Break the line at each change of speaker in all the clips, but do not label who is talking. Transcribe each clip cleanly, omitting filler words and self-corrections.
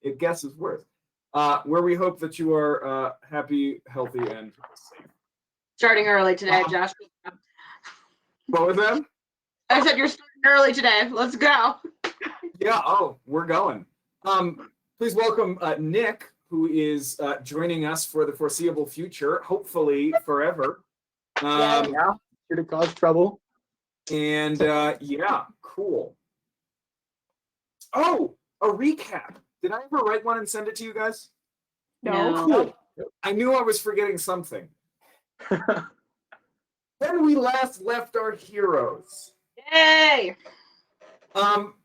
it guesses worse. Where we hope that you are happy, healthy, and safe.
Starting early today, Josh.
What was that?
I said you're starting early today. Let's go.
Yeah, we're going. Please welcome Nick, who is joining us for the foreseeable future, hopefully forever.
Yeah, here to cause trouble.
And yeah, cool. Oh, a recap. Did I ever write one and send it to you guys?
No.
Cool. I knew I was forgetting something. When we last left our heroes,
Yay!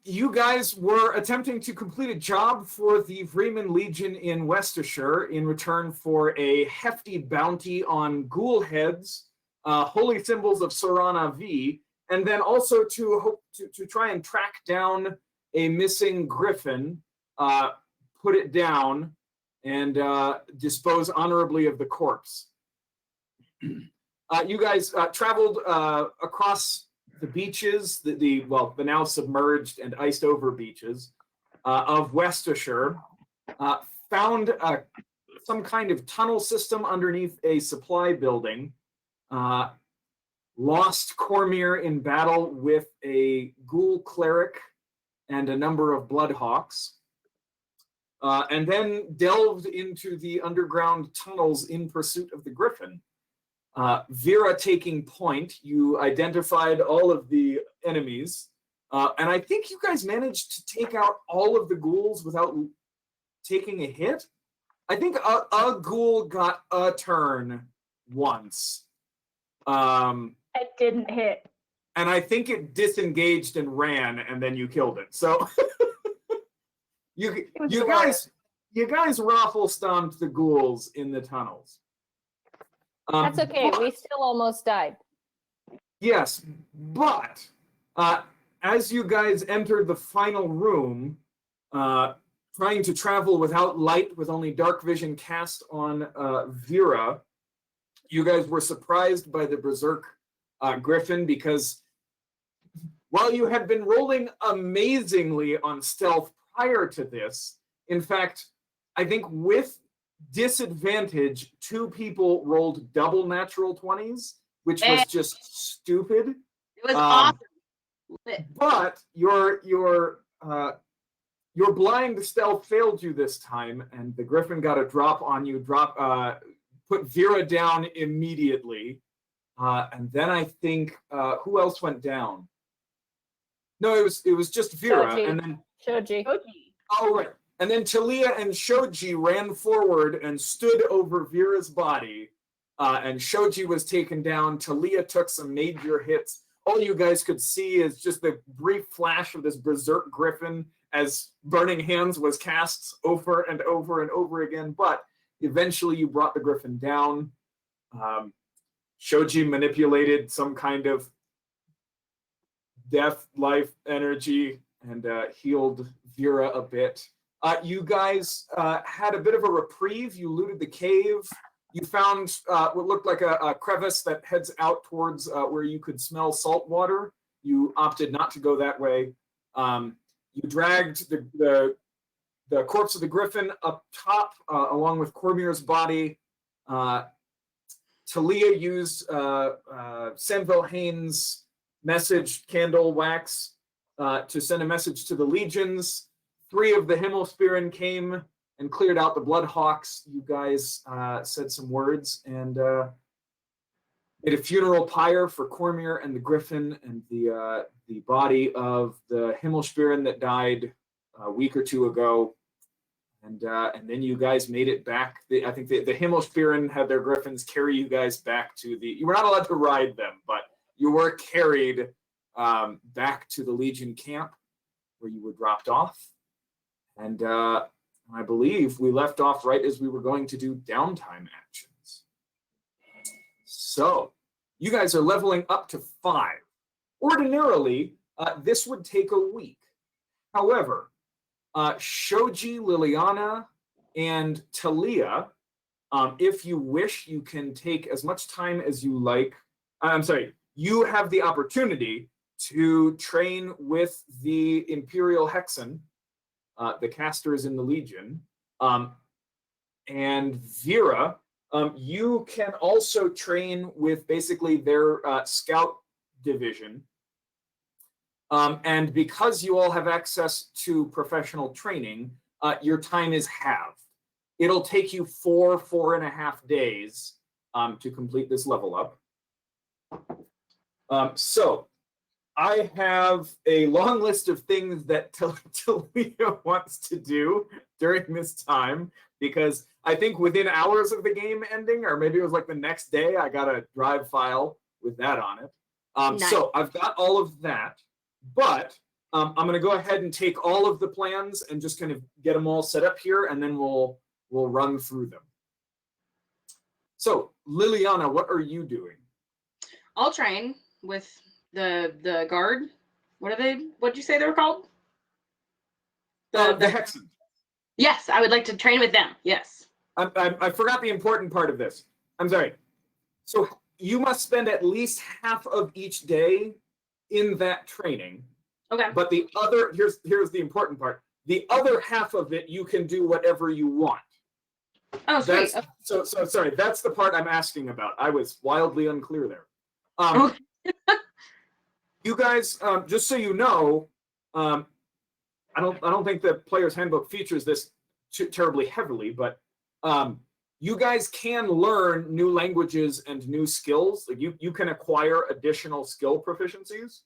you guys were attempting to complete a job for the Vreem Legion in Westershire in return for a hefty bounty on ghoul heads, holy symbols of Sorana V, and then also to hope to try and track down a missing griffin, put it down, and dispose honorably of the corpse. You guys traveled across the beaches, the now submerged and iced over beaches of Westershire, found some kind of tunnel system underneath a supply building, lost Cormyr in battle with a ghoul cleric and a number of bloodhawks, and then delved into the underground tunnels in pursuit of the griffin. Vera taking point, you identified all of the enemies, and I think you guys managed to take out all of the ghouls without taking a hit. I think a ghoul got a turn once.
It didn't hit.
And I think it disengaged and ran, and then you killed it. So you guys raffle stomped the ghouls in the tunnels.
That's okay. We still almost died.
Yes, but as you guys entered the final room, trying to travel without light, with only dark vision cast on Vera, you guys were surprised by the Berserk Griffin, because while you had been rolling amazingly on stealth prior to this, in fact, I think with disadvantage, 2 people rolled double natural 20s, which was just stupid.
It was awesome.
But your blind stealth failed you this time, and the Griffin got a drop on you. Put Vera down immediately, and then I think who else went down? No, it was just Vera,
Shoji.
and then
Shoji.
Oh, right. And then Talia and Shoji ran forward and stood over Vera's body, and Shoji was taken down. Talia took some major hits. All you guys could see is just the brief flash of this Berserk Griffin as Burning Hands was cast over and over and over again. But eventually you brought the Griffin down. Shoji manipulated some kind of death life energy and healed Vera a bit. You guys had a bit of a reprieve. You looted the cave. You found what looked like a crevice that heads out towards where you could smell salt water. You opted not to go that way. You dragged the corpse of the griffin up top, along with Cormyr's body. Talia used Sanville Haynes' message candle wax to send a message to the legions. 3 of the Himmelspiren came and cleared out the Bloodhawks. You guys said some words and made a funeral pyre for Cormyr and the Griffin and the body of the Himmelspiren that died a week or 2 ago. And then you guys made it back. I think the Himmelspiren had their Griffins carry you guys back to the... You were not allowed to ride them, but you were carried back to the Legion camp where you were dropped off. And I believe we left off right as we were going to do downtime actions. So you guys are leveling up to 5. Ordinarily, this would take a week. However, Shoji, Liliana, and Talia, if you wish, you can take as much time as you like. I'm sorry, you have the opportunity to train with the Imperial Hexen the casters in the Legion. And Vera, you can also train with basically their scout division. And because you all have access to professional training, your time is halved. It'll take you 4.5 days to complete this level up. So I have a long list of things that Talia wants to do during this time, because I think within hours of the game ending, or maybe it was like the next day, I got a drive file with that on it.
Nice.
So I've got all of that, but I'm going to go ahead and take all of the plans and just kind of get them all set up here, and then we'll run through them. So Liliana, what are you doing?
I'll train with the guard. What'd you say they were called?
The Hexen.
Yes, I would like to train with them. Yes.
I forgot the important part of this. I'm sorry. So you must spend at least half of each day in that training.
Okay.
But the other, here's the important part. The other half of it, you can do whatever you want.
Oh, sweet.
So sorry, that's the part I'm asking about. I was wildly unclear there. You guys, just so you know, I don't think the player's handbook features this terribly heavily, but you guys can learn new languages and new skills. Like you can acquire additional skill proficiencies.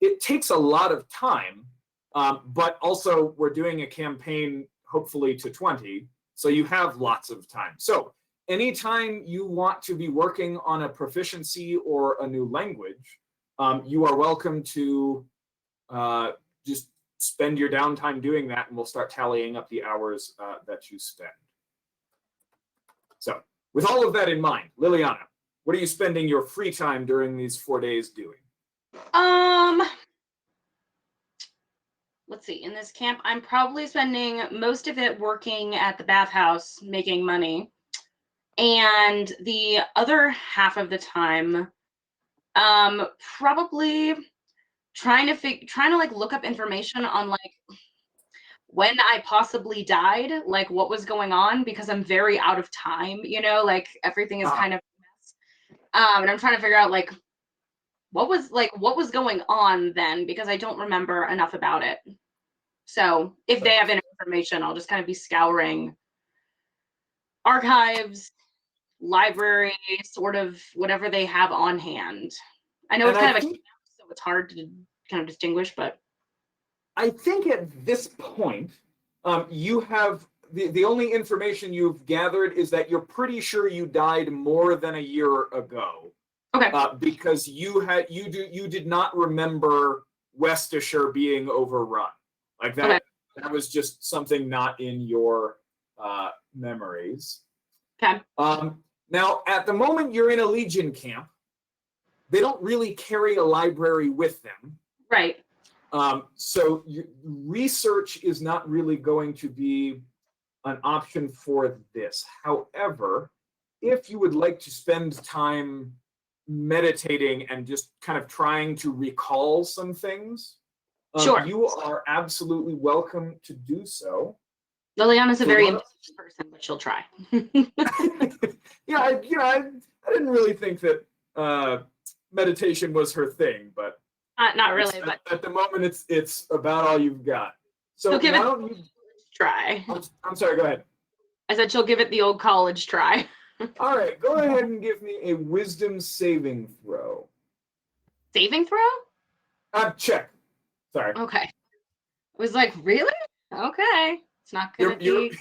It takes a lot of time, but also we're doing a campaign hopefully to 20, so you have lots of time. So anytime you want to be working on a proficiency or a new language, you are welcome to just spend your downtime doing that, and we'll start tallying up the hours that you spend. So with all of that in mind, Liliana, what are you spending your free time during these 4 days doing?
Let's see. In this camp, I'm probably spending most of it working at the bathhouse, making money, and the other half of the time, probably trying to like look up information on like when I possibly died, like what was going on, because I'm very out of time, like everything is kind of a mess. And I'm trying to figure out like what was going on then, because I don't remember enough about it. So if they have any information, I'll just kind of be scouring archives, library, sort of whatever they have on hand. I know it's kind of a camp, so it's hard to kind of distinguish, but
I think at this point, you have the only information you've gathered is that you're pretty sure you died more than a year ago.
Okay.
Because you did not remember Westishire being overrun. Like that.
Okay.
That was just something not in your memories.
Okay.
Now, at the moment you're in a Legion camp, they don't really carry a library with them.
Right.
So research is not really going to be an option for this. However, if you would like to spend time meditating and just kind of trying to recall some things,
sure,
you are absolutely welcome to do so.
Liliana's a very impatient person, but she'll try.
Yeah, I didn't really think that meditation was her thing, but
not really. But
at the moment, it's about all you've got. So
she'll give
why
it
don't you
try?
I'm sorry. Go ahead.
I said she'll give it the old college try.
All right, go ahead and give me a wisdom saving throw.
Saving throw?
Check. Sorry.
Okay. I was like, really? Okay. It's not gonna be.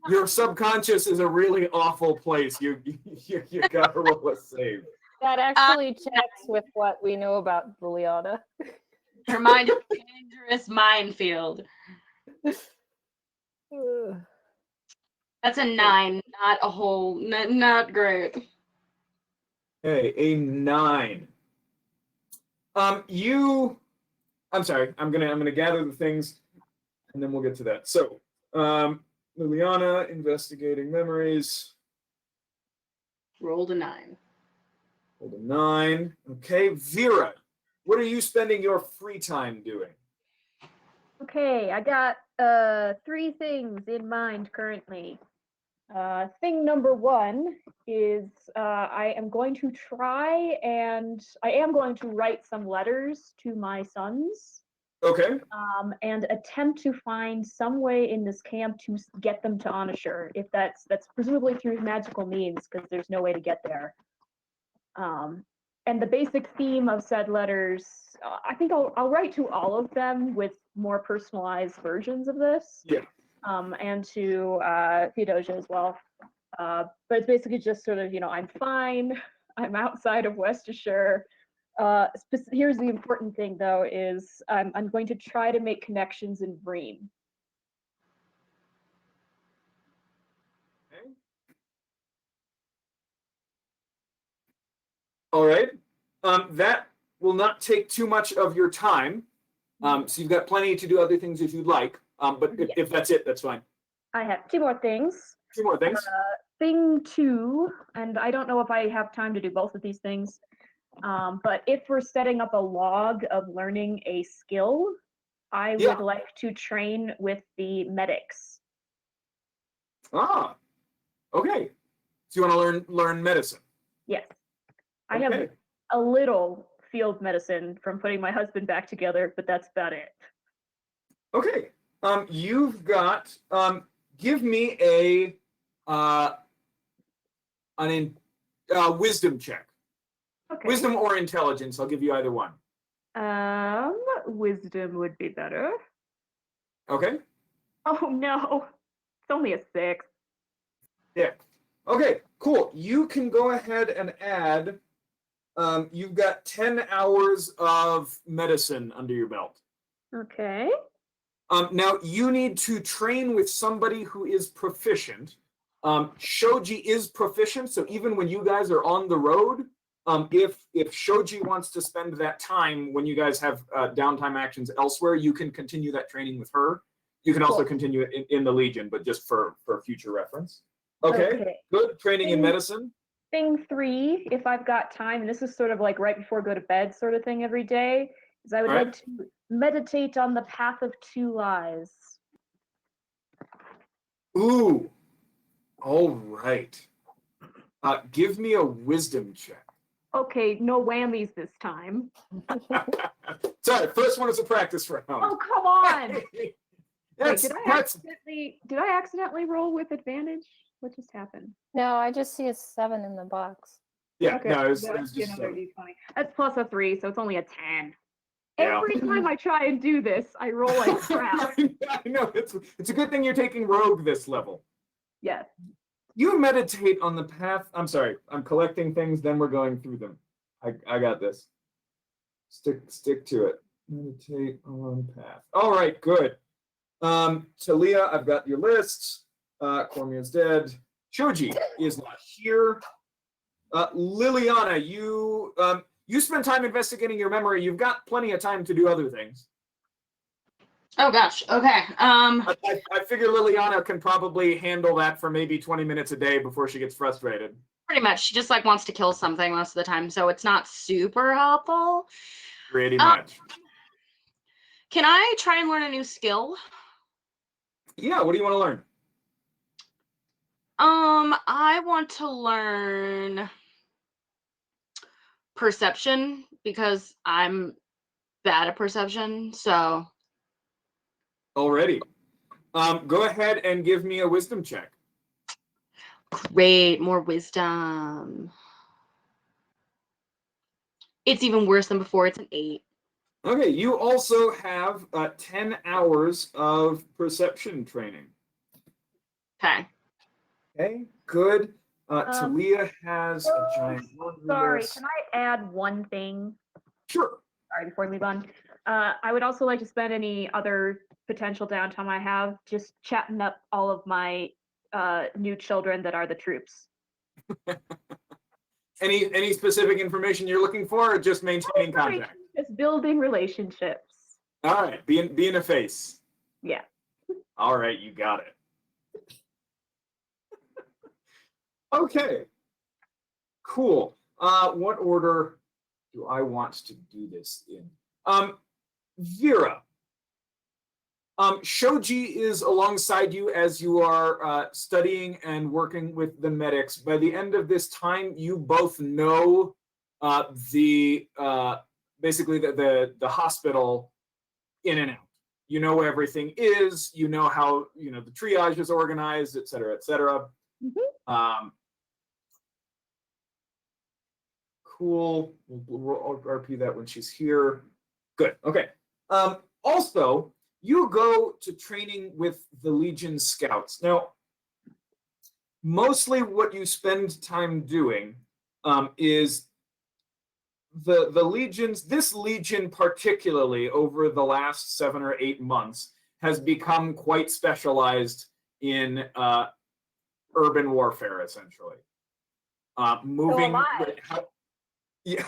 Your subconscious is a really awful place. You gotta roll a save.
That actually checks with what we know about Liliana.
Her mind is a dangerous minefield. That's a 9, not a whole, not great.
Hey, a 9. I'm sorry. I'm gonna gather the things, and then we'll get to that. So, Liliana investigating memories.
Rolled a 9.
Rolled a 9. Okay, Vera, what are you spending your free time doing?
Okay, I got
three things in mind currently. Thing number one is I am going to write some letters to my sons.
Okay.
And attempt to find some way in this camp to get them to Onashur. If that's presumably through magical means, because there's no way to get there. And the basic theme of said letters, I think I'll write to all of them with more personalized versions of this.
Yeah.
And to Theodosia as well. But it's basically just sort of, I'm fine. I'm outside of Westashire. Here's the important thing, though, is I'm going to try to make connections in Vreem.
Okay. All right. That will not take too much of your time. So you've got plenty to do other things if you'd like. But if that's it, that's fine.
I have two more things.
Two more things.
Thing two, and I don't know if I have time to do both of these things, but if we're setting up a log of learning a skill, I would like to train with the medics.
Ah, okay. So you want to learn medicine?
Yes. I have a little field medicine from putting my husband back together, but that's about it.
Okay. You've got give me a wisdom check.
Okay.
Wisdom or intelligence. I'll give you either one.
Wisdom would be better.
Okay.
Oh no. It's only a 6.
Yeah. Okay, cool. You can go ahead and add you've got 10 hours of medicine under your belt.
Okay.
Now, you need to train with somebody who is proficient. Shoji is proficient, so even when you guys are on the road, if Shoji wants to spend that time when you guys have downtime actions elsewhere, you can continue that training with her. You can also continue it in the Legion, but just for future reference. Okay. Good. Training in medicine.
Thing 3, if I've got time, and this is sort of like right before go to bed sort of thing every day, is I would like to meditate on the path of 2 lies.
Ooh. All right. Give me a wisdom check.
Okay, no whammies this time.
Sorry, first one is a practice round.
Oh, come on!
Wait,
did I accidentally roll with advantage? What just happened?
No, I just see a 7 in the box.
Yeah,
okay.
no, it was
Just
just
another D20. That's plus a 3, so it's only a 10.
Yeah.
Every time I try and do this, I roll like crap.
I know, it's a good thing you're taking rogue this level.
Yes.
You meditate on the path. I'm sorry, I'm collecting things, then we're going through them. I got this. Stick to it. Meditate on path. All right, good. Talia, I've got your lists. Cormia's dead. Shoji is not here. Liliana, you spend time investigating your memory. You've got plenty of time to do other things.
Oh gosh. Okay.
I figure Liliana can probably handle that for maybe 20 minutes a day before she gets frustrated.
Pretty much. She just like wants to kill something most of the time, so it's not super helpful.
Pretty much.
Can I try and learn a new skill?
Yeah, what do you want to learn?
I want to learn perception because I'm bad at perception, so.
Alrighty. Go ahead and give me a wisdom check.
Great, more wisdom. It's even worse than before. It's an 8.
Okay, you also have 10 hours of perception training.
Okay.
Okay, good. Talia has a giant laundry
Sorry,
list.
can I add one thing?
Sure.
Sorry, before we move on. I would also like to spend any other potential downtime I have just chatting up all of my new children that are the troops.
Any specific information you're looking for, or just maintaining contact?
Just building relationships.
All right, being a face.
Yeah.
All right, you got it. Okay. Cool. What order do I want to do this in? Vera. Shoji is alongside you as you are studying and working with the medics. By the end of this time, you both know basically the hospital in and out. You know where everything is. You know how the triage is organized, et cetera, et cetera. Cool. We'll RP that when she's here. Good. Okay. Also, you go to training with the Legion Scouts. Now, mostly what you spend time doing is the legions. This legion, particularly over the last 7 or 8 months, has become quite specialized in urban warfare, essentially. Moving. Yeah,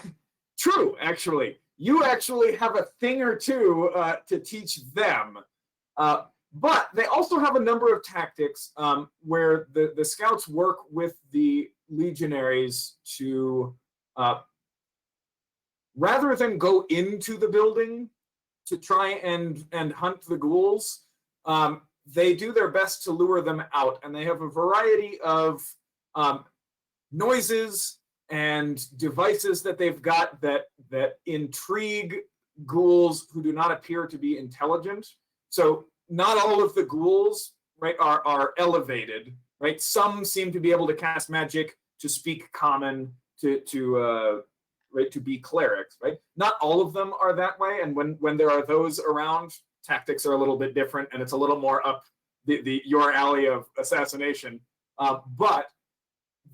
true. Actually, you actually have a thing or two to teach them. But they also have a number of tactics where the scouts work with the legionaries to, rather than go into the building to try and hunt the ghouls, they do their best to lure them out. And they have a variety of noises and devices that they've got that intrigue ghouls who do not appear to be intelligent. So not all of the ghouls, right, are elevated, right? Some seem to be able to cast magic, to speak common, to be clerics, right? Not all of them are that way, and when there are those around, tactics are a little bit different, and it's a little more up your alley of assassination. But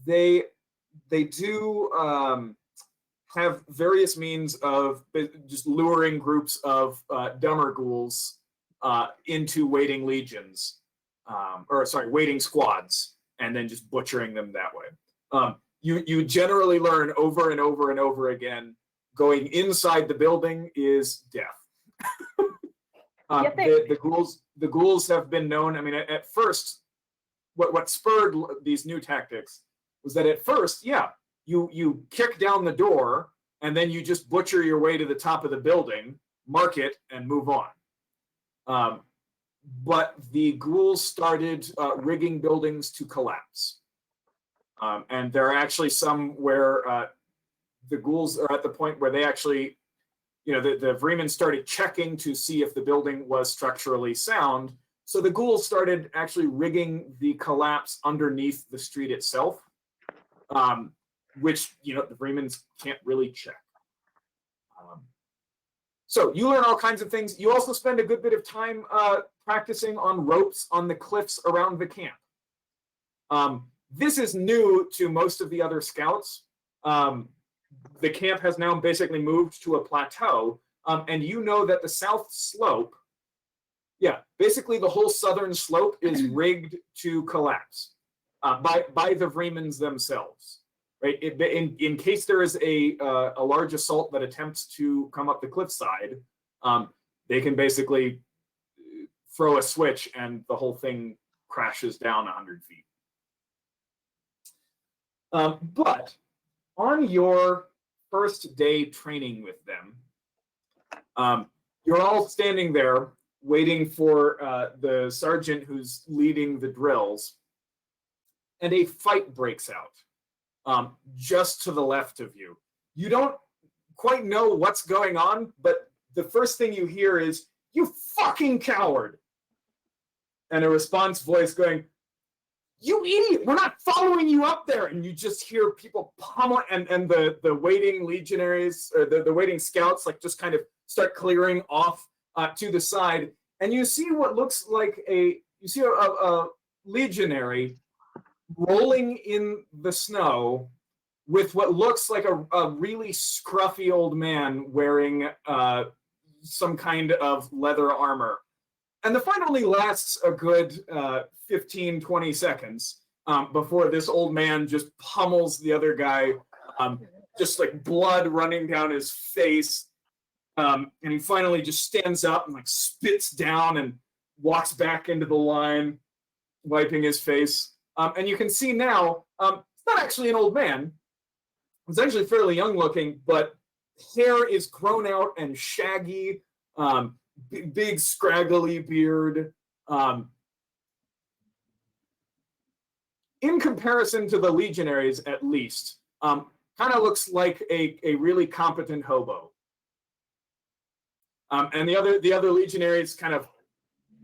they do have various means of just luring groups of dumber ghouls into waiting legions, waiting squads, and then just butchering them that way. You generally learn over and over and over again, going inside the building is death. The ghouls have been known. I mean, at first, what spurred these new tactics was that at first, you kick down the door and then you just butcher your way to the top of the building, mark it, and move on. But the ghouls started rigging buildings to collapse. And there are actually some where the ghouls are at the point where they actually, the Vreemen started checking to see if the building was structurally sound. So the ghouls started actually rigging the collapse underneath the street itself. Which the Vreemens can't really check. So you learn all kinds of things. You also spend a good bit of time practicing on ropes on the cliffs around the camp. This is new to most of the other scouts. The camp has now basically moved to a plateau, and you know that the south slope, basically the whole southern slope is rigged to collapse by the Vreemens themselves. Right? In case there is a large assault that attempts to come up the cliffside, they can basically throw a switch and the whole thing crashes down 100 feet. But on your first day training with them, you're all standing there waiting for the sergeant who's leading the drills, and a fight breaks out. Just to the left of you. You don't quite know what's going on, but the first thing you hear is, "You fucking coward!" And a response voice going, "You idiot! We're not following you up there!" And you just hear people pummel, and the waiting legionaries, or the waiting scouts, like just kind of start clearing off to the side. And you see what looks like a legionary rolling in the snow with what looks like a really scruffy old man wearing some kind of leather armor. And the fight only lasts a good 15, 20 seconds before this old man just pummels the other guy, just like blood running down his face. And he finally just stands up and like spits down and walks back into the line, wiping his face. And you can see now, it's not actually an old man. It's actually fairly young looking, but hair is grown out and shaggy. big scraggly beard. In comparison to the legionaries, at least, kind of looks like a really competent hobo. And the other legionaries kind of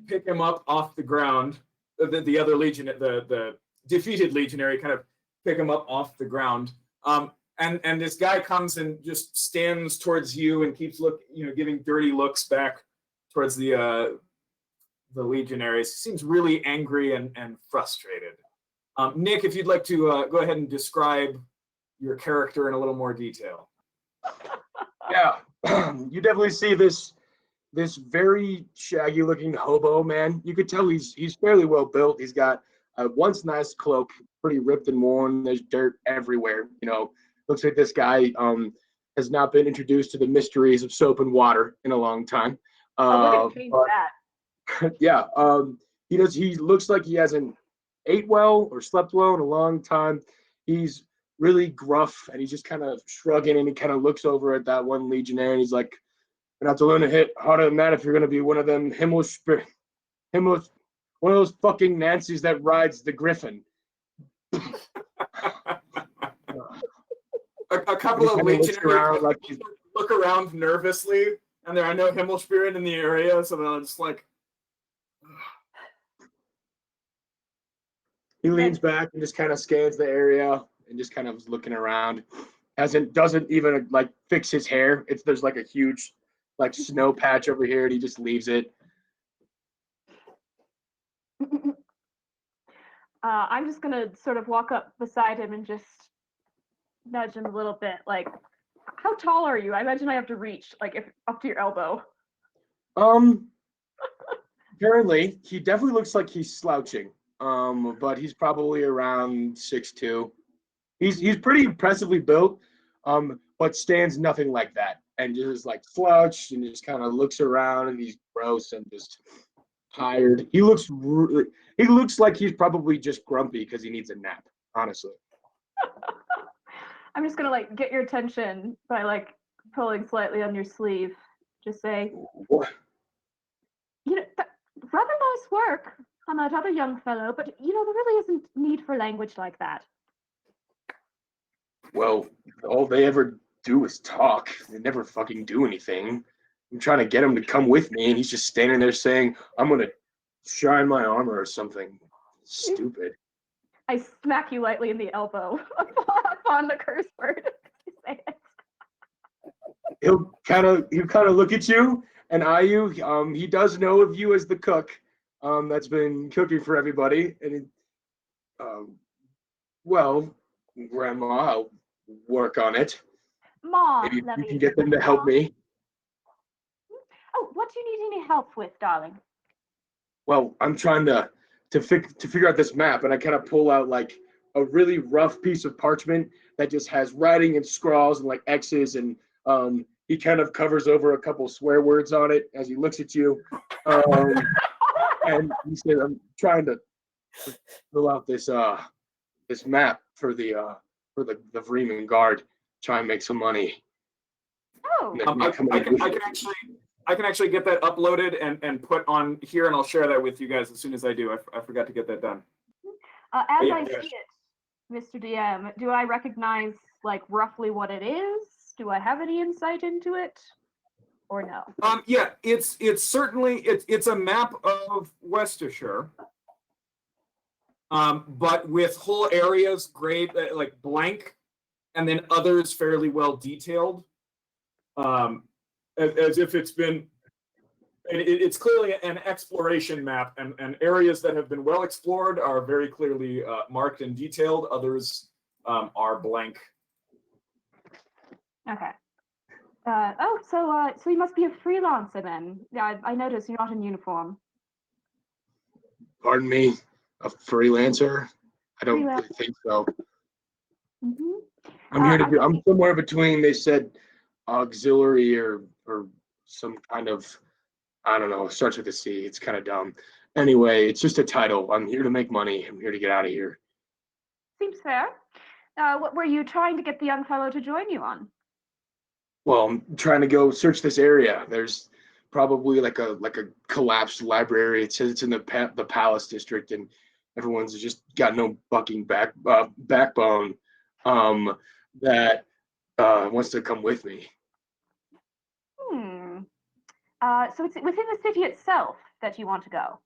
pick him up off the ground. The other legion, the defeated legionary, kind of pick him up off the ground. And this guy comes and just stands towards you and keeps giving dirty looks back towards the legionaries. He seems really angry and frustrated. Nick, if you'd like to go ahead and describe your character in a little more detail.
Yeah, you definitely see this very shaggy looking hobo man. You could tell he's fairly well built. He's got a once nice cloak, pretty ripped and worn. There's dirt everywhere. Looks like this guy has not been introduced to the mysteries of soap and water in a long time.
Oh, look at change that.
Yeah, he looks like he hasn't ate well or slept well in a long time. He's really gruff and he's just kind of shrugging, and he kind of looks over at that one legionnaire and he's like, "You're gonna have to learn to hit harder than that if you're gonna be one of them one of those fucking Nancys that rides the Griffin."
A couple of legionaries
like
look around nervously, and there are no Himmelspirit in the area, so they're just like.
He leans back and just kind of scans the area and just kind of is looking around. Doesn't even like fix his hair. There's like a huge like snow patch over here, and he just leaves it.
I'm just gonna sort of walk up beside him and just nudge him a little bit. Like, how tall are you? I imagine I have to reach if up to your elbow.
Apparently, he definitely looks like he's slouching. But he's probably around 6'2". He's pretty impressively built, but stands nothing like that, and just like slouched and just kind of looks around, and he's gross and just tired. He looks like he's probably just grumpy because he needs a nap, honestly.
I'm just gonna get your attention by pulling slightly on your sleeve. Just say,
What?
Rather nice work on that other young fellow, but there really isn't need for language like that.
Well, all they ever do is talk. They never fucking do anything. I'm trying to get him to come with me, and he's just standing there saying, "I'm gonna shine my armor" or something stupid.
I smack you lightly in the elbow upon the curse word. Say it.
He'll kind of look at you and eye you. He does know of you as the cook. That's been cooking for everybody, and well, Grandma, I'll work on it.
Mom,
Maybe
love
you can
you.
get them to help me.
Oh, what do you need any help with, darling?
Well, I'm trying to figure out this map, and I kind of pull out a really rough piece of parchment that just has writing and scrawls and X's, and he kind of covers over a couple swear words on it as he looks at you. And he said, "I'm trying to fill out this map for the Vreem Guard, try and make some money."
Oh,
I can actually get that uploaded and put on here, and I'll share that with you guys as soon as I do. I forgot to get that done.
as
yeah,
I
yes.
see it, Mr. DM, do I recognize roughly what it is? Do I have any insight into it, or no?
Yeah, it's certainly it's a map of Worcestershire, but with whole areas grayed blank, and then others fairly well detailed, as if it's been. It's clearly an exploration map, and areas that have been well explored are very clearly marked and detailed. Others are blank.
Okay. So you must be a freelancer then. Yeah, I noticed you're not in uniform.
Pardon me, a freelancer? I don't
Freelancer.
really think so.
Mm-hmm.
I'm here to do. I'm somewhere between. They said auxiliary or some kind of, I don't know. Starts with a C. It's kind of dumb. Anyway, it's just a title. I'm here to make money. I'm here to get out of here.
Seems fair. What were you trying to get the young fellow to join you on?
Well, I'm trying to go search this area. There's probably like a collapsed library. It says it's in the Palace District, and everyone's just got no backbone that wants to come with me.
So it's within the city itself that you want to go.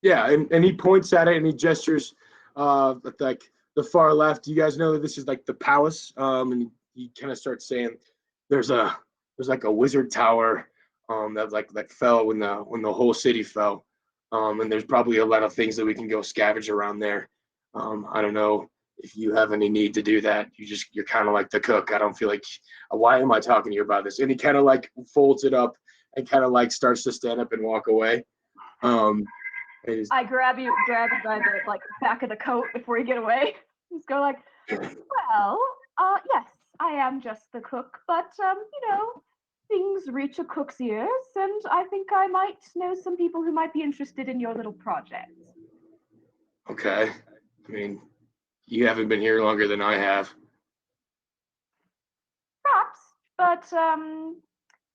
Yeah, and he points at it and he gestures at like the far left. You guys know that this is like the palace, and he kind of starts saying there's like a wizard tower that fell when the whole city fell, and there's probably a lot of things that we can go scavenge around there. I don't know if you have any need to do that. You're kind of like the cook. I don't feel like, why am I talking to you about this? And he kind of like folds it up and kind of like starts to stand up and walk away.
I grab you by the like back of the coat before you get away. Just go like, well, yes, I am just the cook, but things reach a cook's ears, and I think I might know some people who might be interested in your little project.
Okay. I mean, you haven't been here longer than I have.
Perhaps, but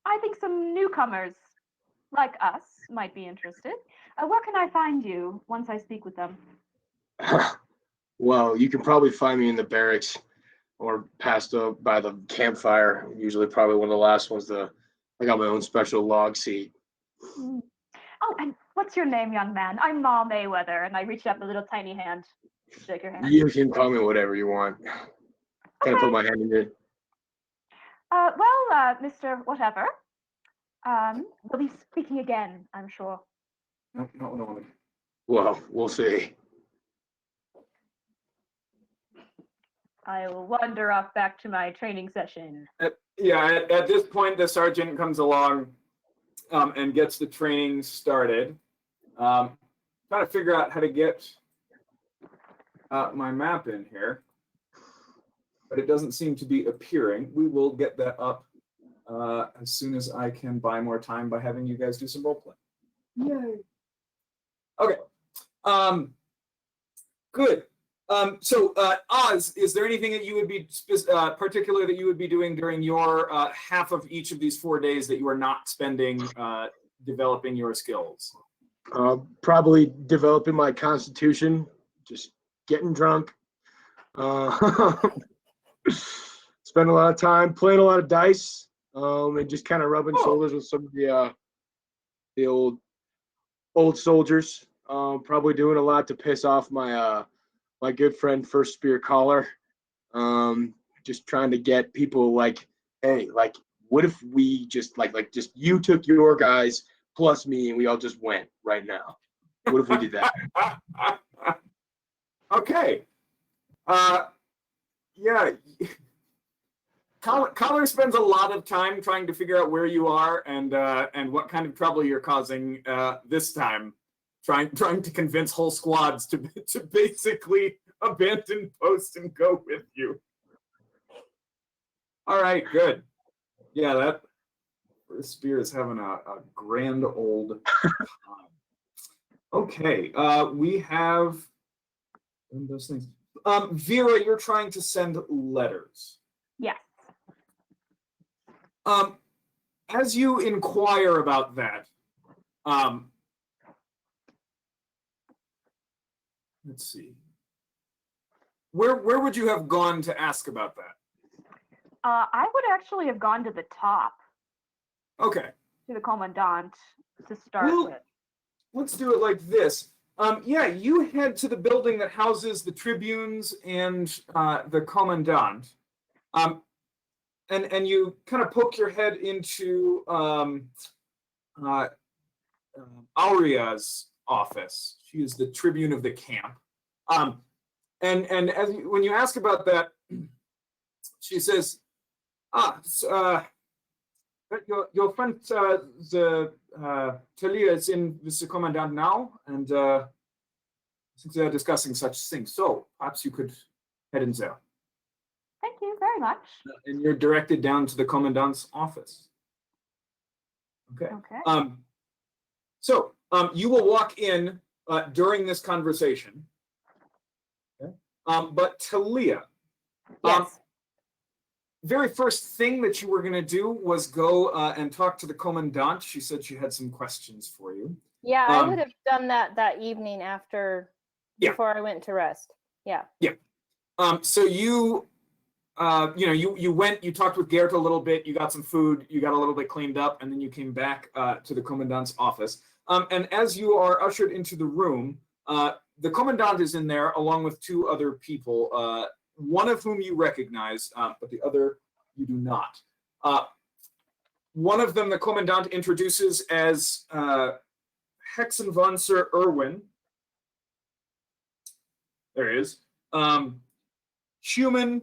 I think some newcomers like us might be interested. Where can I find you once I speak with them?
Well, you can probably find me in the barracks or passed up by the campfire. Usually, probably one of the last ones. I got my own special log seat.
Oh, and what's your name, young man? I'm Ma Mayweather, and I reach out the little tiny hand to shake your hand.
You can call me whatever you want. Kind of put my hand in it.
Well, Mr. Whatever, we'll be speaking again, I'm sure.
No.
Well, we'll see.
I will wander off back to my training session.
At this point, the sergeant comes along and gets the training started. Trying to figure out how to get my map in here, but it doesn't seem to be appearing. We will get that up as soon as I can buy more time by having you guys do some role play. Yay! Okay. Good. So Oz, is there anything that you would be particular that you would be doing during your half of each of these 4 days that you are not spending developing your skills?
Probably developing my constitution, just getting drunk. Spend a lot of time playing a lot of dice, and just kind of rubbing shoulders with some of the old soldiers. Probably doing a lot to piss off my my good friend First Spear Caller. Just trying to get people like, hey, like, what if we just just you took your guys plus me and we all just went right now? What if we did that?
Okay. Yeah. Collar spends a lot of time trying to figure out where you are and what kind of trouble you're causing this time. Trying to convince whole squads to basically abandon post and go with you. All right, good. Yeah, that Spear is having a grand old time. Okay, we have those things. Vera, you're trying to send letters.
Yes.
As you inquire about that, let's see. Where would you have gone to ask about that?
I would actually have gone to the top.
Okay.
To the commandant to start with.
Let's do it like this. Yeah, you head to the building that houses the tribunes and the commandant. And you kind of poke your head into Auria's office. She is the tribune of the camp. And when you ask about that, she says, your friend the Talia is in with the commandant now, and I think they are discussing such things. So perhaps you could head in there.
Thank you very much.
And you're directed down to the commandant's office. Okay.
Okay.
So you will walk in during this conversation. Okay. But Talia,
Yes.
very first thing that you were going to do was go and talk to the commandant. She said she had some questions for you.
Yeah, I would have done that evening after,
Yeah.
before I went to rest. Yeah.
So you, you went, you talked with Garrett a little bit, you got some food, you got a little bit cleaned up, and then you came back to the commandant's office. And as you are ushered into the room, the commandant is in there along with two other people, one of whom you recognize, but the other you do not. One of them, the commandant introduces as Hexenvancer Irwin. There he is. Human.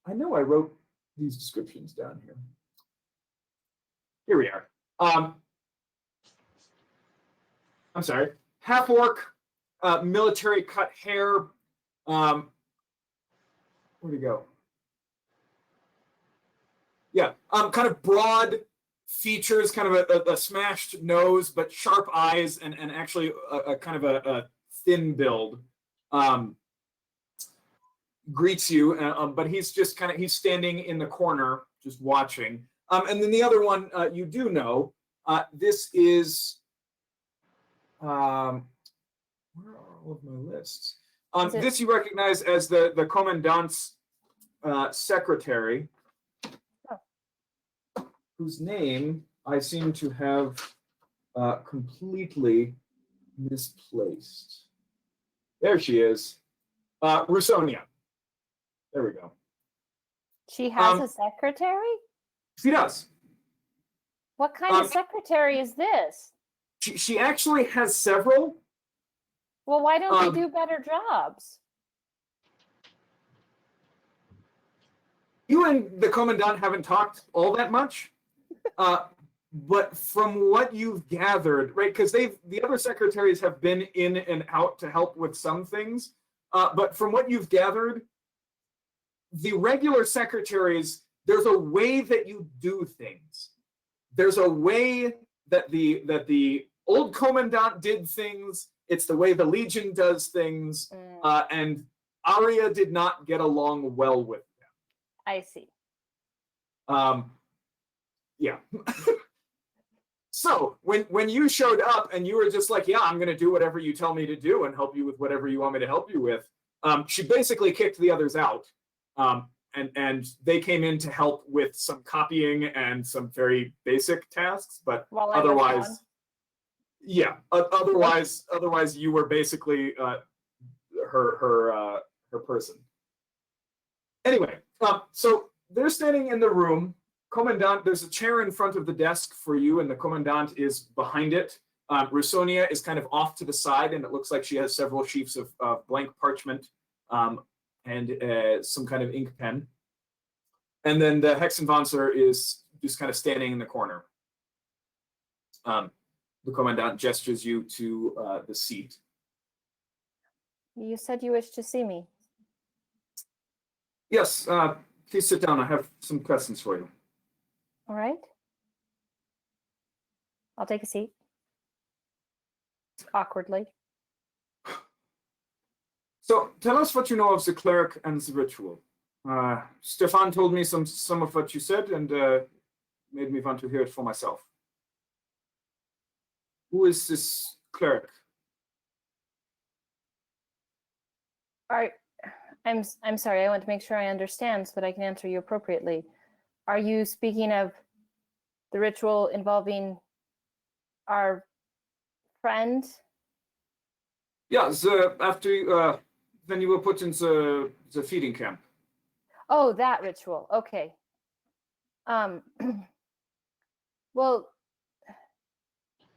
I know I wrote these descriptions down here. Here we are. I'm sorry. Half orc, military cut hair. Where'd he go? Yeah, kind of broad features, kind of a smashed nose, but sharp eyes, and actually a kind of a thin build. Greets you, but he's just kind of, he's standing in the corner just watching. And then the other one you do know, this is, where are all of my lists? This you recognize as the commandant's secretary, whose name I seem to have completely misplaced. There she is, Rusonia. There we go.
She has a secretary?
She does.
What kind of secretary is this?
She actually has several.
Well, why don't they do better jobs?
You and the commandant haven't talked all that much, but from what you've gathered, right? Because the other secretaries have been in and out to help with some things, but from what you've gathered, the regular secretaries, there's a way that you do things. There's a way that the old commandant did things. It's the way the Legion does things, and Arya did not get along well with them.
I see.
Yeah. So when you showed up and you were just like, yeah, I'm going to do whatever you tell me to do and help you with whatever you want me to help you with, she basically kicked the others out. And they came in to help with some copying and some very basic tasks, but otherwise, yeah. Otherwise, you were basically her person. Anyway, so they're standing in the room. Commandant, there's a chair in front of the desk for you, and the commandant is behind it. Rusonia is kind of off to the side, and it looks like she has several sheets of blank parchment. And some kind of ink pen. And then the Hexenvancer is just kind of standing in the corner. The commandant gestures you to the seat.
You said you wished to see me.
Yes, please sit down. I have some questions for you.
All right. I'll take a seat. Awkwardly.
So tell us what you know of the cleric and the ritual. Stefan told me some of what you said and made me want to hear it for myself. Who is this cleric?
I'm sorry, I want to make sure I understand so that I can answer you appropriately. Are you speaking of the ritual involving our friend?
Yeah, then you were put in the feeding camp.
Oh, that ritual. Okay. Well,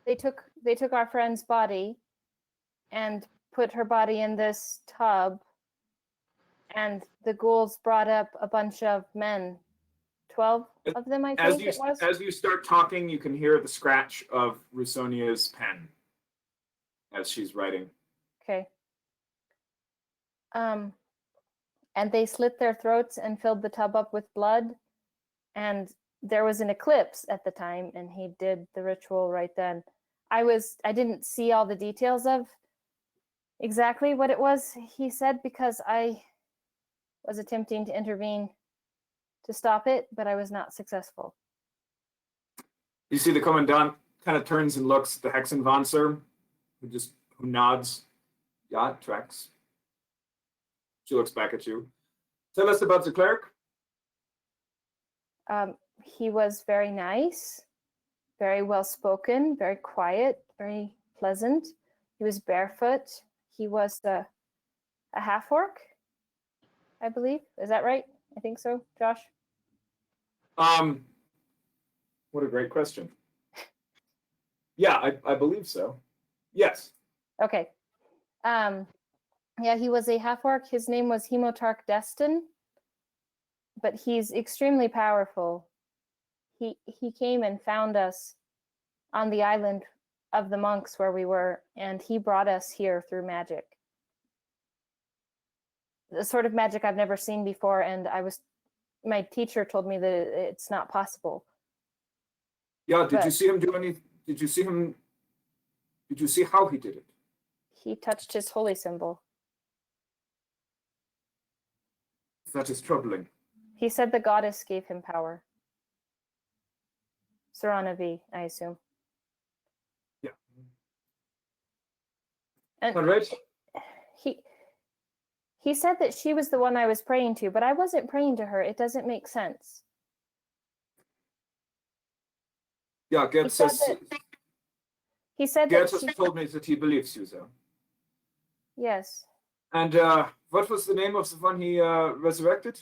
they took our friend's body and put her body in this tub, and the ghouls brought up a bunch of men. 12 of them, I think it was.
As you start talking, you can hear the scratch of Rusonia's pen as she's writing.
Okay. And they slit their throats and filled the tub up with blood. And there was an eclipse at the time, and he did the ritual right then. I didn't see all the details of exactly what it was he said because I was attempting to intervene to stop it, but I was not successful.
You see the commandant kind of turns and looks at the Hexenwanzer, who nods. Yeah, it tracks. She looks back at you. Tell us about the cleric.
He was very nice, very well spoken, very quiet, very pleasant. He was barefoot. He was a half orc, I believe. Is that right? I think so, Josh.
What a great question. Yeah, I believe so. Yes.
Okay. Yeah, he was a half orc. His name was Hemotarch Destin, but he's extremely powerful. He came and found us on the island of the monks where we were, and he brought us here through magic. The sort of magic I've never seen before, and my teacher told me that it's not possible.
Yeah, did you see him do any? Did you see how he did it?
He touched his holy symbol.
That is troubling.
He said the goddess gave him power. Serana V, I assume.
Yeah.
And
All right.
he said that she was the one I was praying to, but I wasn't praying to her. It doesn't make sense.
Yeah, Gerd says.
He said
Gerd
that
has told me that he believes you, though.
Yes.
And what was the name of the one he resurrected?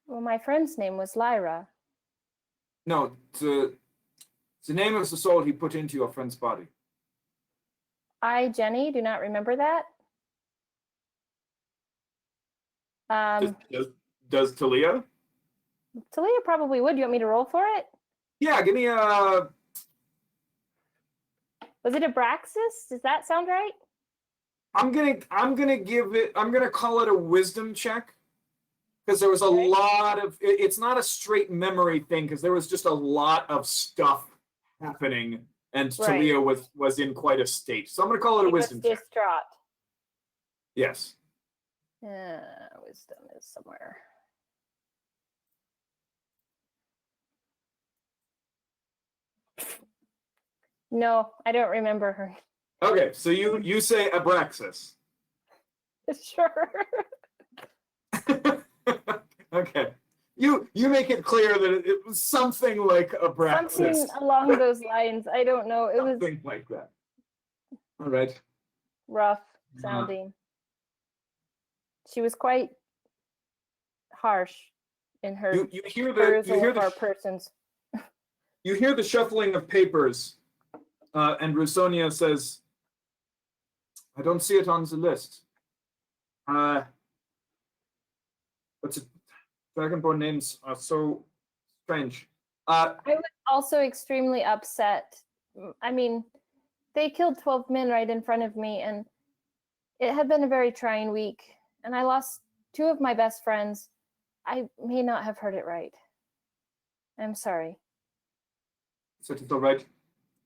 Well, my friend's name was Lyra.
No, the name of the soul he put into your friend's body.
I, Jenny, do not remember that.
Does Talia?
Talia probably would. You want me to roll for it?
Yeah, give me a.
Was it Abraxas? Does that sound right?
I'm gonna call it a wisdom check. Because there was a lot of, it's not a straight memory thing, because there was just a lot of stuff happening, and Talia was in quite a state. So I'm going to call it a wisdom check.
Distraught.
Yes.
Wisdom is somewhere. No, I don't remember her.
Okay, so you say Abraxas.
Sure.
Okay. You make it clear that it was something like Abraxas.
Something along those lines. I don't know. It was
something like that. All right.
rough sounding. She was quite harsh in her
You hear
our persons.
You hear the shuffling of papers, and Rusonia says, "I don't see it on the list. What's it? Dragonborn names are so strange."
I was also extremely upset. I mean, they killed 12 men right in front of me, and it had been a very trying week, and I lost 2 of my best friends. I may not have heard it right. I'm sorry.
So it's all right.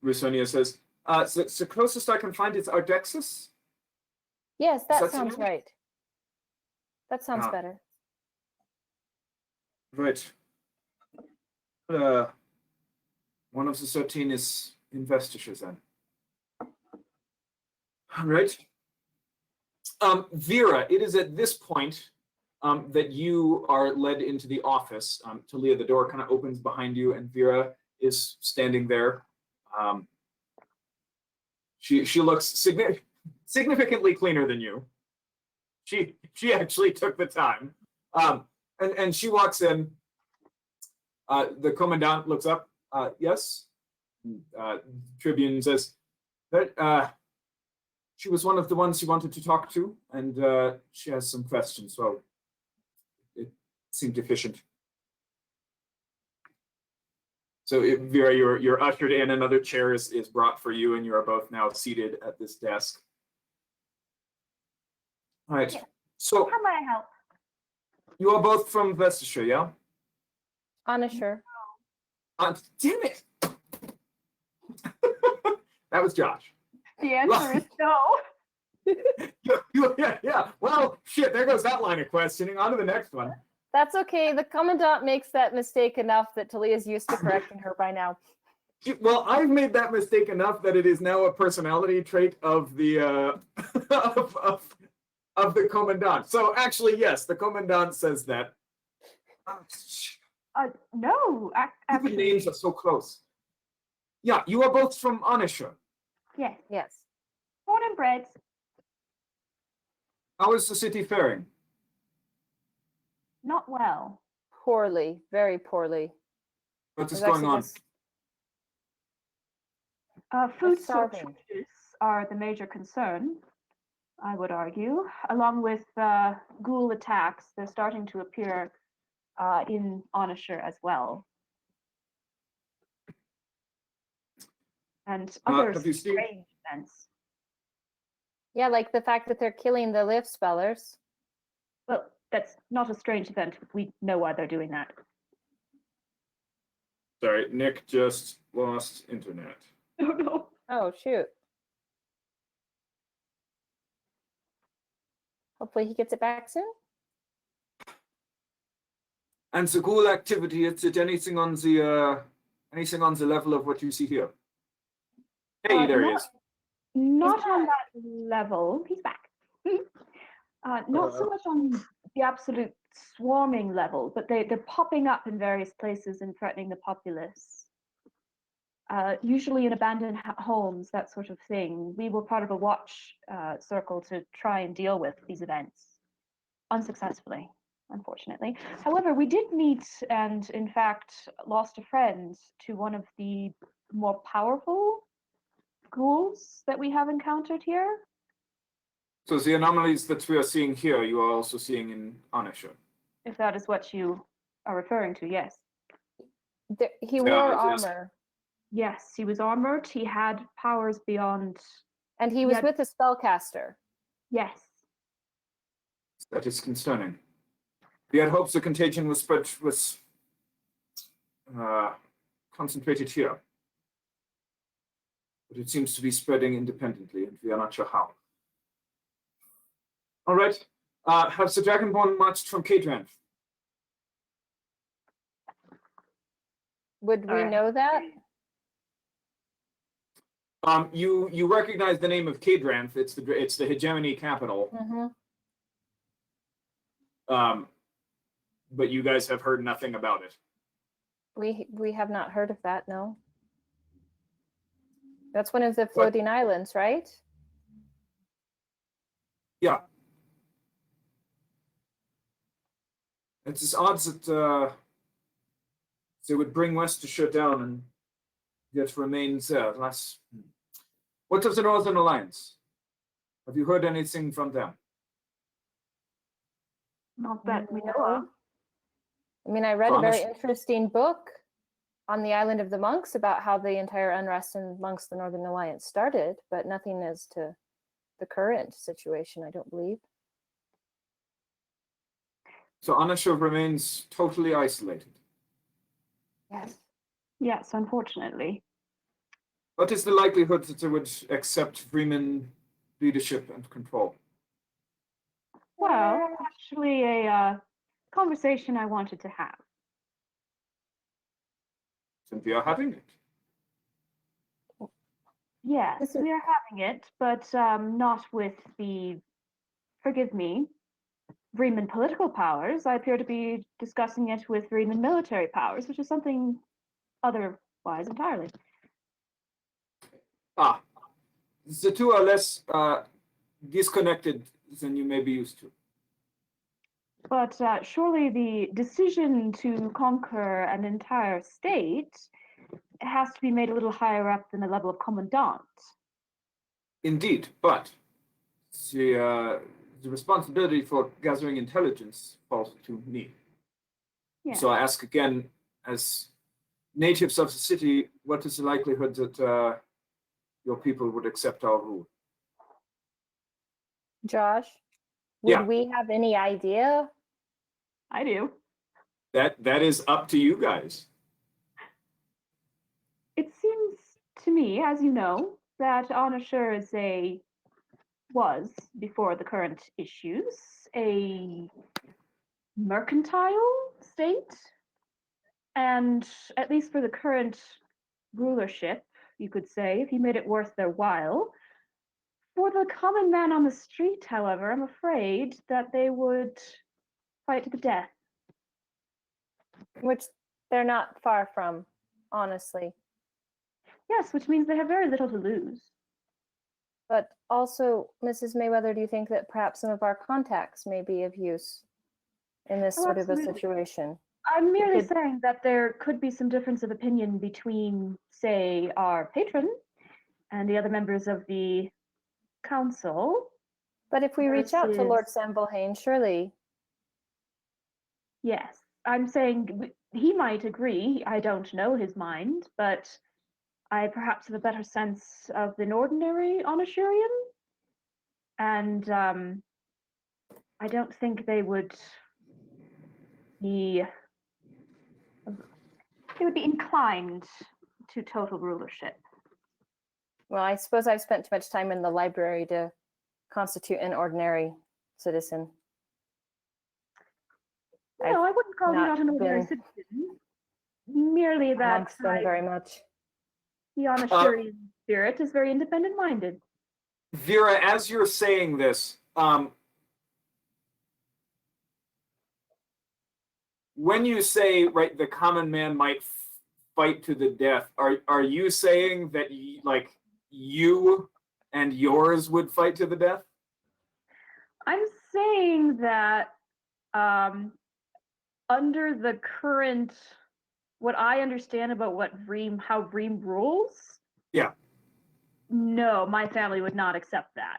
Rusonia says, the closest I can find is Ardexus.
Yes, that
that
sounds
familiar?
right. That sounds
Ah.
better.
Right. One of the 13 is in Vestige then. All right. Vera, it is at this point that you are led into the office. Talia, the door kind of opens behind you, and Vera is standing there. She looks significantly cleaner than you. She actually took the time. And she walks in. The commandant looks up. Yes. Tribune says that she was one of the ones you wanted to talk to, and she has some questions. So it seemed efficient. So Vera, you're ushered in. Another chair is brought for you, and you are both now seated at this desk. All right. So
How may I help?
you are both from Vestige, yeah?
Anasher.
Damn it! That was Josh.
The answer is no.
Yeah. Well, shit, there goes that line of questioning. On to the next one.
That's okay. The commandant makes that mistake enough that Talia's used to correcting her by now.
Well, I've made that mistake enough that it is now a personality trait of the of the commandant. So actually, yes, the commandant says that.
No,
The
actually,
names are so close. Yeah, you are both from Anisha.
yes,
Yes.
born and bred.
How is the city faring?
Not well.
Poorly. Very poorly.
What is
There's
going
actually
on?
this-
Food
starving.
shortages are the major concern, I would argue. Along with ghoul attacks, they're starting to appear in Onisher as well. And other
have you seen-
strange events.
Yeah, like the fact that they're killing the lift spellers.
Well, that's not a strange event. We know why they're doing that.
Sorry, Nick just lost internet.
Oh no.
Oh, shoot. Hopefully he gets it back soon.
And the ghoul activity, is it anything on the level of what you see here? Hey, there he is.
Not on that level. He's back. Not so much on the absolute swarming level, but they're popping up in various places and threatening the populace. Usually in abandoned homes, that sort of thing. We were part of a watch circle to try and deal with these events. Unsuccessfully, unfortunately. However, we did meet and, in fact, lost a friend to one of the more powerful ghouls that we have encountered here.
So the anomalies that we are seeing here, you are also seeing in Anisha.
If that is what you are referring to, yes.
He
Yeah,
wore
it is.
armor.
Yes, he was armored. He had powers beyond.
And he was
Yeah.
with a spellcaster.
Yes.
That is concerning. We had hopes the contagion was concentrated here. But it seems to be spreading independently, and we are not sure how. All right. Has the Dragonborn marched from Kadran?
Would we know that?
You recognize the name of Kadranth. It's the hegemony capital.
Mm-hmm.
But you guys have heard nothing about it.
We have not heard of that, no. That's one of the floating islands, right?
Yeah. It's just odds that they would bring Westershire down and get remains there. What of the Northern Alliance? Have you heard anything from them?
Not that we know
No.
of.
I mean, I read a very
Promise.
interesting book on the Island of the Monks about how the entire unrest amongst the Northern Alliance started, but nothing as to the current situation, I don't believe.
So Anisha remains totally isolated.
Yes.
Yes, unfortunately.
What is the likelihood that they would accept Vreeman leadership and control?
Well, actually, a conversation I wanted to have.
And we are having it.
Yes,
This is-
we are having it, but not with the, forgive me, Vreeman political powers. I appear to be discussing it with Vreeman military powers, which is something otherwise entirely.
The two are less disconnected than you may be used to.
But surely the decision to conquer an entire state has to be made a little higher up than the level of commandant.
Indeed, but the responsibility for gathering intelligence falls to me.
Yeah.
So I ask again, as natives of the city, what is the likelihood that your people would accept our rule?
Josh, would
Yeah.
we have any idea?
I do.
That is up to you guys.
It seems to me, as you know, that Anashur was, before the current issues, a mercantile state. And at least for the current rulership, you could say, if you made it worth their while. For the common man on the street, however, I'm afraid that they would fight to the death.
Which they're not far from, honestly.
Yes, which means they have very little to lose.
But also, Mrs. Mayweather, do you think that perhaps some of our contacts may be of use in this
Oh,
sort of a
absolutely.
situation?
I'm merely
could-
saying that there could be some difference of opinion between, say, our patron and the other members of the council.
But if we reach out to Lord
Versus-
Sambolhain, surely.
Yes, I'm saying he might agree. I don't know his mind, but I perhaps have a better sense of than ordinary Onashurian. And I don't think they would be inclined to total rulership.
Well, I suppose I've spent too much time in the library to constitute an ordinary citizen.
No, I wouldn't call you
not
not an ordinary
been-
citizen. Merely that
Amongst them very much.
the Onashurian spirit is very independent-minded.
Vera, as you're saying this, when you say, right, the common man might fight to the death, are you saying that you and yours would fight to the death?
I'm saying that under the current, what I understand about how Vreem rules.
Yeah.
No, my family would not accept that.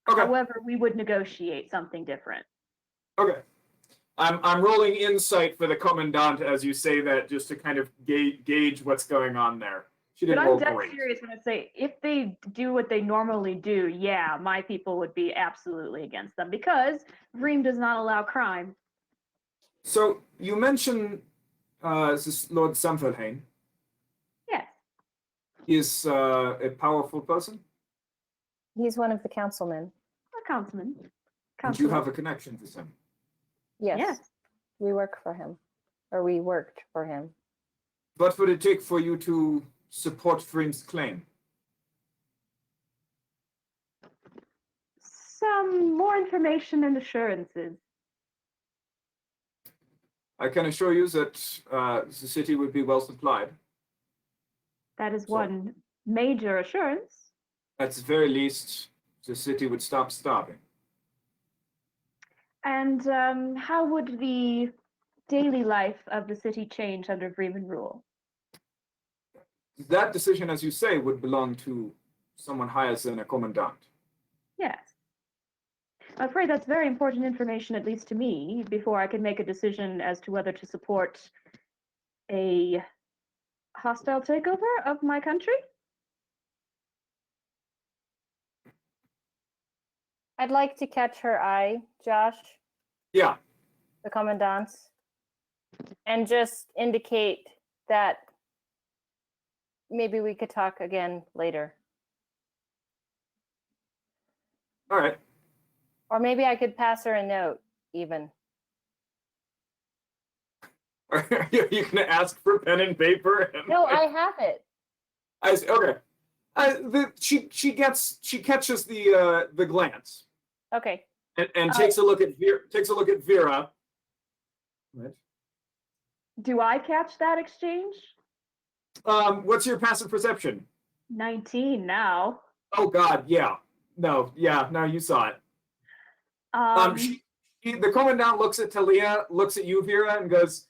Okay.
However, we would negotiate something different.
Okay. I'm rolling insight for the commandant as you say that, just to kind of gauge what's going on there. She
But
didn't
I'm
roll
dead
great.
serious when I say if they do what they normally do, yeah, my people would be absolutely against them because Vreem does not allow crime.
So you mentioned this Lord Samfelhain.
Yes.
He is a powerful person,
He's one of the councilmen.
A councilman.
and you have a connection to him.
Yes.
Yes.
We work for him. Or we worked for him.
What would it take for you to support Vreem's claim?
Some more information and assurances.
I can assure you that the city would be well supplied.
That is
So-
one major assurance.
At the very least, the city would stop starving.
And how would the daily life of the city change under Vreeman rule?
That decision, as you say, would belong to someone higher than a commandant.
Yes. I'm afraid that's very important information, at least to me, before I can make a decision as to whether to support a hostile takeover of my country.
I'd like to catch her eye, Josh,
Yeah.
the commandant's, and just indicate that maybe we could talk again later.
All right.
Or maybe I could pass her a note, even.
Are you going to ask for pen and paper? And
No, I have it.
Okay. She catches the glance
Okay.
and takes a look at Vera. Right.
Do I catch that exchange?
What's your passive perception?
19 now.
Oh God, yeah. No, you saw it. The commandant looks at Talia, looks at you, Vera, and goes,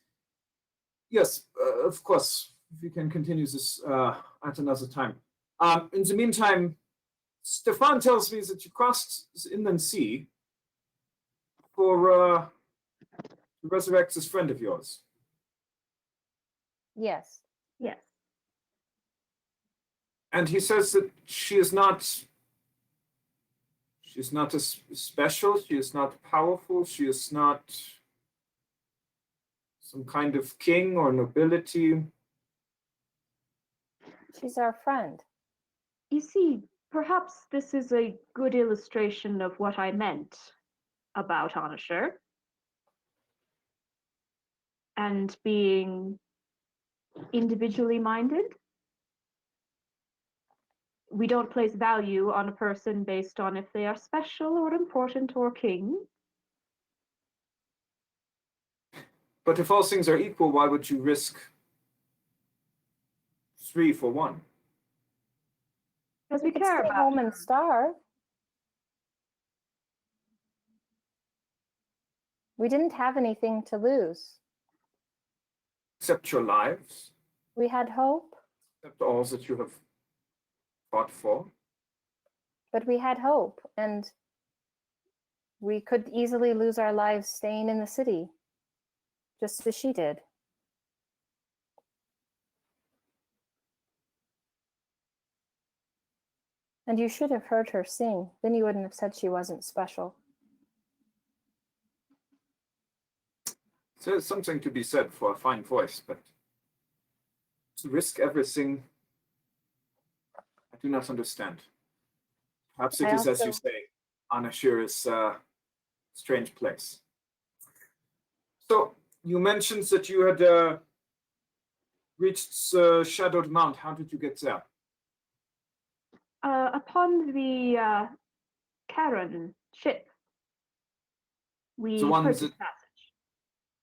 "Yes, of course. We can continue this at another time. In the meantime, Stefan tells me that you crossed the inland sea for to resurrect this friend of yours.
Yes.
Yes.
And he says that she is not as special, she is not powerful, she is not some kind of king or nobility.
She's our friend.
You see, perhaps this is a good illustration of what I meant about Onashur. and being individually minded. We don't place value on a person based on if they are special or important or king.
But if all things are equal, why would you risk 3 for 1?
Because we
could
care
stay
about
home and starve. We didn't have anything to lose.
Except your lives,
We had hope,
except all that you have fought for.
but we had hope, and we could easily lose our lives staying in the city, just as she did. And you should have heard her sing. Then you wouldn't have said she wasn't special.
There's something to be said for a fine voice, but to risk everything, I do not understand. Perhaps it
I
is, as you
also-
say, Anashir is a strange place. So, you mentioned that you had reached Shadowed Mount. How did you get there?
upon the Karen ship. We
The one
purchased
that-
passage.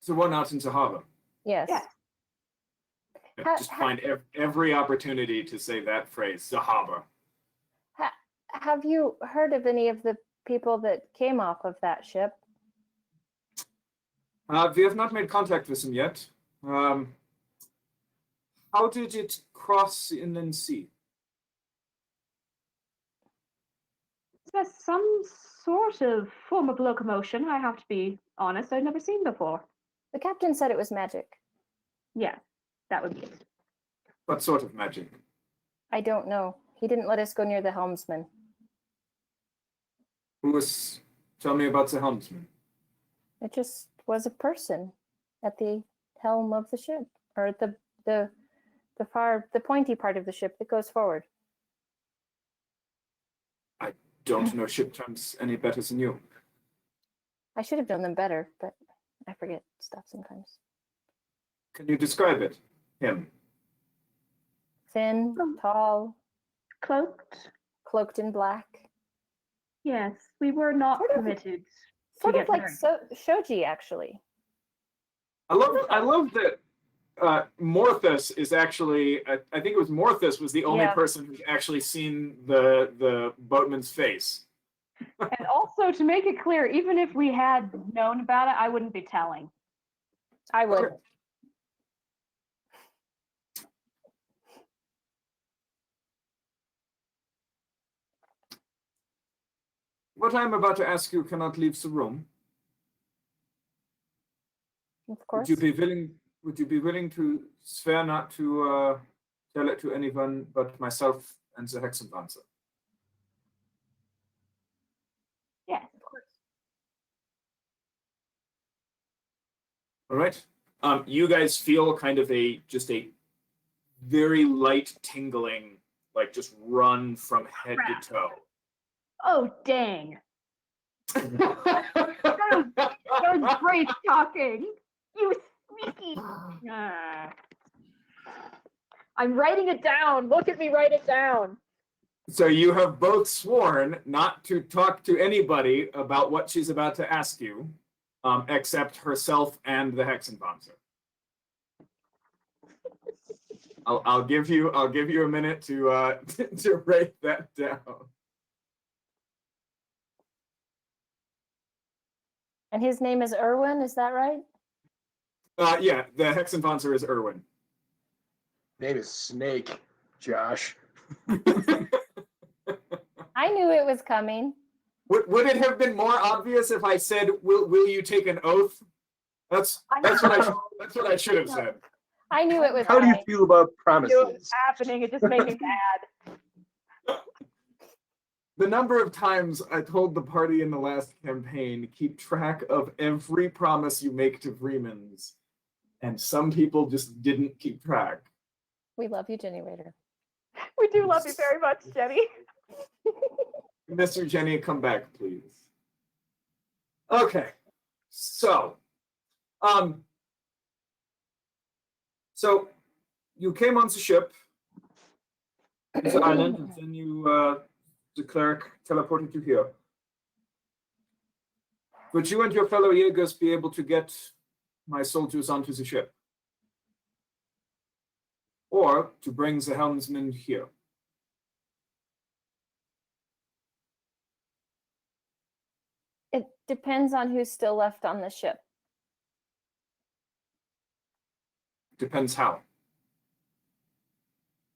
The one out into harbor.
Yes.
Yes.
I just find every opportunity to say that phrase, the harbor.
Have you heard of any of the people that came off of that ship?
We have not made contact with them yet. How did it cross the inland sea?
There's some sort of form of locomotion, I have to be honest, I've never seen before.
The captain said it was magic.
Yeah, that would be it.
What sort of magic?
I don't know. He didn't let us go near the helmsman.
Who was? Tell me about the helmsman.
It just was a person at the helm of the ship, or at the pointy part of the ship that goes forward.
Don't know ship terms any better than you.
I should have done them better, but I forget stuff sometimes.
Can you describe it? Him.
Thin, tall,
Cloaked?
cloaked in black.
Yes, we were not
Sort of-
permitted to
Sort
get
of like
married.
Shoji, actually.
I love that Morthus is actually, I think it was Morthus was the only
Yeah.
person who's actually seen the boatman's face.
And also, to make it clear, even if we had known about it, I wouldn't be telling.
I would.
Okay. What I'm about to ask you cannot leave the room.
Of course.
Would you be willing to swear not to tell it to anyone but myself and the Hexenpanzer?
Yes, of course.
All right. You guys feel kind of just a very light tingling, like just run from head to toe.
Oh, dang. That was great talking. You sneaky. Ah. I'm writing it down. Look at me write it down.
So you have both sworn not to talk to anybody about what she's about to ask you, except herself and the Hexenpanzer. I'll give you a minute to to write that down.
And his name is Erwin, is that right?
Yeah, the Hexenpanzer is Erwin.
Name is Snake, Josh.
I knew it was coming.
Would it have been more obvious if I said, "Will you take an oath"? That's what I should have said.
I knew it was
How do you
coming.
feel about
It was
promises?
happening. It just made me mad.
The number of times I told the party in the last campaign, keep track of every promise you make to Vreemans, and some people just didn't keep track.
We love you, Jenny Rader.
We do love you very much, Jenny.
Mr. Jenny, come back, please. Okay, so, So you came on the ship, to the island, and then you, the cleric teleported you here. Would you and your fellow Jaegers be able to get my soldiers onto the ship? Or to bring the helmsman here?
It depends on who's still left on the ship.
Depends how.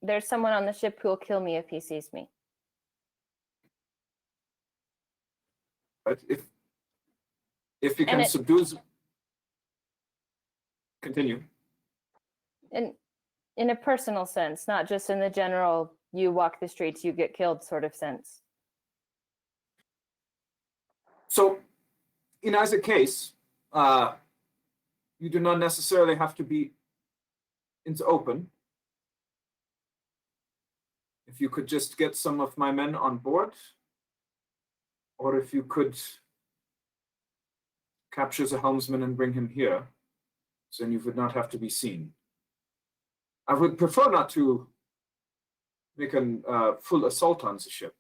There's someone on the ship who will kill me if he sees me.
But if you
And
can subdue... Continue.
In a personal sense, not just in the general, you walk the streets, you get killed sort of sense.
So, in either case, you do not necessarily have to be in the open. If you could just get some of my men on board, or if you could capture the helmsman and bring him here, then you would not have to be seen. I would prefer not to make a full assault on the ship.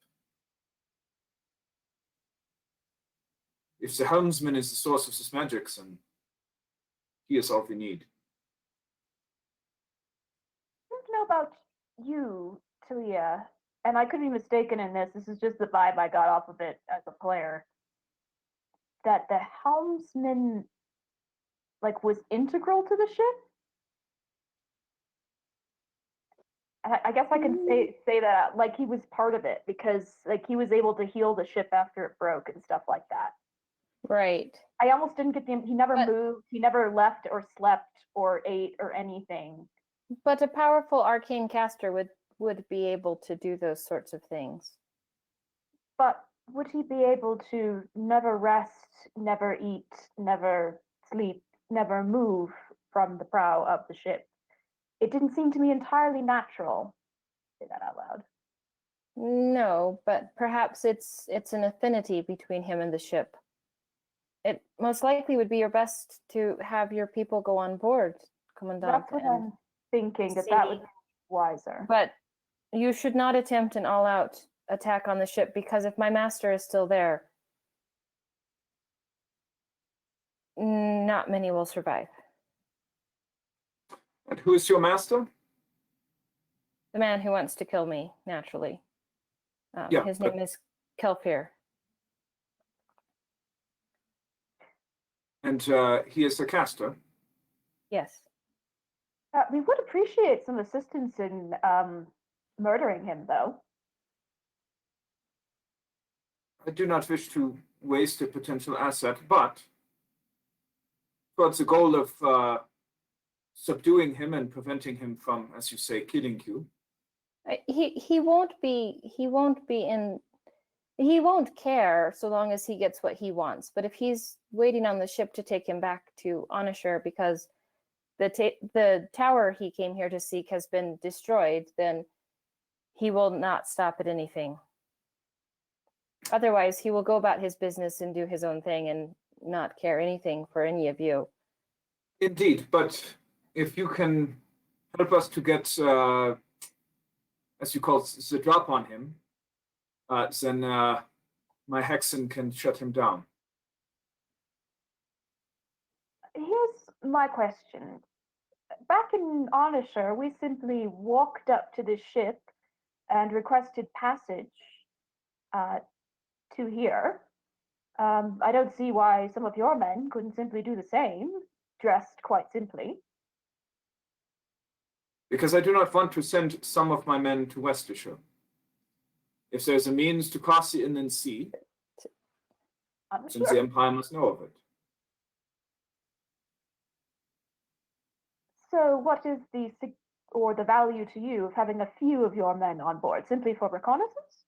If the helmsman is the source of this magic, then he is all we need.
I don't know about you, Talia, and I could be mistaken in this. This is just the vibe I got off of it as a player. That the helmsman, like, was integral to the ship. I guess I can say that, like, he was part of it because, like, he was able to heal the ship after it broke and stuff like that.
Right.
I almost didn't get he never
But-
moved, he never left or slept or ate or anything.
But a powerful arcane caster would be able to do those sorts of things.
But would he be able to never rest, never eat, never sleep, never move from the prow of the ship? It didn't seem to me entirely natural. Say that out loud.
No, but perhaps it's an affinity between him and the ship. It most likely would be your best to have your people go on board, Commandant.
That's what I'm thinking, that
see.
would be wiser.
But you should not attempt an all-out attack on the ship, because if my master is still there, not many will survive.
And who is your master?
The man who wants to kill me, naturally.
Yeah,
his
but-
name is Kelfir.
And he is a caster.
Yes.
We would appreciate some assistance in murdering him, though.
I do not wish to waste a potential asset, but towards the goal of subduing him and preventing him from, as you say, killing you.
He won't care so long as he gets what he wants. But if he's waiting on the ship to take him back to Onishur because the tower he came here to seek has been destroyed, then he will not stop at anything. Otherwise, he will go about his business and do his own thing and not care anything for any of you.
Indeed, but if you can help us to get, as you call it, the drop on him, then my Hexen can shut him down.
Here's my question. Back in Onishur, we simply walked up to the ship and requested passage to here. I don't see why some of your men couldn't simply do the same, dressed quite simply.
Because I do not want to send some of my men to Worcestershire. If there's a means to cross the inland sea, then the Empire must know of it.
So what is the value to you of having a few of your men on board, simply for reconnaissance?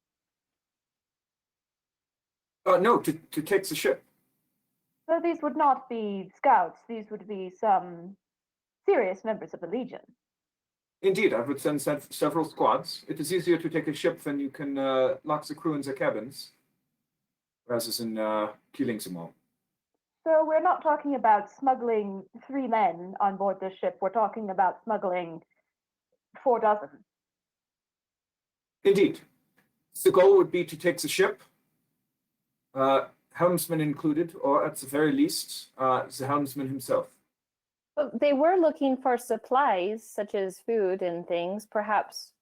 No, to take the ship.
So these would not be scouts, these would be some serious members of the Legion.
Indeed, I would send several squads. It is easier to take a ship when you can lock the crew in their cabins, rather than killing them all.
So we're not talking about smuggling 3 men on board this ship. We're talking about smuggling 4 dozen.
Indeed. The goal would be to take the ship, helmsman included, or at the very least, the helmsman himself.
But they were looking for supplies, such as food and things. Perhaps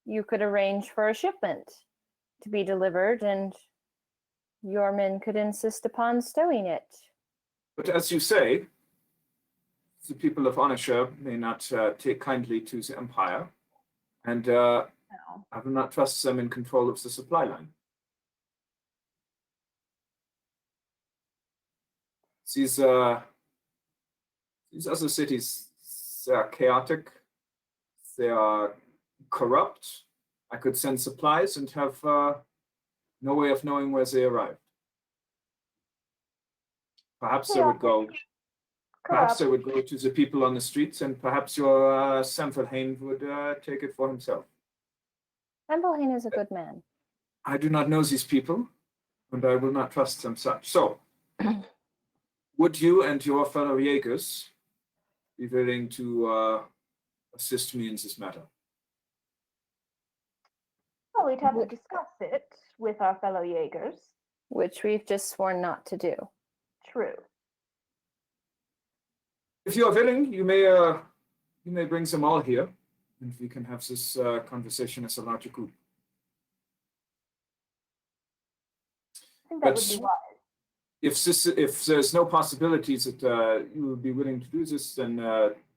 you could arrange for a shipment to be delivered, and your men could insist upon stowing it.
But as you say, the people of Onisha may not take kindly to the Empire, and
No.
I will not trust them in control of the supply line. These other cities, they are chaotic, they are corrupt. I could send supplies and have no way of knowing where they arrived. Perhaps they would go. Perhaps they would go to the people on the streets, and perhaps your Semfelhain would take it for himself.
Semfelhain is a good man.
I do not know these people, and I will not trust them such. So, would you and your fellow Jaegers be willing to assist me in this matter?
Well, we'd have to discuss it with our fellow Jaegers.
Which we've just sworn not to do.
True.
If you are willing, you may bring them all here, and we can have this conversation as a larger group.
I think that
But
would be wise.
if there's no possibility that you would be willing to do this, then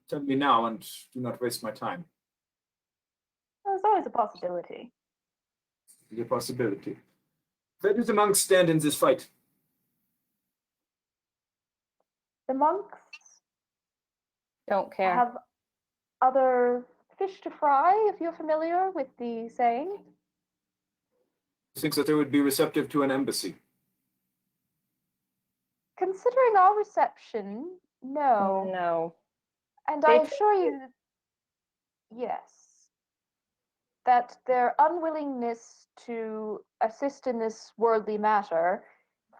tell me now and do not waste my time.
There's always a possibility.
The possibility. Where do the monks stand in this fight?
The monks
Don't care.
have other fish to fry, if you're familiar with the saying.
I think that they would be receptive to an embassy.
Considering our reception, no.
No.
And
They
I assure you, yes, that their unwillingness to assist in this worldly matter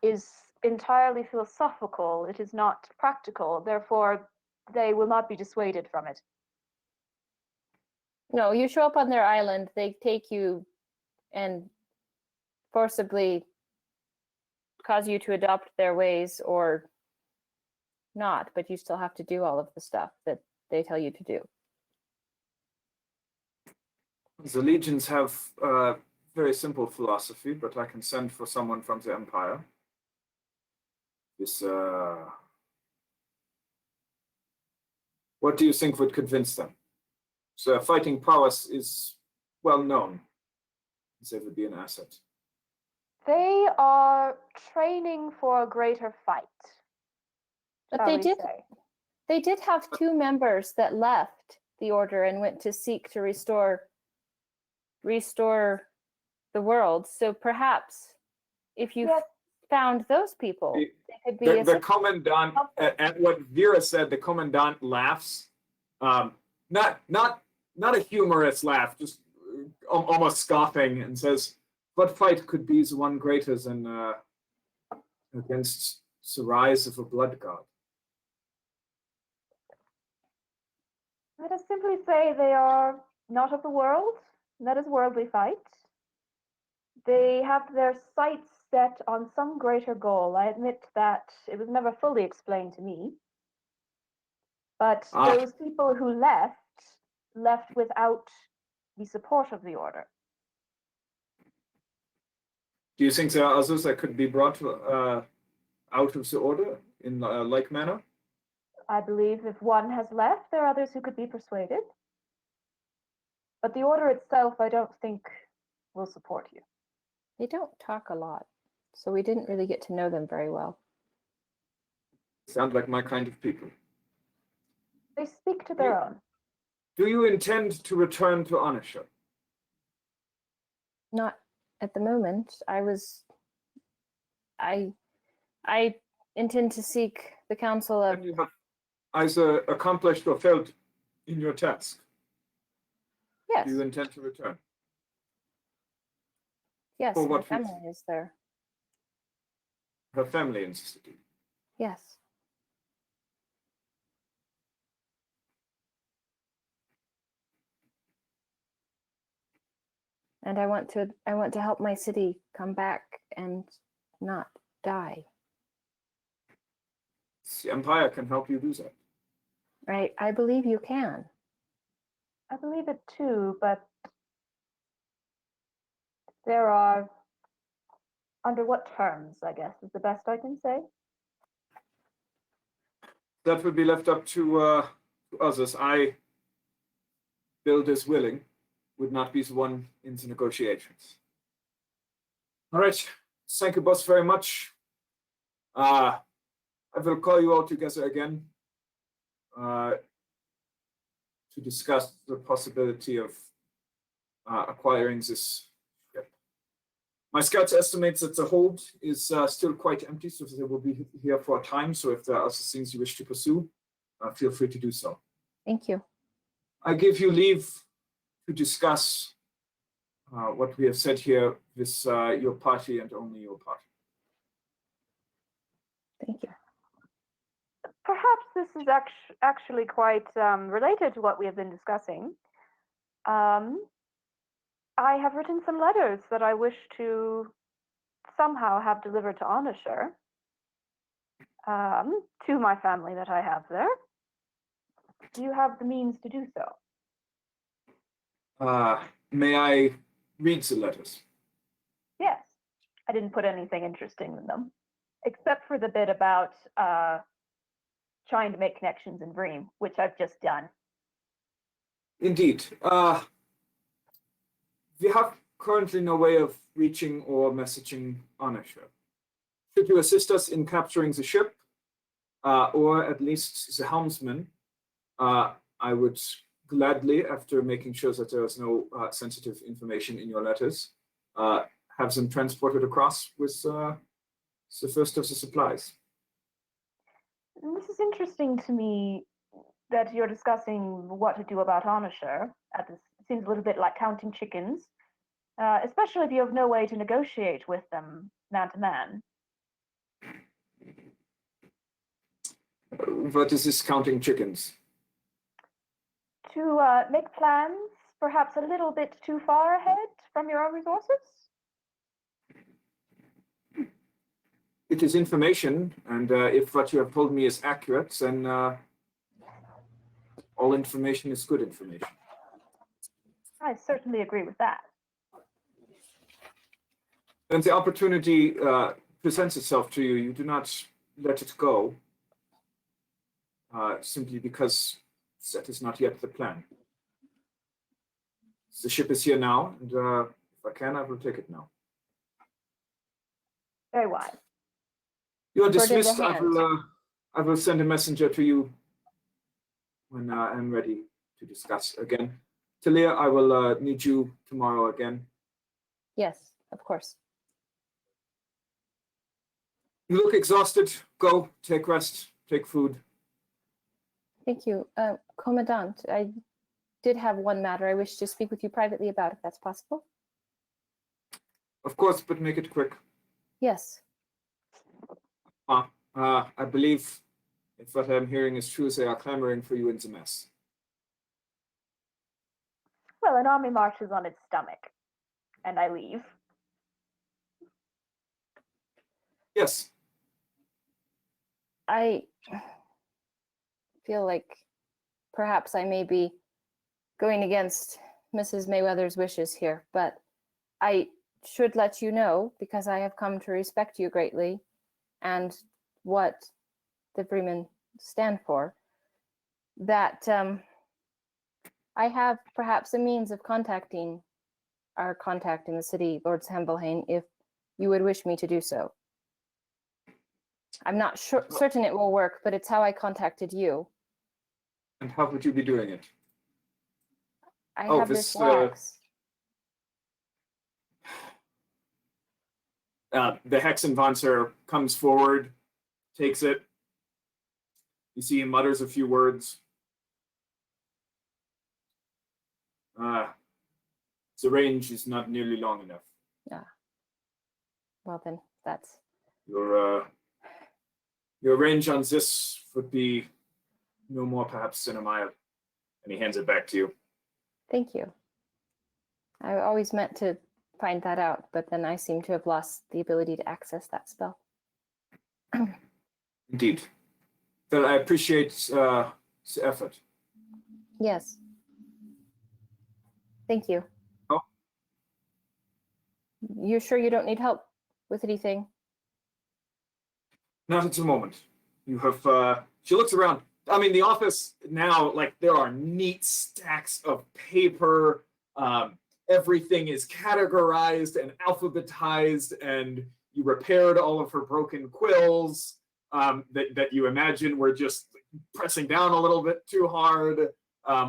is entirely philosophical. It is not practical. Therefore, they will not be dissuaded from it.
No, you show up on their island, they take you and forcibly cause you to adopt their ways or not, but you still have to do all of the stuff that they tell you to do.
The legions have a very simple philosophy, but I can send for someone from the Empire. This, what do you think would convince them? So fighting prowess is well known. They would be an asset.
They are training for a greater fight.
But
shall
they
we
did
say.
they did have 2 members that left the order and went to seek to restore the world. So perhaps if you
Yes.
found those people,
The-
they could be
The commandant, at what Vera said, the commandant laughs. Not a humorous laugh, just almost scoffing, and says, "What fight could be the one greater than against the rise of a blood god?"
Let us simply say they are not of the world. That is worldly fight. They have their sights set on some greater goal. I admit that it was never fully explained to me. But those people who left without the support of the order.
Do you think there are others that could be brought out of the order in like manner?
I believe if one has left, there are others who could be persuaded. But the order itself, I don't think, will support you.
They don't talk a lot, so we didn't really get to know them very well.
Sound like my kind of people.
They speak to their own.
Do you intend to return to Onisha?
Not at the moment. I intend to seek the counsel of
And you have either accomplished or failed in your task.
yes,
Do you intend to return?
yes,
for
my
what
family
reason?
is there.
Her family in the city.
Yes. And I want to help my city come back and not die.
The Empire can help you do that.
Right? I believe you can.
I believe it too, but there are, under what terms, I guess, is the best I can say.
That would be left up to others. I, build as willing, would not be the one in the negotiations. All right. Thank you both very much. I will call you all together again to discuss the possibility of acquiring this ship. My scouts estimate that the hold is still quite empty, so they will be here for a time. So if there are other things you wish to pursue, feel free to do so.
Thank you.
I give you leave to discuss what we have said here with your party and only your party.
Thank you.
Perhaps this is actually quite related to what we have been discussing. I have written some letters that I wish to somehow have delivered to Onisher, to my family that I have there. Do you have the means to do so?
May I read the letters?
Yes. I didn't put anything interesting in them, except for the bit about trying to make connections in Vreem, which I've just done.
Indeed. We have currently no way of reaching or messaging Onisher. Should you assist us in capturing the ship, or at least the helmsman, I would gladly, after making sure that there is no sensitive information in your letters, have them transported across with the first of the supplies.
And this is interesting to me that you're discussing what to do about Onisher. This seems a little bit like counting chickens, especially if you have no way to negotiate with them man to man.
What is this counting chickens?
To make plans, perhaps a little bit too far ahead from your own resources?
It is information, and if what you have told me is accurate, then all information is good information.
I certainly agree with that.
When the opportunity presents itself to you, you do not let it go, simply because that is not yet the plan. The ship is here now, and if I can, I will take it now.
Very wise.
You are
Bird in the
dismissed.
hand.
I will send a messenger to you when I am ready to discuss again. Talia, I will need you tomorrow again.
Yes, of course.
You look exhausted. Go, take rest, take food.
Thank you. Commandant, I did have one matter I wish to speak with you privately about, if that's possible.
Of course, but make it quick.
Yes.
I believe if what I'm hearing is true, they are clamoring for you in the mess.
Well, an army marches on its stomach, and I leave.
Yes.
I feel like perhaps I may be going against Mrs. Mayweather's wishes here, but I should let you know, because I have come to respect you greatly and what the Vreemen stand for, that I have perhaps a means of contacting our contact in the city, Lord Sambelhain, if you would wish me to do so. I'm not certain it will work, but it's how I contacted you.
And how would you be doing it?
I
Oh,
have
this,
this wax.
The Hexenvancer comes forward, takes it. You see he mutters a few words. The range is not nearly long enough.
Yeah. Well then, that's...
Your Your range on this would be no more perhaps than a mile. And he hands it back to you.
Thank you. I always meant to find that out, but then I seem to have lost the ability to access that spell.
Indeed. But I appreciate the effort.
Yes. Thank you.
Oh.
You sure you don't need help with anything?
Not at the moment. You have, she looks around. I mean, the office now, like, there are neat stacks of paper. Everything is categorized and alphabetized, and you repaired all of her broken quills that you imagine were just pressing down a little bit too hard,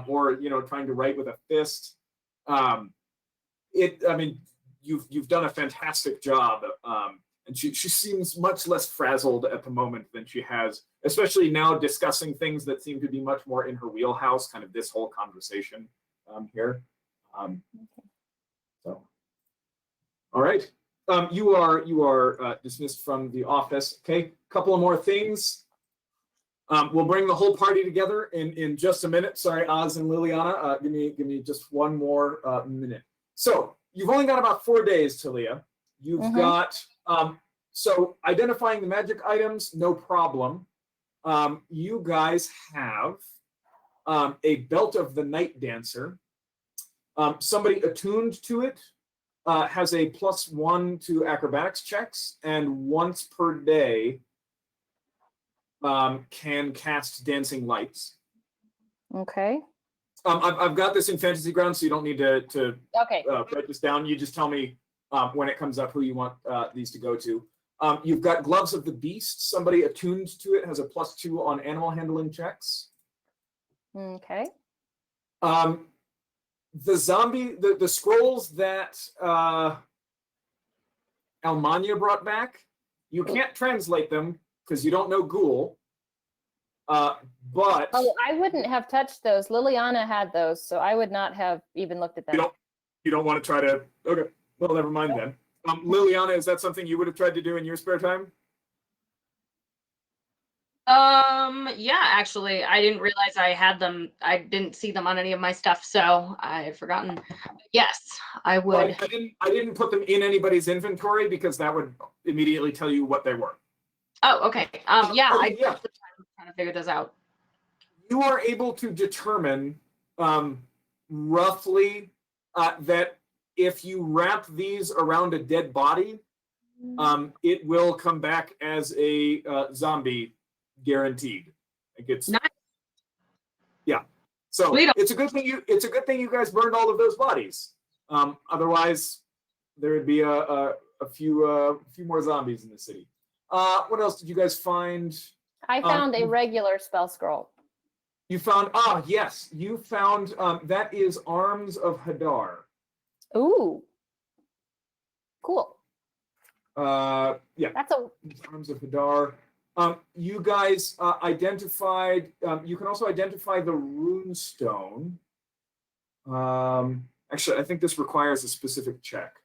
or, you know, trying to write with a fist. I mean, you've done a fantastic job. And she seems much less frazzled at the moment than she has, especially now discussing things that seem to be much more in her wheelhouse, kind of this whole conversation here. So, all right. You are dismissed from the office. Okay, couple of more things. We'll bring the whole party together in just a minute. Sorry, Oz and Liliana. Give me just one more minute. So you've only got about 4 days, Talia. You've got so identifying the magic items, no problem. You guys have a belt of the night dancer. Somebody attuned to it has a +1 to acrobatics checks, and once per day can cast dancing lights.
Okay.
I've got this in Fantasy Grounds, so you don't need to
Okay.
write this down. You just tell me when it comes up who you want these to go to. You've got Gloves of the Beast. Somebody attuned to it has a +2 on animal handling checks.
Okay.
The zombie, the scrolls that Almania brought back, you can't translate them because you don't know Ghoul. But
Oh, I wouldn't have touched those. Liliana had those, so I would not have even looked at them.
you don't want to try to. Okay, well, never mind then. Liliana, is that something you would have tried to do in your spare time?
Yeah, actually, I didn't realize I had them. I didn't see them on any of my stuff, so I had forgotten. Yes, I would.
Well, I didn't put them in anybody's inventory because that would immediately tell you what they were.
Oh, okay. Yeah, I
yeah.
trying to figure this out.
You are able to determine roughly that if you wrap these around a dead body, it will come back as a zombie, guaranteed. It's
nice.
Yeah. So it's a good thing you guys burned all of those bodies. Otherwise, there would be a few more zombies in the city. What else did you guys find?
I found a regular spell scroll.
You found yes, you found that is Arms of Hadar.
Ooh. Cool.
Yeah.
That's a
Arms of Hadar. You guys identified. You can also identify the rune stone. Actually, I think this requires a specific check.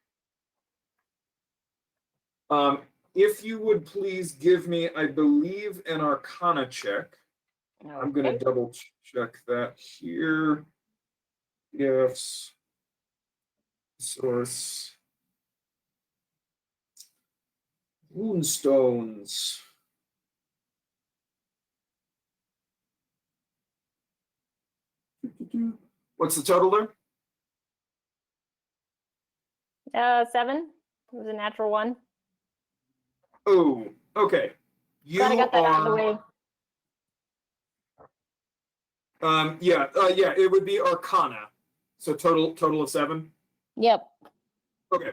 If you would please give me, I believe, an Arcana check.
okay.
I'm going to double check that here. Yes. Source. Moonstones. What's the total there?
7. It was a natural 1.
Oh, okay.
Glad I got that out of the way.
Yeah, it would be Arcana. So total of 7.
Yep.
Okay.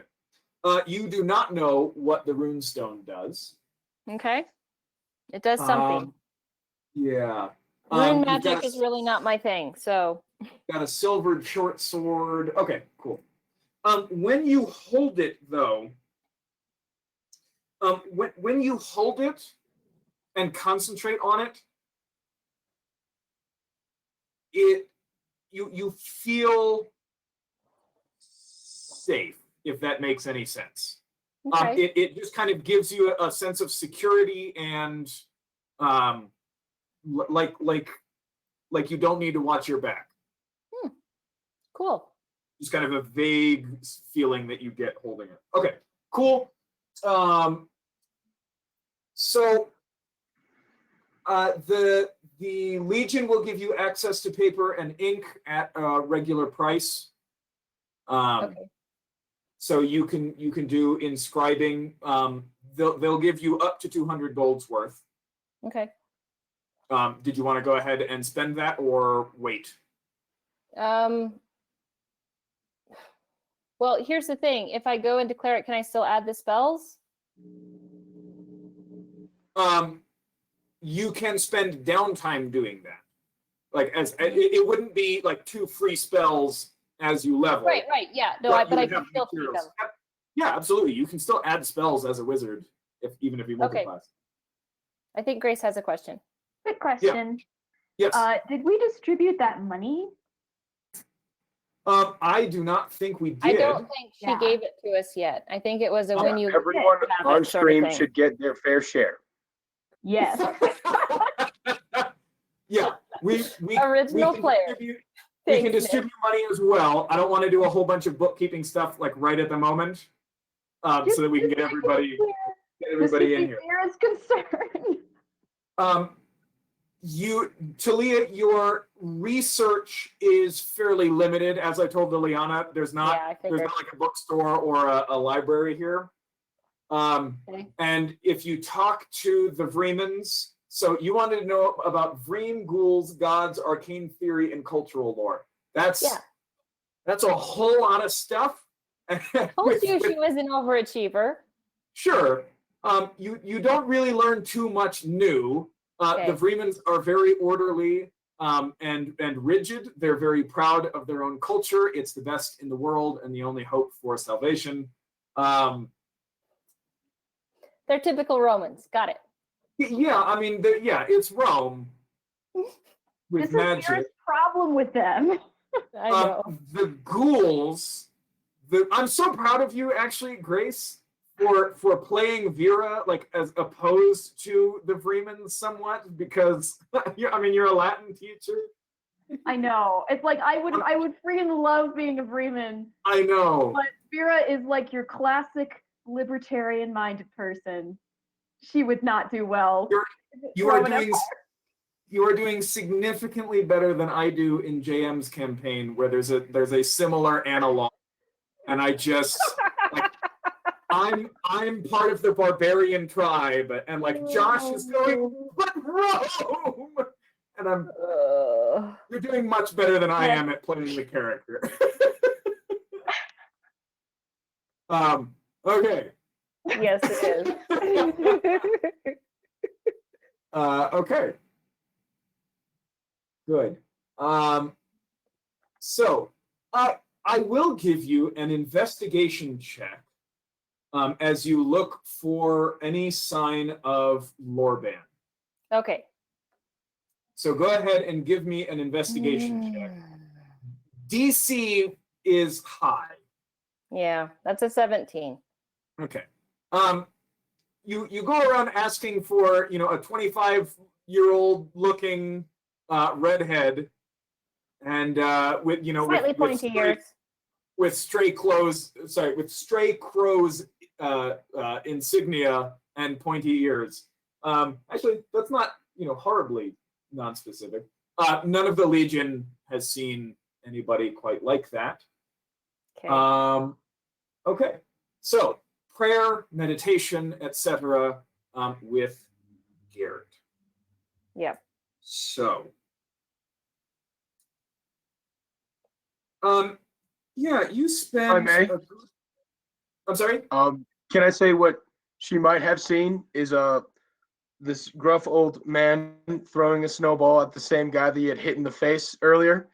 You do not know what the runestone does.
Okay. It does something.
Yeah.
Rune magic is really not my thing, so.
Got a silvered short sword. Okay, cool. When you hold it, though, when you hold it and concentrate on it, you feel safe, if that makes any sense.
Okay.
It just kind of gives you a sense of security and like you don't need to watch your back.
Cool.
Just kind of a vague feeling that you get holding it. Okay, cool. So the Legion will give you access to paper and ink at a regular price.
Okay.
So you can do inscribing. They'll give you up to 200 gold's worth.
Okay.
Did you want to go ahead and spend that or wait?
Well, here's the thing. If I go and declare it, can I still add the spells?
You can spend downtime doing that. Like it wouldn't be like 2 free spells as you level.
Right. Yeah. No, but I can still keep them.
Yeah, absolutely. You can still add spells as a wizard, even if you multiclass.
Okay. I think Grace has a question.
Quick question.
Yes.
Did we distribute that money?
I do not think we did.
I don't think she
Yeah.
gave it to us yet. I think it was a when you
Everyone
have
on
it sort of
stream
thing.
should get their fair share.
Yes.
Yeah, we
Original
can
player.
We
Thanks,
can
Nick.
distribute money as well. I don't want to do a whole bunch of bookkeeping stuff like right at the moment, so that we can get everybody in here.
There is concern.
Talia, your research is fairly limited. As I told Liliana, there's
Yeah, I
not
figured.
like a bookstore or a library here.
Okay.
And if you talk to the Vreemans, so you wanted to know about Vreem, ghouls, gods, arcane theory, and cultural lore. That's a whole lot of stuff.
Told you she was an overachiever.
Sure. You don't really learn too much new.
Okay.
The Vreemans are very orderly and rigid. They're very proud of their own culture. It's the best in the world and the only hope for salvation.
They're typical Romans. Got it.
Yeah, I mean, it's Rome with
This is
magic.
Vera's problem with them.
I know.
The ghouls. I'm so proud of you, actually, Grace, for playing Vera like as opposed to the Vreemans somewhat, because you're a Latin teacher.
I know. It's like I would freaking love being a Vreeman.
I know.
But Vera is like your classic libertarian-minded person. She would not do well.
You are doing significantly better than I do in JM's campaign, where there's a similar analog, and I just like I'm part of the barbarian tribe, and like Josh is going, but Rome, and you're doing much better than I am at playing the character. Okay.
Yes, it is.
Okay. Good. So I will give you an investigation check as you look for any sign of Lorban.
Okay.
So go ahead and give me an investigation check. DC is high.
Yeah, that's a 17.
Okay. You go around asking for, a 25-year-old looking redhead, and with
Slightly pointy ears.
with stray crows insignia and pointy ears. Actually, that's not horribly non-specific. None of the Legion has seen anybody quite like that.
Okay.
Okay, so prayer, meditation, etc. With Garrett.
Yep.
So, yeah, you spend.
If I may?
I'm sorry.
Can I say what she might have seen is this gruff old man throwing a snowball at the same guy that he had hit in the face earlier?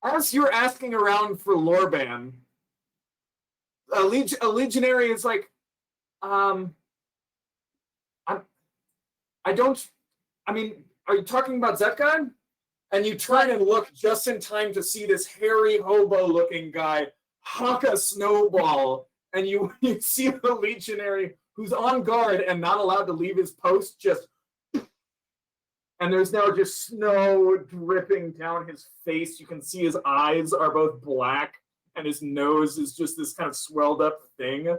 As you're asking around for Lorban, a legionary is like, are you talking about Zetgon? And you turn and look just in time to see this hairy hobo-looking guy huck a snowball, and you see the legionary who's on guard and not allowed to leave his post, just and there's now just snow dripping down his face. You can see his eyes are both black and his nose is just this kind of swelled up thing.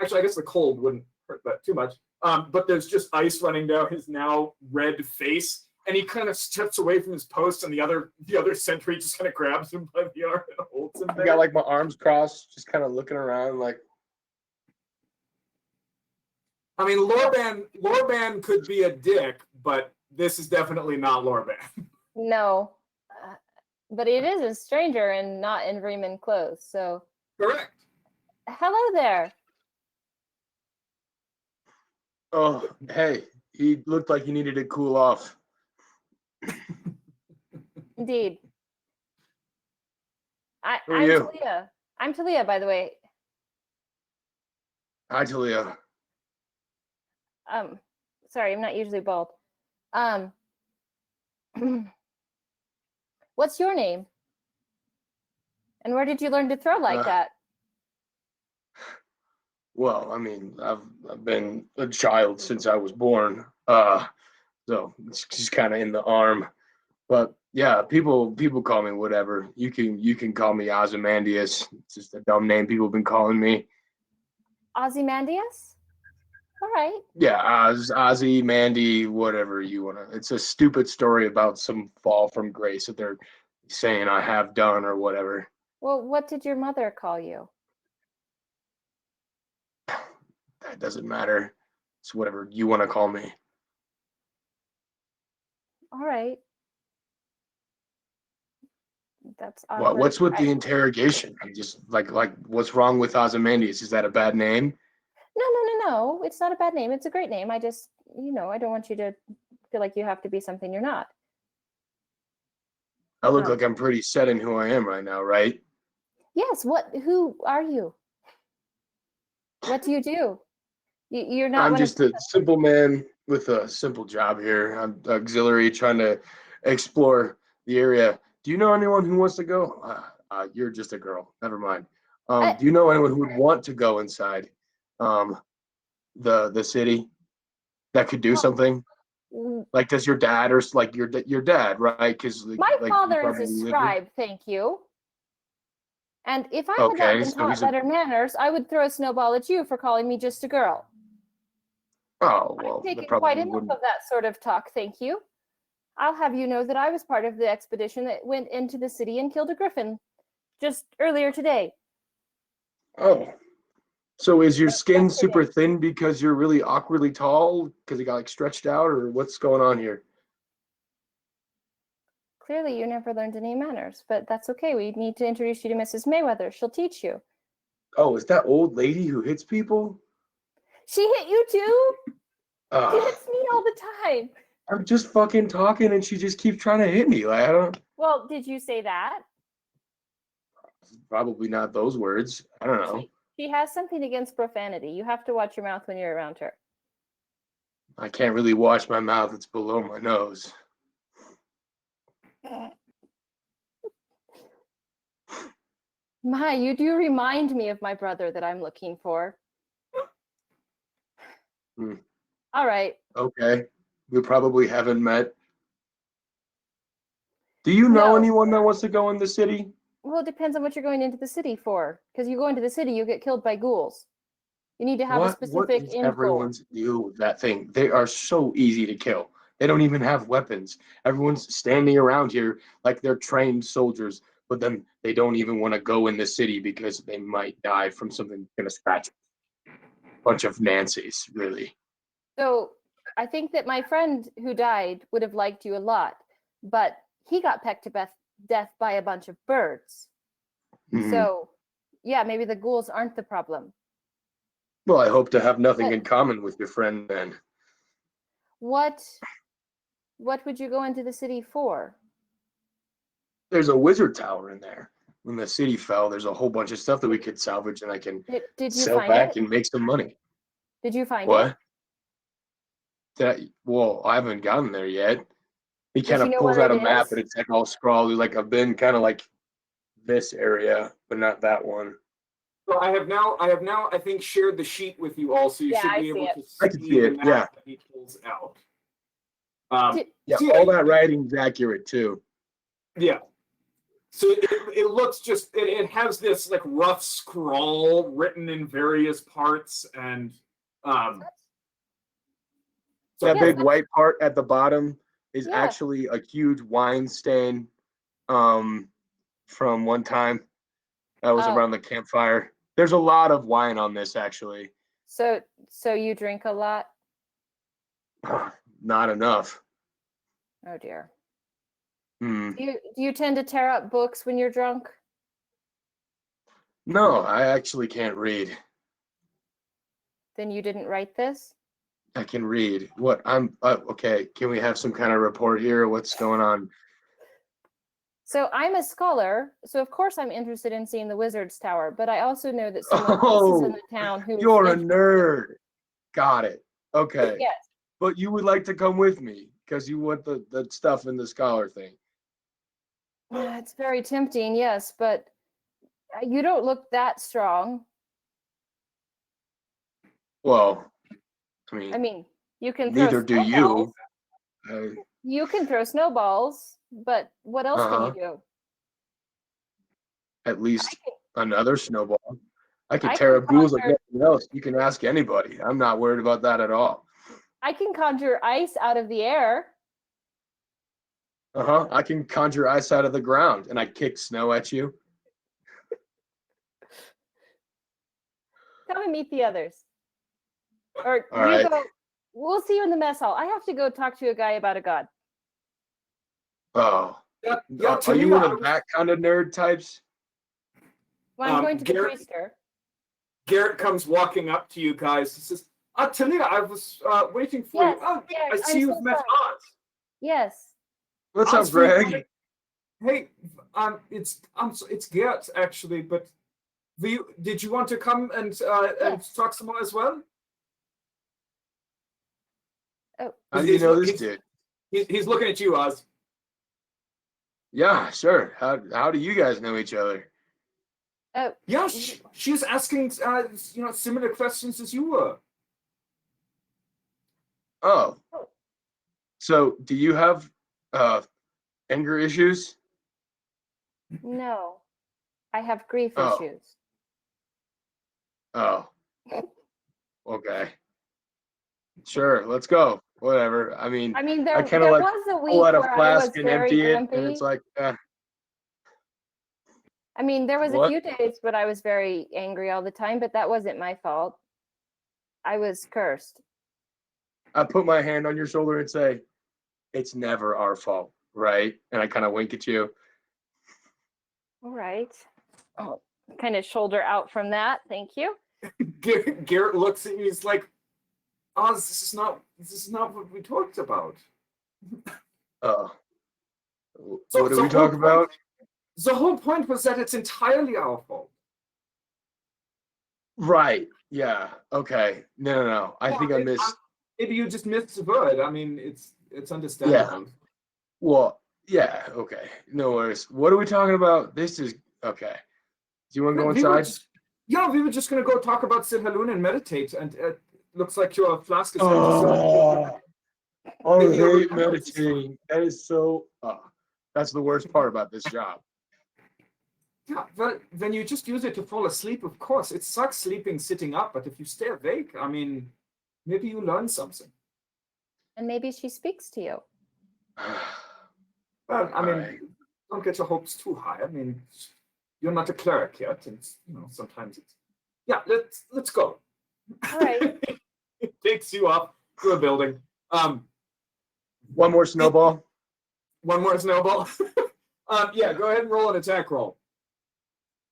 Actually, I guess the cold wouldn't hurt that too much. But there's just ice running down his now red face, and he kind of steps away from his post, and the other sentry just kind of grabs him by the arm and holds him
I
there.
got like my arms crossed, just kind of looking around like.
I mean, Lorban could be a dick, but this is definitely not Lorban.
No. But it is a stranger and not in Vreem clothes, so.
Correct.
Hello there.
Oh, hey, he looked like he needed to cool off.
Indeed.
Who are
I'm
you?
Talia. I'm Talia, by the way.
Hi, Talia.
Sorry, I'm not usually bald. What's your name? And where did you learn to throw like that?
Well, I mean, I've been a child since I was born. So it's just kind of in the arm. But yeah, people call me whatever. You can call me Ozymandias. It's just a dumb name people have been calling me.
Ozymandias? All right.
Yeah, Ozzy, Mandy, whatever you wanna. It's a stupid story about some fall from grace that they're saying I have done or whatever.
Well, what did your mother call you?
That doesn't matter. It's whatever you want to call me.
All right. That's awkward.
What's with the interrogation? I'm just like what's wrong with Ozymandias? Is that a bad name?
No. It's not a bad name. It's a great name. I just, I don't want you to feel like you have to be something you're not.
I look like I'm pretty set in who I am right now, right?
Yes. Who are you? What do you do? You're not.
I'm just a simple man with a simple job here. I'm auxiliary trying to explore the area. Do you know anyone who wants to go? You're just a girl. Never mind. Do you know anyone who would want to go inside the city that could do something? Like, does your dad or like your dad, right? Because
my father is a scribe, thank you. And if I had not been taught better manners, I would throw a snowball at you for calling me just a girl.
Oh, well,
I've taken quite enough of that sort of talk, thank you. I'll have you know that I was part of the expedition that went into the city and killed a griffin just earlier today.
Oh, so is your skin super thin because you're really awkwardly tall because it got like stretched out, or what's going on here?
Clearly, you never learned any manners, but that's okay. We need to introduce you to Mrs. Mayweather. She'll teach you.
Oh, is that old lady who hits people?
She hit you too? She hits me all the time.
I'm just fucking talking and she just keeps trying to hit me. Like, I don't.
Well, did you say that?
Probably not those words. I don't know.
She has something against profanity. You have to watch your mouth when you're around her.
I can't really watch my mouth. It's below my nose.
My, you do remind me of my brother that I'm looking for. All right.
Okay. We probably haven't met. Do you know anyone that wants to go in the city?
Well, it depends on what you're going into the city for. Because you go into the city, you get killed by ghouls. You need to have a specific
What is everyone's deal with that thing? They are so easy to kill. They don't even have weapons. Everyone's standing around here like they're trained soldiers, but then they don't even want to go in the city because they might die from something going to scratch them. Bunch of Nancy's, really.
So I think that my friend who died would have liked you a lot, but he got pecked to death by a bunch of birds.
Mm-hmm.
So, yeah, maybe the ghouls aren't the problem.
Well, I hope to have nothing in common with your friend then.
What would you go into the city for?
There's a wizard tower in there. When the city fell, there's a whole bunch of stuff that we could salvage and I can sell back and make some money.
Did you find
what?
it?
Well, I haven't gotten there yet. He kind of
know
pulls
where
out a
it
map
is?
and it's like all scrawly. Like I've been kind of like this area, but not that one.
So I have now, I think, shared the sheet with you all, so you
Yeah,
should
I
be
see
able
it.
to
I can see
see the
it,
map
yeah.
that he pulls out.
Yeah,
So
all that writing's accurate too.
Yeah. So it looks just it has this like rough scrawl written in various parts, and so
That
Yes,
big
that's-
white part at the bottom is
Yeah.
actually a huge wine stain from one time that was
Oh.
around the campfire. There's a lot of wine on this actually.
So you drink a lot?
Not enough.
Oh dear.
Hmm.
Do you tend to tear up books when you're drunk?
No, I actually can't read.
Then you didn't write this?
I can read. What? I'm okay. Can we have some kind of report here? What's going on?
So I'm a scholar, so of course I'm interested in seeing the Wizard's Tower, but I also know that someone else is in
Oh,
the town who's
you're a
interested.
nerd. Got it. Okay.
Yes.
But you would like to come with me because you want the stuff in the scholar thing.
It's very tempting, yes, but you don't look that strong.
Well,
I mean, you can throw
neither do
snowballs.
you.
You can throw snowballs, but what else can you
Uh-huh.
do?
At least another snowball. I could
I
tear
can
up ghouls like
conjure-
nothing else. You can ask anybody. I'm not worried about that at all.
I can conjure ice out of the air.
Uh-huh. I can conjure ice out of the ground and I kick snow at you.
Come and meet the others. Or
All
you
right.
go, we'll see you in the mess hall. I have to go talk to a guy about a god.
Oh.
yeah,
Are you one
Talia,
of that kind of nerd types?
Well, I'm going to the
Garrett-
priester.
Garrett comes walking up to you guys. He says, Talia, I was waiting for
Yes,
you. Oh,
yes,
I see
I'm
you've
so
met
sorry.
Oz.
Yes.
What's up,
Oz, for you,
Greg?
Hey, it's Garrett actually, but did you want to come and
Yes.
talk some more as well?
Oh,
How do you know this
he's-
dude?
He's looking at you, Oz.
Yeah, sure. How do you guys know each other?
oh,
Yeah, she's asking similar questions as you were.
Oh.
Oh.
So do you have anger issues?
no. I have grief
Oh.
issues.
Oh. Okay. Sure, let's go. Whatever. I mean,
I mean,
I
there
kind of like
was a
pull
week
out a
where I was
flask and
very
empty it,
grumpy.
and it's like,
I mean, there was a
What?
few days when I was very angry all the time, but that wasn't my fault. I was cursed.
I put my hand on your shoulder and say, it's never our fault, right? And I kind of wink at you.
All right. Oh, kind of shoulder out from that. Thank you.
Garrett looks at you. He's like, Oz, this is not what we talked about.
Oh.
So-
What did
so
we talk
whole
about?
The whole point was that it's entirely our fault.
Right. Yeah. Okay. No. I think I missed.
Maybe you just missed the word. I mean, it's understandable.
Well, yeah. Okay. No worries. What are we talking about? This is okay. Do you want to go
We were
inside?
we were just gonna go talk about Sid Halun and meditate, and it looks like your flask is
Oh, I
Maybe your
hate
remembrance is fine.
meditating. That is so. That's the worst part about this job.
Yeah, well, when you just use it to fall asleep, of course, it sucks sleeping sitting up, but if you stay awake, I mean, maybe you learn something.
And maybe she speaks to you.
Well, I mean,
Alright.
don't get your hopes too high. I mean, you're not a cleric yet, and sometimes it's let's go.
All right.
It takes you up to a building.
One more snowball.
One more snowball. Yeah, go ahead and roll an attack roll.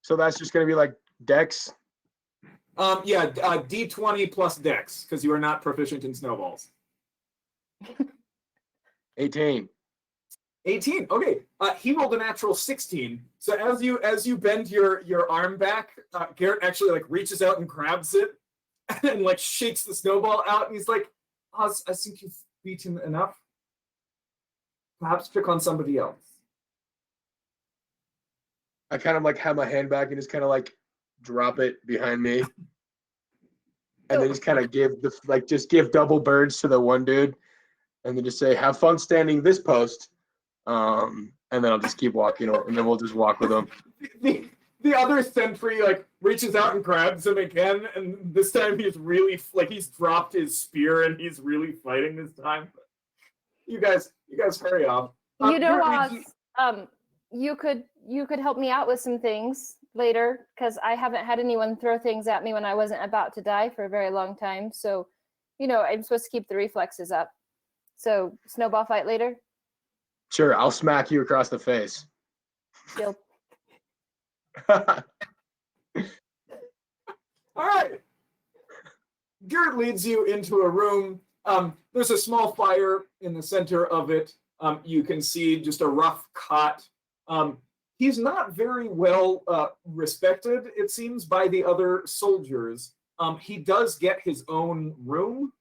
So that's just gonna be like Dex.
D20 plus Dex, because you are not proficient in snowballs.
18.
18. Okay. He rolled a natural 16. So as you bend your arm back, Garrett actually like reaches out and grabs it and like shakes the snowball out, and he's like, Oz, I think you've beaten enough. Perhaps pick on somebody else.
I kind of like have my hand back and just kind of like drop it behind me, and then just kind of give double birds to the one dude, and then just say, "Have fun standing this post." And then I'll just keep walking, and then we'll just walk with them.
The other sentry like reaches out and grabs him again, and this time he's really he's dropped his spear and he's really fighting this time. You guys hurry up.
You know, Oz, you could help me out with some things later, because I haven't had anyone throw things at me when I wasn't about to die for a very long time. So, I'm supposed to keep the reflexes up. So, snowball fight later.
Sure, I'll smack you across the face.
Deal.
All right. Garrett leads you into a room. There's a small fire in the center of it. You can see just a rough cot. He's not very well respected, it seems, by the other soldiers. He does get his own room.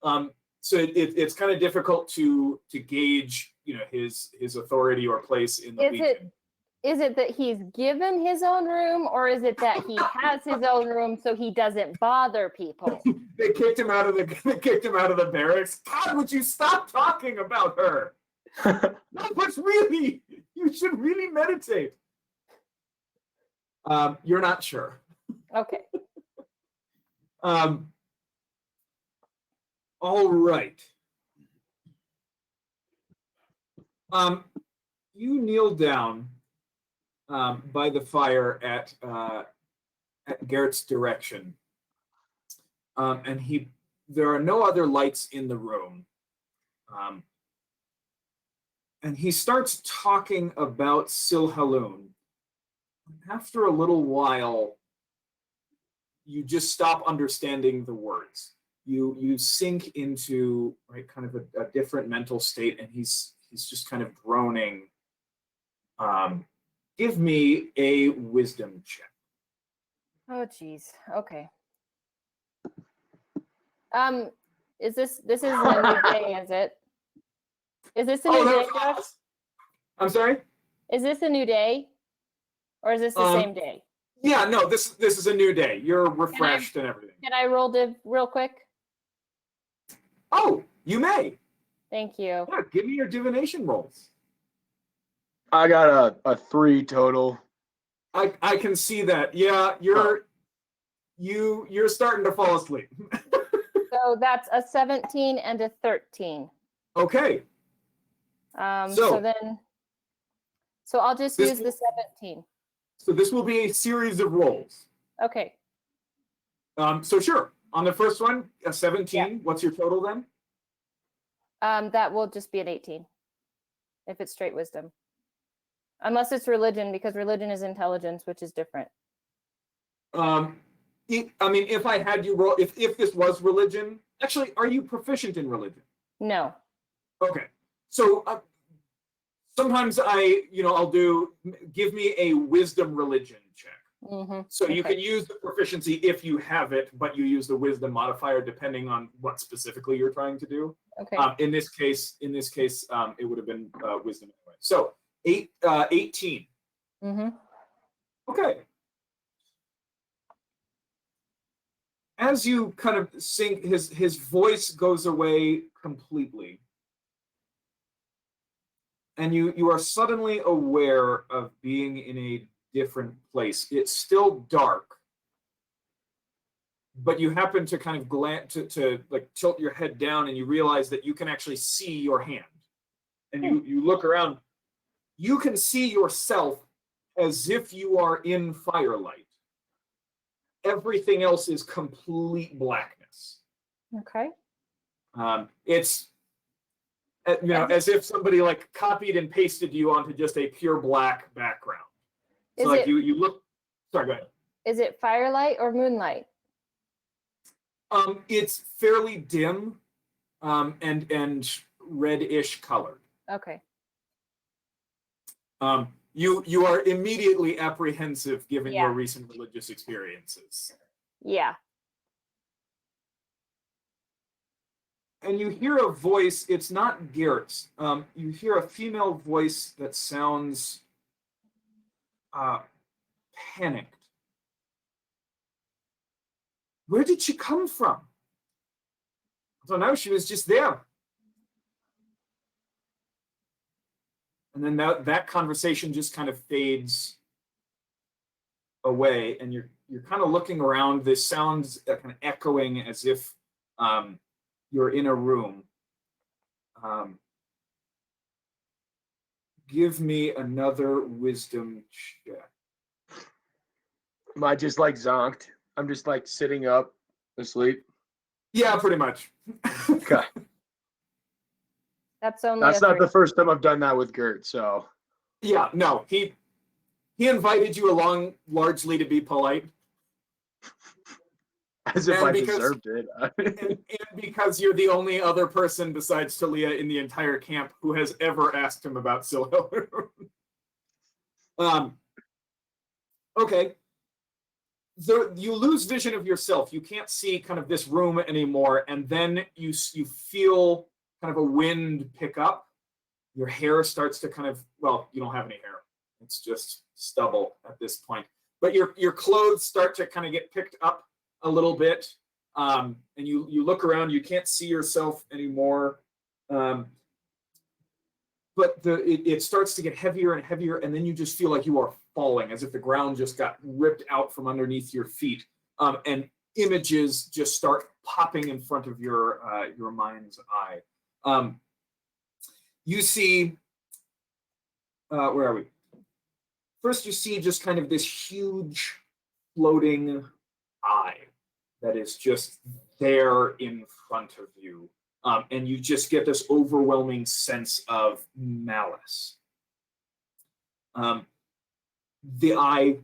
So it's kind of difficult to gauge, his authority or place in the Legion.
Is it that he's given his own room, or is it that he has his own room so he doesn't bother people?
They kicked him out of the barracks. God, would you stop talking about her? No, but really, you should really meditate. You're not sure.
Okay.
All right. You kneel down by the fire at Garrett's direction, and there are no other lights in the room, and he starts talking about Silhaloon. After a little while, you just stop understanding the words. You sink into kind of a different mental state, and he's just kind of groaning. Give me a wisdom check.
Oh, geez. Okay. This is a new day, is it? Is this a new day, Josh?
I'm sorry?
Is this a new day? Or is this the same day?
Yeah, no, this is a new day. You're refreshed and everything.
Can I roll div real quick?
Oh, you may.
Thank you.
Yeah, give me your divination rolls.
I got a 3 total.
I can see that. Yeah, you're starting to fall asleep.
So that's a 17 and a 13.
Okay.
So I'll just use the 17.
So this will be a series of rolls.
Okay.
So sure. On the first one, a 17. Yeah. What's your total then?
That will just be an 18. If it's straight wisdom. Unless it's religion, because religion is intelligence, which is different.
If I had you roll, if this was religion, actually, are you proficient in religion?
No.
Okay. So sometimes I'll give me a wisdom religion check.
Mm-hmm.
So you can use the proficiency if you have it, but you use the wisdom modifier depending on what specifically you're trying to do.
Okay.
In this case, it would have been wisdom anyway. So 18.
Mm-hmm.
Okay. As you kind of sing, his voice goes away completely. And you are suddenly aware of being in a different place. It's still dark, but you happen to kind of glance to tilt your head down, and you realize that you can actually see your hand. And you look around. You can see yourself as if you are in firelight. Everything else is complete blackness.
Okay.
It's as if somebody copied and pasted you onto just a pure black background. So you look. Sorry, go ahead.
Is it firelight or moonlight?
It's fairly dim, and reddish colored.
Okay.
You are immediately apprehensive given your recent religious experiences.
Yeah.
And you hear a voice, it's not Garrett's. You hear a female voice that sounds panicked. Where did she come from? I don't know. She was just there. And then that conversation just kind of fades away, and you're kind of looking around. This sounds kind of echoing as if you're in a room. Give me another wisdom check.
Am I just like zonked? I'm just like sitting up, asleep.
Yeah, pretty much.
Okay.
That's only
That's
a
not the
3.
first time I've done that with Gert, so.
Yeah, no, he invited you along largely to be polite.
As if
And
I
because-
deserved it.
And because you're the only other person besides Talia in the entire camp who has ever asked him about Silhouette. Okay. You lose vision of yourself. You can't see kind of this room anymore, and then you feel kind of a wind pick up. Your hair starts to kind of, well, you don't have any hair. It's just stubble at this point. But your clothes start to kind of get picked up a little bit. And you look around, you can't see yourself anymore. But it starts to get heavier and heavier, and then you just feel like you are falling, as if the ground just got ripped out from underneath your feet. And images just start popping in front of your mind's eye. You see, where are we? First, you see just kind of this huge floating eye that is just there in front of you. And you just get this overwhelming sense of malice. The eye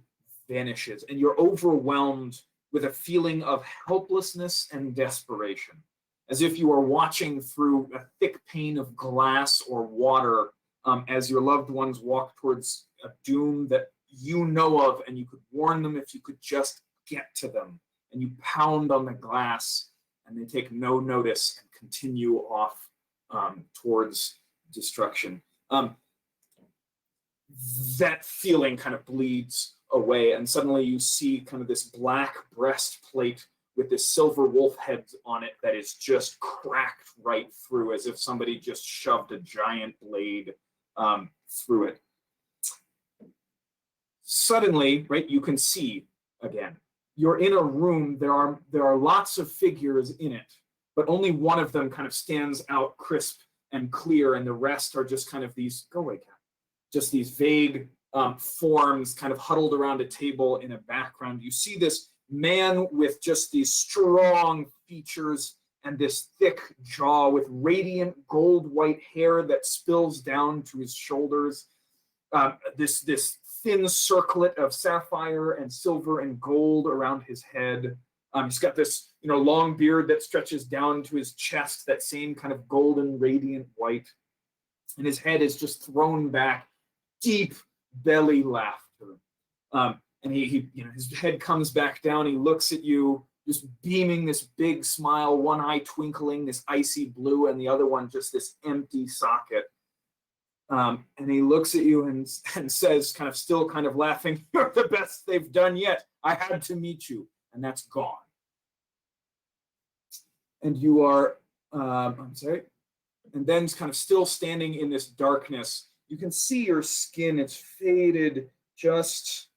vanishes, and you're overwhelmed with a feeling of helplessness and desperation, as if you are watching through a thick pane of glass or water as your loved ones walk towards a doom that you know of, and you could warn them if you could just get to them. And you pound on the glass, and they take no notice and continue off towards destruction. That feeling kind of bleeds away, and suddenly you see kind of this black breastplate with this silver wolf head on it that is just cracked right through, as if somebody just shoved a giant blade through it. Suddenly, right, you can see again. You're in a room. There are lots of figures in it, but only one of them kind of stands out crisp and clear, and the rest are just kind of these just these vague forms kind of huddled around a table in a background. You see this man with just these strong features and this thick jaw with radiant gold white hair that spills down to his shoulders. This thin circlet of sapphire and silver and gold around his head. He's got this, long beard that stretches down to his chest, that same kind of golden, radiant white. And his head is just thrown back, deep belly laughter. And he his head comes back down. He looks at you, just beaming this big smile, one eye twinkling, this icy blue, and the other one just this empty socket. And he looks at you and says, still laughing, "You're the best they've done yet. I had to meet you." And that's gone. And you are, I'm sorry. And then still standing in this darkness, you can see your skin. It's faded just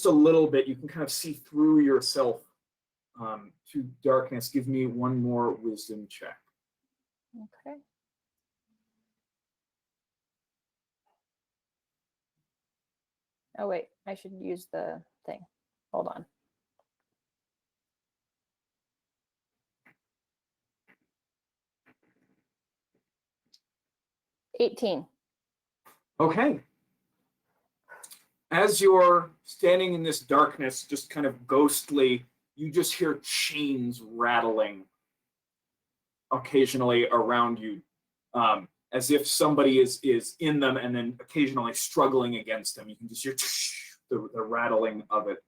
a little bit. You can see through yourself to darkness. Give me one more wisdom check.
Okay. Oh, wait, I should use the thing. Hold on. $18.
Okay. As you're standing in this darkness, just ghostly, you just hear chains rattling occasionally around you, as if somebody is in them and then occasionally struggling against them. You can just hear the rattling of it.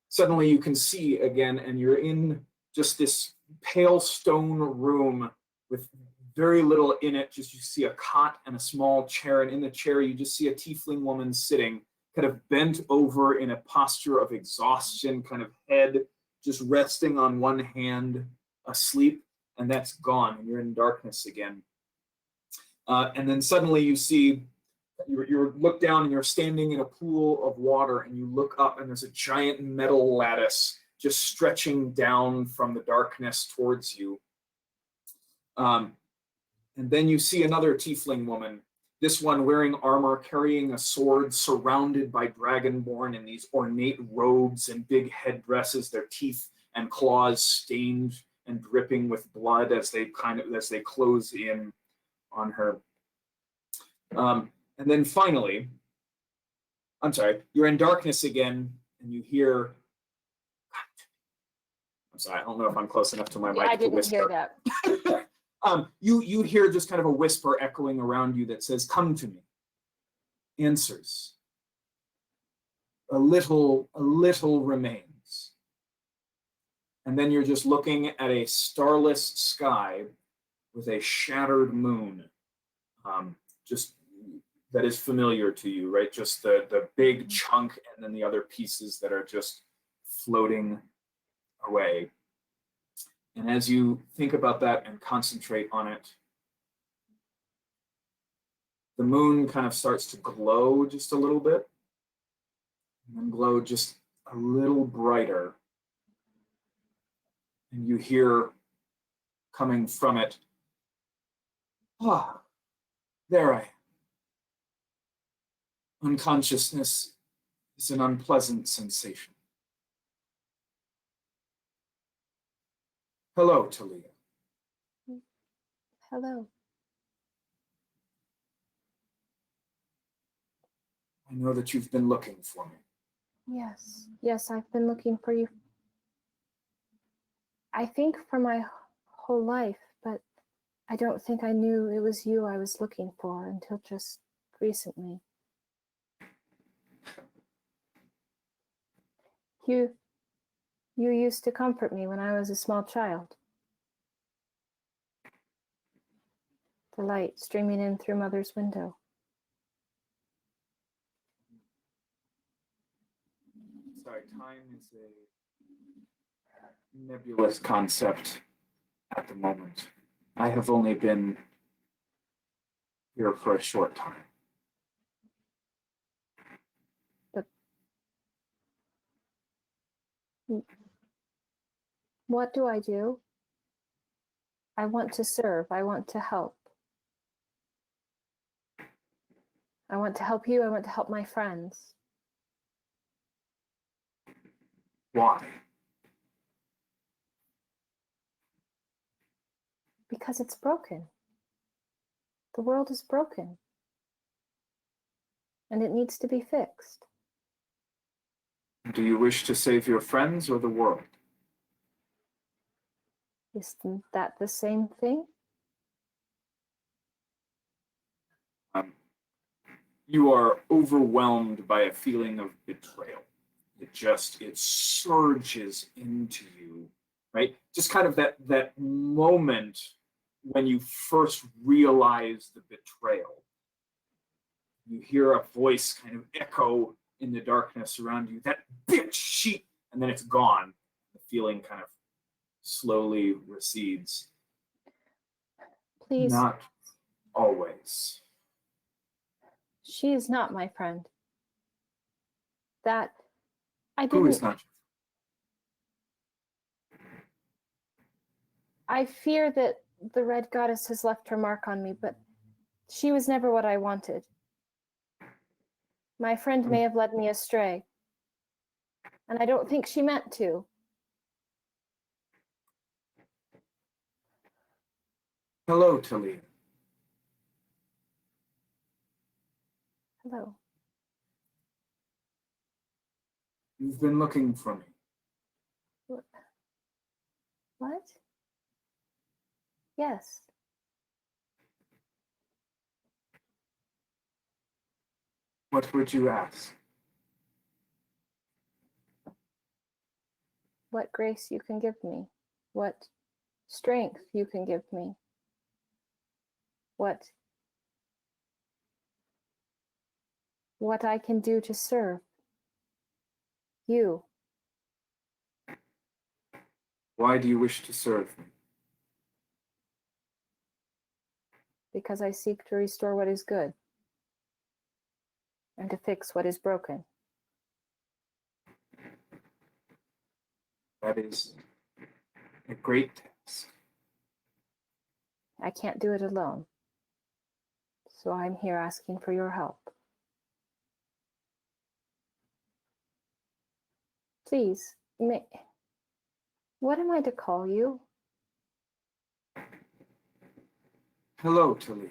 Suddenly you can see again, and you're in just this pale stone room with very little in it. Just you see a cot and a small chair, and in the chair you just see a tiefling woman sitting, bent over in a posture of exhaustion, head just resting on one hand, asleep, and that's gone. And you're in darkness again. And then suddenly you see, you look down and you're standing in a pool of water, and you look up and there's a giant metal lattice just stretching down from the darkness towards you. And then you see another tiefling woman, this one wearing armor, carrying a sword, surrounded by dragonborn in these ornate robes and big headdresses, their teeth and claws stained and dripping with blood as they close in on her. And then finally, I'm sorry, you're in darkness again, and you hear. I'm sorry, I don't know if I'm close enough to my mic
I
to
didn't hear
whisper.
that.
You hear just kind of a whisper echoing around you that says, "Come to me." Answers. A little remains. And then you're just looking at a starless sky with a shattered moon. Just that is familiar to you, right? Just the big chunk and then the other pieces that are just floating away. And as you think about that and concentrate on it, the moon kind of starts to glow just a little bit, and then glow just a little brighter. And you hear coming from it, "Ah, there I am. Unconsciousness is an unpleasant sensation. Hello, Talia.
Hello.
I know that you've been looking for me."
Yes. Yes, I've been looking for you. I think for my whole life, but I don't think I knew it was you I was looking for until just recently. You used to comfort me when I was a small child. The light streaming in through Mother's window.
Sorry, time is a nebulous concept at the moment. I have only been here for a short time.
What do I do? I want to serve. I want to help. I want to help you. I want to help my friends.
Why?
Because it's broken. The world is broken. And it needs to be fixed.
Do you wish to save your friends or the world?
Isn't that the same thing?
You are overwhelmed by a feeling of betrayal. It surges into you, right? Just kind of that moment when you first realize the betrayal. You hear a voice kind of echo in the darkness around you, "That bitch, she," and then it's gone. The feeling kind of slowly recedes.
Please.
Not always.
She is not my friend. That I
Who is
didn't.
not?
I fear that the Red Goddess has left her mark on me, but she was never what I wanted. My friend may have led me astray, and I don't think she meant to.
Hello, Talia.
Hello.
You've been looking for me.
What? Yes.
What would you ask?
What grace you can give me. What strength you can give me. What I can do to serve you.
Why do you wish to serve me?
Because I seek to restore what is good and to fix what is broken.
That is a great task.
I can't do it alone. So I'm here asking for your help. Please, what am I to call you?
Hello, Talia.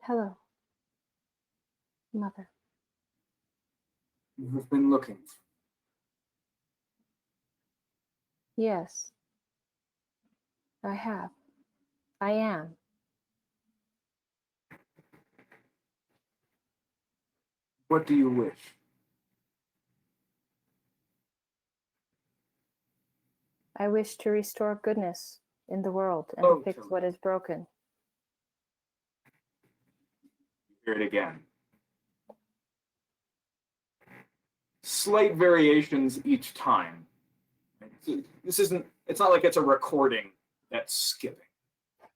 Hello, Mother.
You have been looking.
Yes, I have. I am.
What do you wish?
I wish to restore goodness in the world and
Oh,
to fix
Talia.
what is broken.
Hear it again. Slight variations each time. This isn't, it's not like it's a recording that's skipping.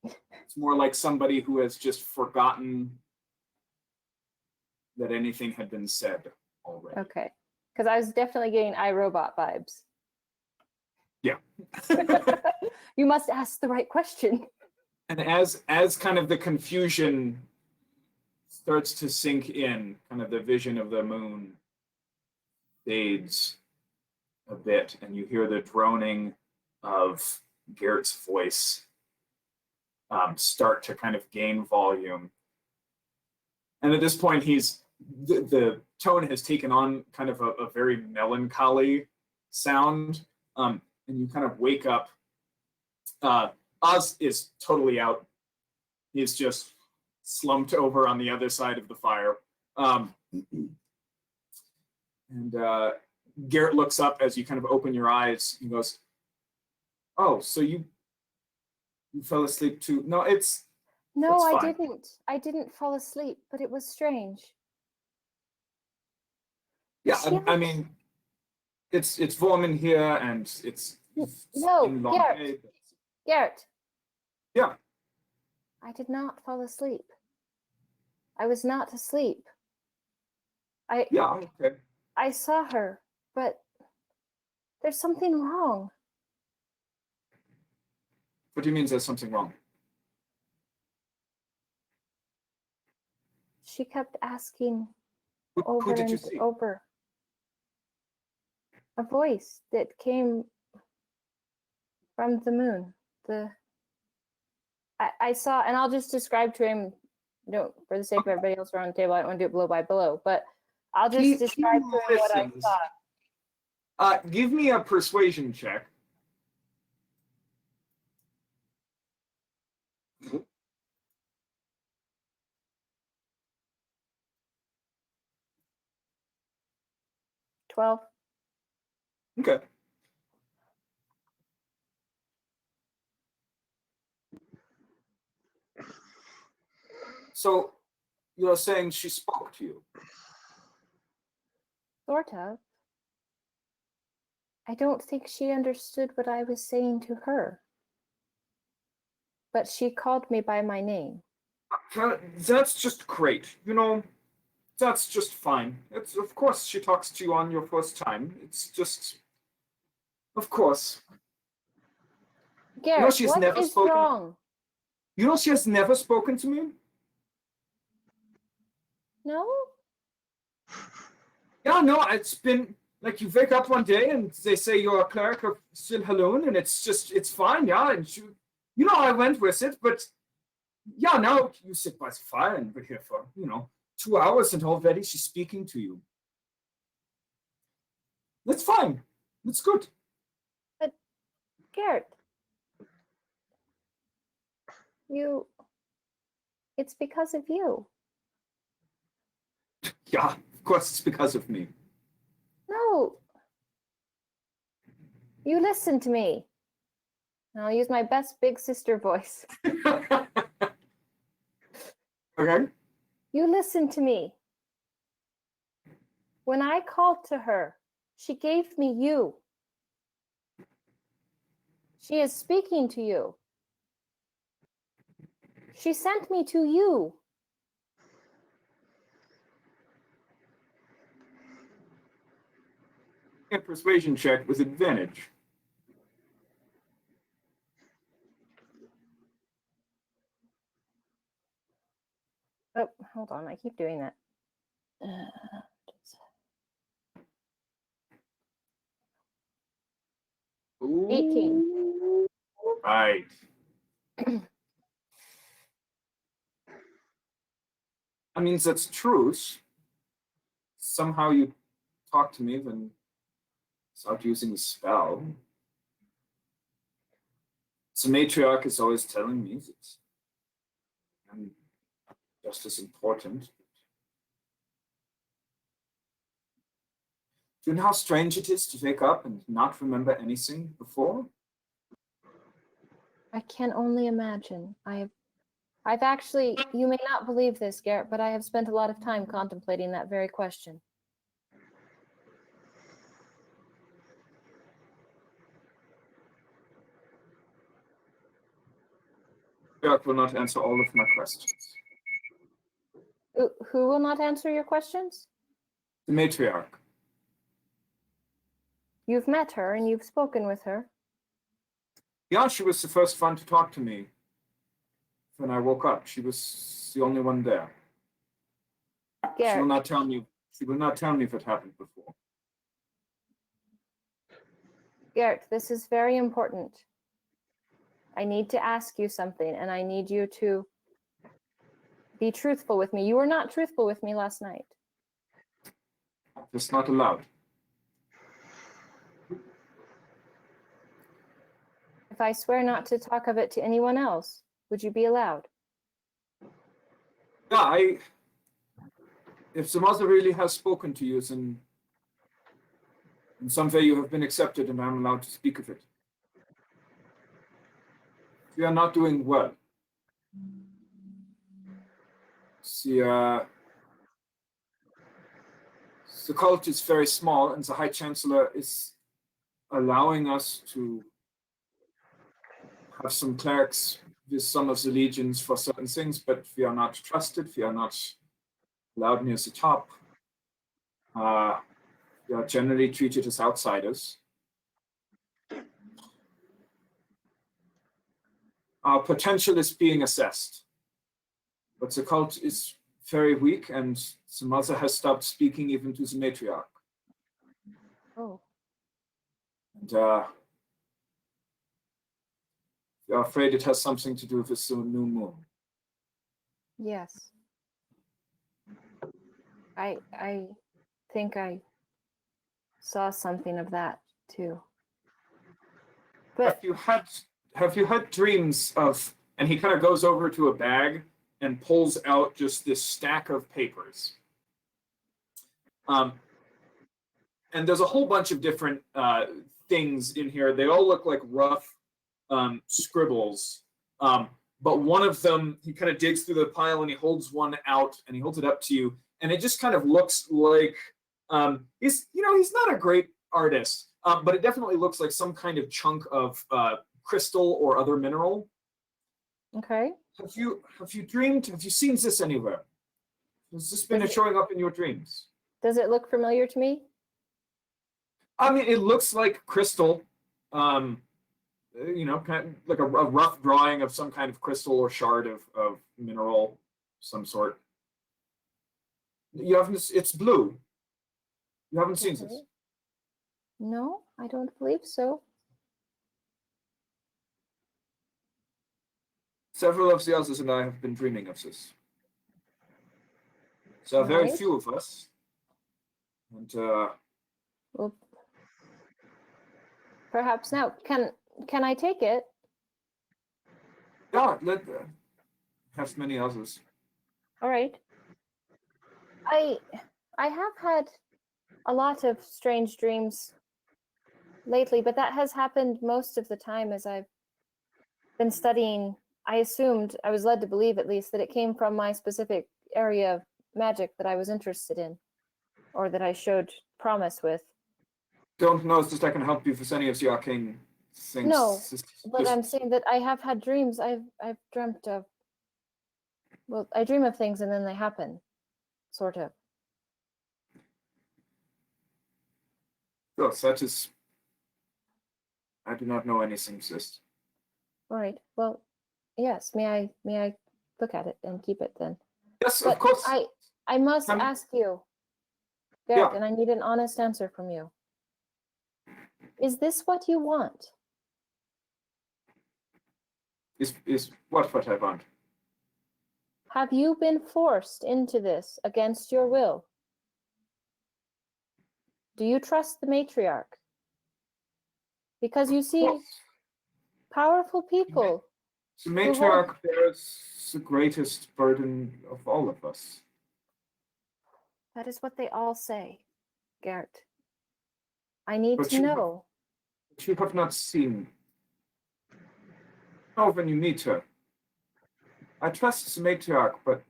It's more like somebody who has just forgotten that anything had been said already.
Okay. Because I was definitely getting iRobot vibes.
Yeah.
You must ask the right question.
And as kind of the confusion starts to sink in, kind of the vision of the moon fades a bit, and you hear the droning of Garrett's voice start to kind of gain volume. And at this point, the tone has taken on kind of a very melancholy sound, and you kind of wake up. Oz is totally out. He's just slumped over on the other side of the fire. And Garrett looks up as you kind of open your eyes. He goes, "Oh, so you fell asleep too?" No,
No,
That's
I
fine.
didn't. I didn't fall asleep, but it was strange.
yeah.
She
I mean, it's warm in here, and it's
No,
been a long
Garrett.
day.
Garrett.
Yeah.
I did not fall asleep. I was not asleep. I
Yeah. Okay.
I saw her, but there's something wrong.
What do you mean there's something wrong?
She kept asking
Who
over
did you
and
see?
over. A voice that came from the moon. I saw, and I'll just describe to him, for the sake of everybody else around the table, I don't want to do it blow by blow, but I'll just
He
describe to him what I
listens.
saw.
Give me a persuasion check.
$12.
Okay. So you're saying she spoke to you?
Sort of. I don't think she understood what I was saying to her. But she called me by my name.
That's just great. That's just fine. It's, of course she talks to you on your first time. It's just, of course.
Garrett,
she's
what
never
is
spoken.
wrong?
She has never spoken to me?
No?
Yeah, no, it's been like you wake up one day and they say you're a cleric of Silhaloon, and it's fine, yeah. And I went with it, but yeah, now you sit by the fire and we're here for, 2 hours and already she's speaking to you. That's fine. That's good.
But Garrett, it's because of you.
Yeah, of course it's because of me.
No. You listen to me. And I'll use my best big sister voice.
Okay.
You listen to me. When I called to her, she gave me you. She is speaking to you. She sent me to you.
A persuasion check with advantage.
Oh, hold on. I keep doing that. 18.
Right. That means that's truth. Somehow you talk to me, then start using the spell. So matriarch is always telling me that I'm just as important. Do you know how strange it is to wake up and not remember anything before?
I can only imagine. I've actually, you may not believe this, Garrett, but I have spent a lot of time contemplating that very question.
Matriarch will not answer all of my questions.
Who will not answer your questions?
The matriarch.
You've met her and you've spoken with her.
Yeah, she was the first one to talk to me. When I woke up, she was the only one there. She will
Garrett,
not tell me. She will not tell me if it happened before.
Garrett, this is very important. I need to ask you something, and I need you to be truthful with me. You were not truthful with me last night.
It's not allowed.
If I swear not to talk of it to anyone else, would you be allowed?
Yeah, if the mother really has spoken to you, then in some way you have been accepted and I'm allowed to speak of it. You are not doing well. The cult is very small and the High Chancellor is allowing us to have some clerics with some of the legions for certain things, but we are not trusted, we are not allowed near the top. We are generally treated as outsiders. Our potential is being assessed, but the cult is very weak and the mother has stopped speaking even to the matriarch.
Oh.
And we are afraid it has something to do with the new moon.
Yes. I think I saw something of that too. But
Have you had dreams of, and he kind of goes over to a bag and pulls out just this stack of papers. And there's a whole bunch of different things in here. They all look like rough scribbles. But one of them, he kind of digs through the pile and he holds one out and he holds it up to you. And it just kind of looks like, he's not a great artist, but it definitely looks like some kind of chunk of crystal or other mineral.
okay.
Have you dreamed? Have you seen this anywhere? Has this been showing up in your dreams?
Does it look familiar to me?
I mean, it looks like crystal. Kind of like a rough drawing of some kind of crystal or shard of mineral, some sort. You haven't. It's blue. You haven't seen
Okay.
this.
No, I don't believe so.
Several of the others and I have been dreaming of this. There are very
Right.
few of us, and
Well, perhaps now. Can I take it?
yeah, have many others.
All right. I have had a lot of strange dreams lately, but that has happened most of the time as I've been studying. I assumed, I was led to believe at least, that it came from my specific area of magic that I was interested in. or that I showed promise with.
Don't know if I can help you with any of the arcane things.
No,
Just-
But I'm saying that I have had dreams. I've dreamt of. Well, I dream of things and then they happen, sort of.
Yes, that is. I do not know anything exist.
All right. Well, yes. May I look at it and keep it then?
Yes,
But
of course.
I must
I'm-
ask you, Garrett,
Yeah.
and I need an honest answer from you. Is this what you want?
Is what I want?
Have you been forced into this against your will? Do you trust the matriarch? Because you see, powerful people.
The matriarch bears the greatest burden of all of us.
That is what they all say, Garrett. I need
But
to
you-
know.
But you have not seen. Oh, when you meet her. I trust the matriarch, but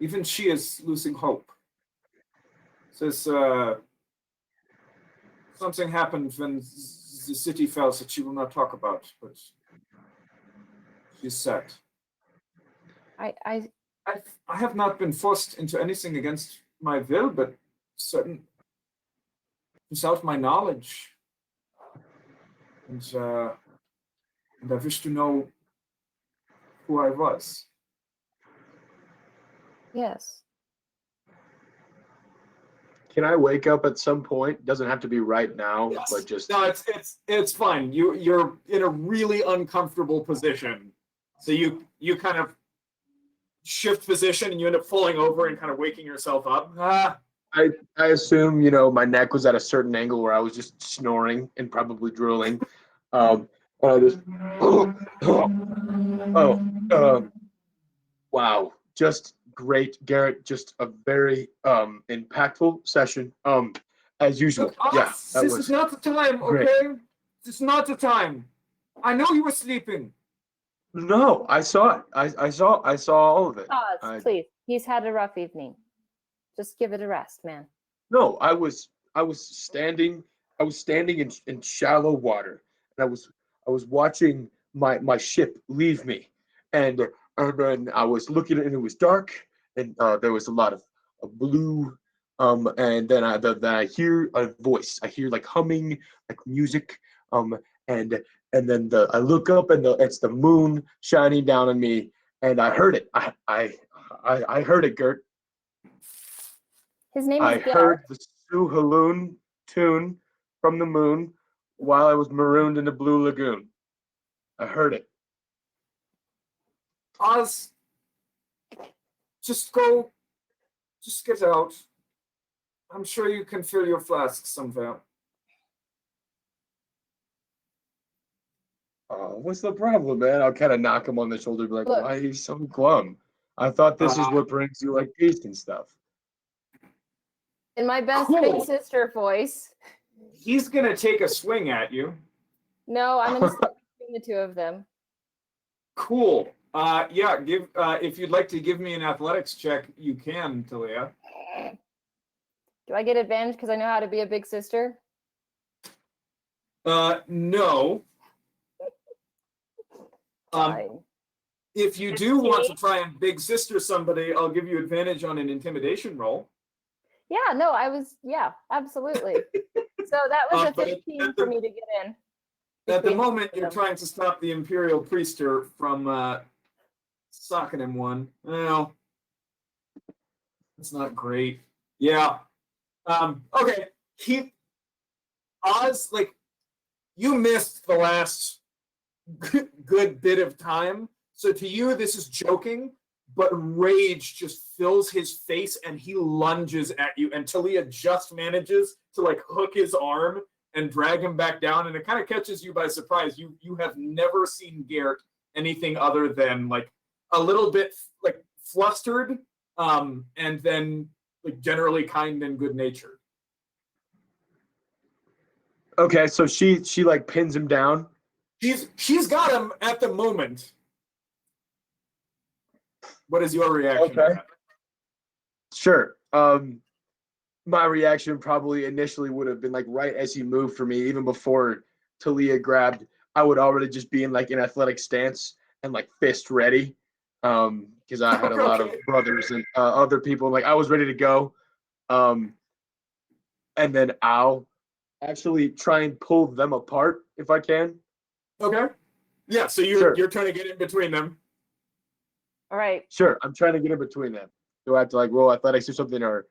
even she is losing hope. Says something happened when the city fell that she will not talk about, but she's sad.
I
I have not been forced into anything against my will, but certain without my knowledge. And I wish to know who I was.
yes.
Can I wake up at some point? Doesn't have to be right now,
Yes.
but just
No, it's fine. You're in a really uncomfortable position, so you kind of shift position and you end up falling over and kind of waking yourself up.
I assume, my neck was at a certain angle where I was just snoring and probably drooling. And I just, wow, just great, Garrett. Just a very impactful session. As usual.
Look,
Yeah, that
this
was
is not the time,
great.
okay? This is not the time. I know you were sleeping.
No, I saw it. I saw all of it.
Pause, please. He's had a rough evening. Just give it a rest, man.
No, I was standing in shallow water, and I was watching my ship leave me, and then I was looking and it was dark, and there was a lot of blue, and then I hear a voice. I hear like humming, like music, and then I look up and it's the moon shining down on me, and I heard it. I heard it, Gert.
His name
I
is Garrett.
heard the Suhaloon tune from the moon while I was marooned in the blue lagoon. I heard it.
Oz, just get out. I'm sure you can fill your flask somewhere.
What's the problem, man? I'll kind of knock him on the shoulder, be like,
Look.
why are you so glum? I thought this is what brings you like peace and stuff.
In my best
Cool.
big sister voice.
He's gonna take a swing at you.
No, I'm gonna stay between the two of them.
Cool. Yeah, if you'd like to give me an athletics check, you can, Talia.
Do I get advantage because I know how to be a big sister?
No.
Fine.
If you do want to try and big sister somebody, I'll give you advantage on an intimidation roll.
Yeah, no, absolutely. So that was a
But
15 for me to get in.
At the
Between
moment,
them.
you're trying to stop the Imperial Priester from socking him one. Well, it's not great. Yeah. Okay. Oz, like, you missed the last good bit of time. So to you, this is joking, but rage just fills his face and he lunges at you, and Talia just manages to like hook his arm and drag him back down, and it kind of catches you by surprise. You have never seen Garrett anything other than like a little bit like flustered, and then like generally kind and good natured.
Okay, so she like pins him down.
She's got him at the moment. What is your reaction?
Okay.
To
Sure. My reaction probably initially would have been like right as he moved for me, even before Talia grabbed, I would already just be in like an athletic stance and like fist ready. Because I had a lot of
Okay.
brothers and other people. Like I was ready to go. And then I'll actually try and pull them apart if I can.
Okay. Yeah, so
Sure.
you're trying to get in between them.
All right.
Sure, I'm trying to get in between them. Do I have to like roll athletics or something, or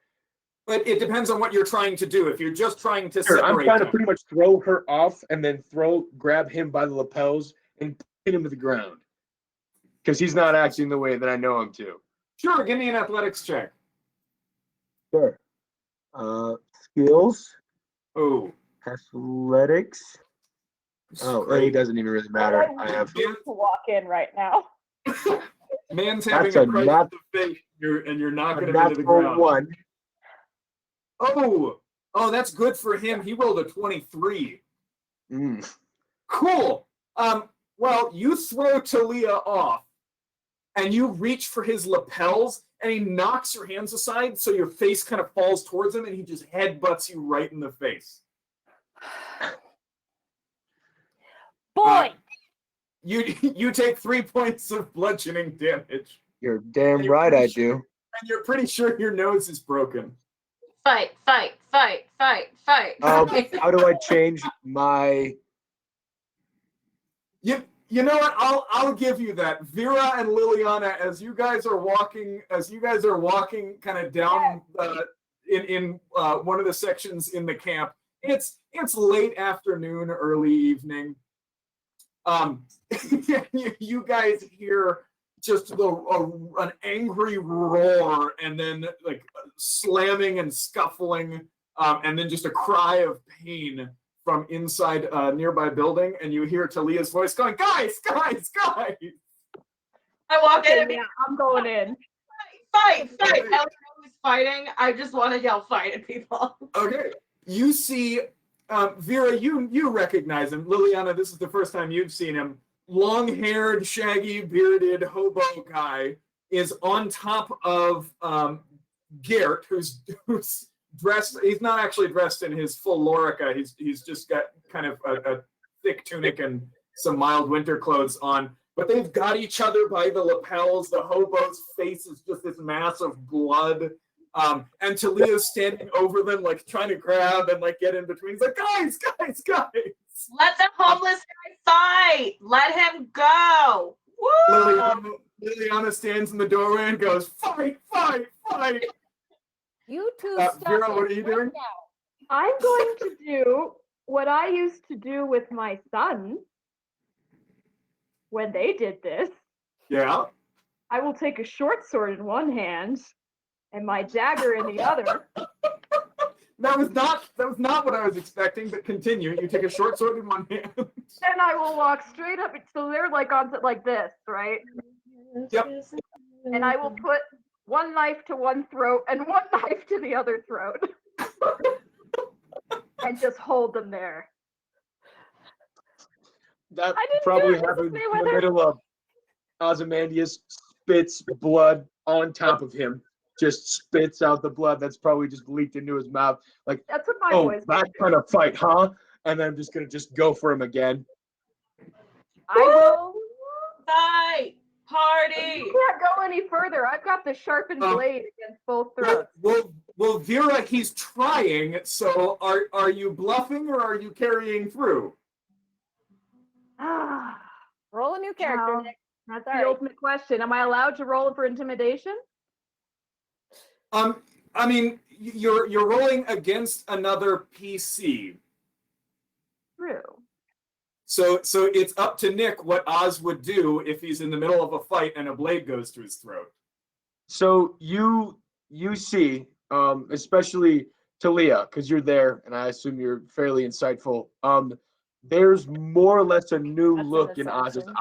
But it depends on what you're trying to do. If you're just trying to
sure? I'm
separate
trying to
them.
pretty much throw her off and then grab him by the lapels and hit him to the ground because he's not acting the way that I know him to.
Sure, give me an athletics check.
Sure. Skills,
Oh.
athletics. Oh, it
Great.
doesn't even really matter. I have.
To walk in right now.
Man's having
That's
a
a
crisis
nat-
of faith, and you're knocking
A
him into the
natural
ground.
one.
Oh, that's good for him. He rolled a 23.
Mm.
Cool. Well, you throw Talia off, and you reach for his lapels, and he knocks your hands aside, so your face kind of falls towards him, and he just headbutts you right in the face.
Boy,
You take 3 points of bludgeoning damage,
You're damn
you're
right
pretty
I
sure-
do.
and you're pretty sure your nose is broken.
Fight, fight, fight, fight, fight.
How do I change my?
You know what? I'll give you that. Vera and Liliana, as you guys are walking kind of down in one of the sections in the camp. It's late afternoon, early evening. You guys hear just an angry roar, and then like slamming and scuffling, and then just a cry of pain from inside a nearby building, and you hear Talia's voice going, "Guys, guys, guys!"
I walk in and be
Yeah, I'm going in.
fight, fight. I don't know who's fighting. I just want to yell fight at people.
Okay, you see, Vera, you recognize him. Liliana, this is the first time you've seen him. Long-haired, shaggy, bearded hobo guy is on top of Gert, who's dressed. He's not actually dressed in his full lorica. He's just got kind of a thick tunic and some mild winter clothes on. But they've got each other by the lapels. The hobo's face is just this mass of blood. And Talia's standing over them, like trying to grab and like get in between. He's like, guys, guys, guys.
Let the homeless guy fight. Let him go. Woo!
Liliana stands in the doorway and goes, fight, fight, fight.
you two stop
Vera,
it
what are you
right
doing?
now.
I'm going to do what I used to do with my son when they did this.
Yeah.
I will take a short sword in one hand and my dagger in the other.
That was not what I was expecting, but continue. You take a short sword in one hand.
And I will walk straight up. So they're like on like this, right?
Yep.
And I will put one knife to one throat and one knife to the other throat. And just hold them there.
That
I didn't
probably
do it,
happened
Mrs.
in the
Mayweather.
middle of Ozymandias spits blood on top of him. Just spits out the blood that's probably just leaked into his mouth. Like,
That's what my
oh,
boys
that
do.
kind of fight, huh? And then I'm just gonna go for him again.
I will.
Fight. Party.
You can't go any further. I've got the sharpened blade against both throats.
Well, Vera, he's trying. So are you bluffing or are you carrying through?
Roll a new character,
Well,
Nick.
That's
Sorry.
the ultimate question. Am I allowed to roll for intimidation?
I mean, you're rolling against another PC.
True.
So it's up to Nick what Oz would do if he's in the middle of a fight and a blade goes to his throat.
So you see, especially Talia, because you're there, and I assume you're fairly insightful. There's more or less a new
That's an
look in Oz's
assumption.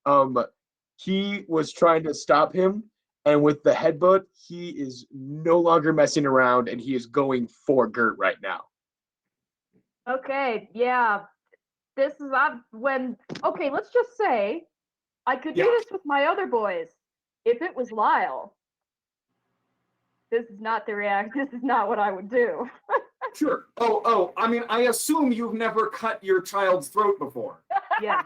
eye. He was trying to stop him, and with the headbutt, he is no longer messing around, and he is going for Gert right now.
Okay, yeah. This is okay, let's just say I could do
Yeah.
this with my other boys if it was Lyle. this is not this is not what I would do.
Sure. Oh, I mean, I assume you've never cut your child's throat before.
Yeah.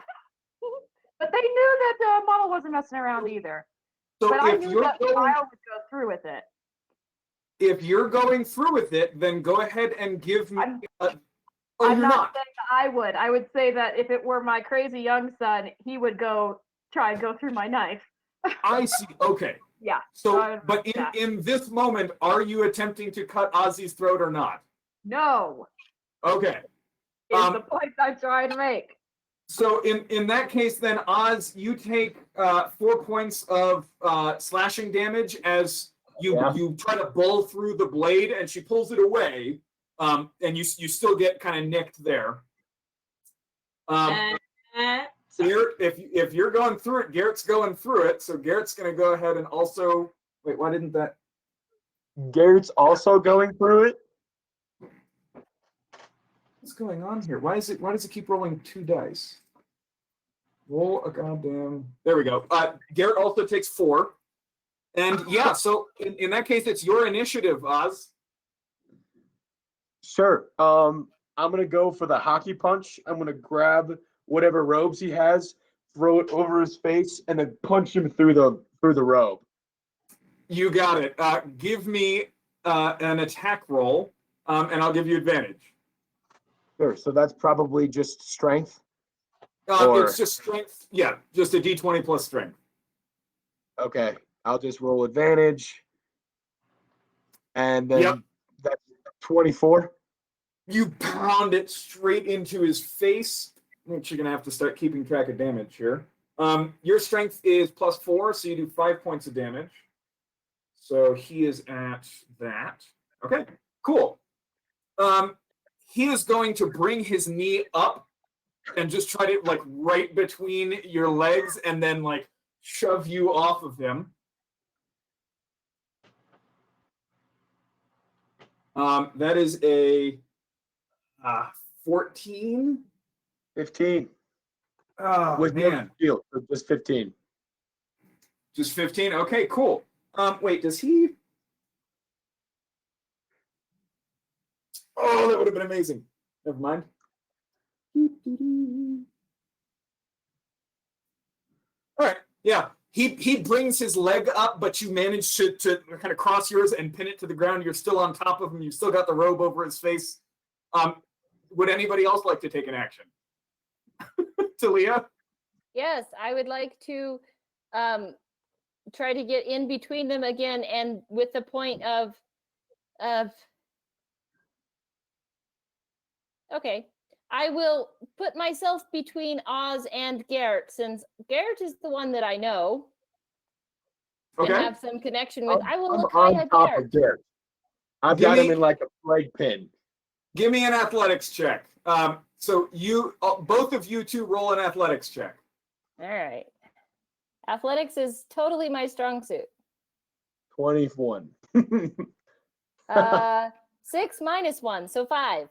But they knew that Mama wasn't messing around either.
So
But I
if
knew
you're
that
going,
child would go through with it.
if you're going through with it, then go ahead and give me.
I'm
you're
not saying I would. I would say that if it were my crazy young son, he would try and go through my knife.
I see. Okay.
Yeah.
So, but
yeah.
in this moment, are you attempting to cut Ozzy's throat or not?
No.
Okay.
Is the point I'm trying to make.
So in that case, then Oz, you take 4 points of slashing damage as you try to bull through the blade, and she pulls it away, and you still get kind of nicked there. Garrett, if you're going through it, Garrett's going through it, so Garrett's going to go ahead and also wait. Why didn't that?
Garrett's also going through it.
What's going on here? Why does it keep rolling 2 dice? Roll a goddamn. There we go. Garrett also takes 4. And yeah, so in that case, it's your initiative, Oz.
Sure. I'm gonna go for the hockey punch. I'm gonna grab whatever robes he has, throw it over his face, and then punch him through the robe.
You got it. Give me an attack roll, and I'll give you advantage.
Sure. So that's probably just strength.
It's just strength. Yeah, just a d20 plus strength.
Okay. I'll just roll advantage. And then that's 24.
You pound it straight into his face. You're going to have to start keeping track of damage here. Your strength is +4, so you do 5 points of damage. So he is at that. Okay, cool. He is going to bring his knee up and just try to, like, right between your legs and then, like, shove you off of him. That is a 14.
15.
Oh,
With
man.
no shield, so just 15.
Just 15? Okay, cool. Wait, does he? Oh, that would have been amazing. Never mind. All right, yeah. He brings his leg up, but you manage to kind of cross yours and pin it to the ground. You're still on top of him. You've still got the robe over his face. Would anybody else like to take an action? Talia?
Yes, I would like to try to get in between them again, and with the point of okay, I will put myself between Oz and Garrett, since Garrett is the one that I know and
Okay.
have some connection with. I will
I'm
look high
on
at
top
Garrett.
of Garrett. I've
Give
got
me-
him in like a flag pin.
Give me an athletics check. So you, both of you two, roll an athletics check.
All right. Athletics is totally my strong suit.
21.
6 minus 1, so 5.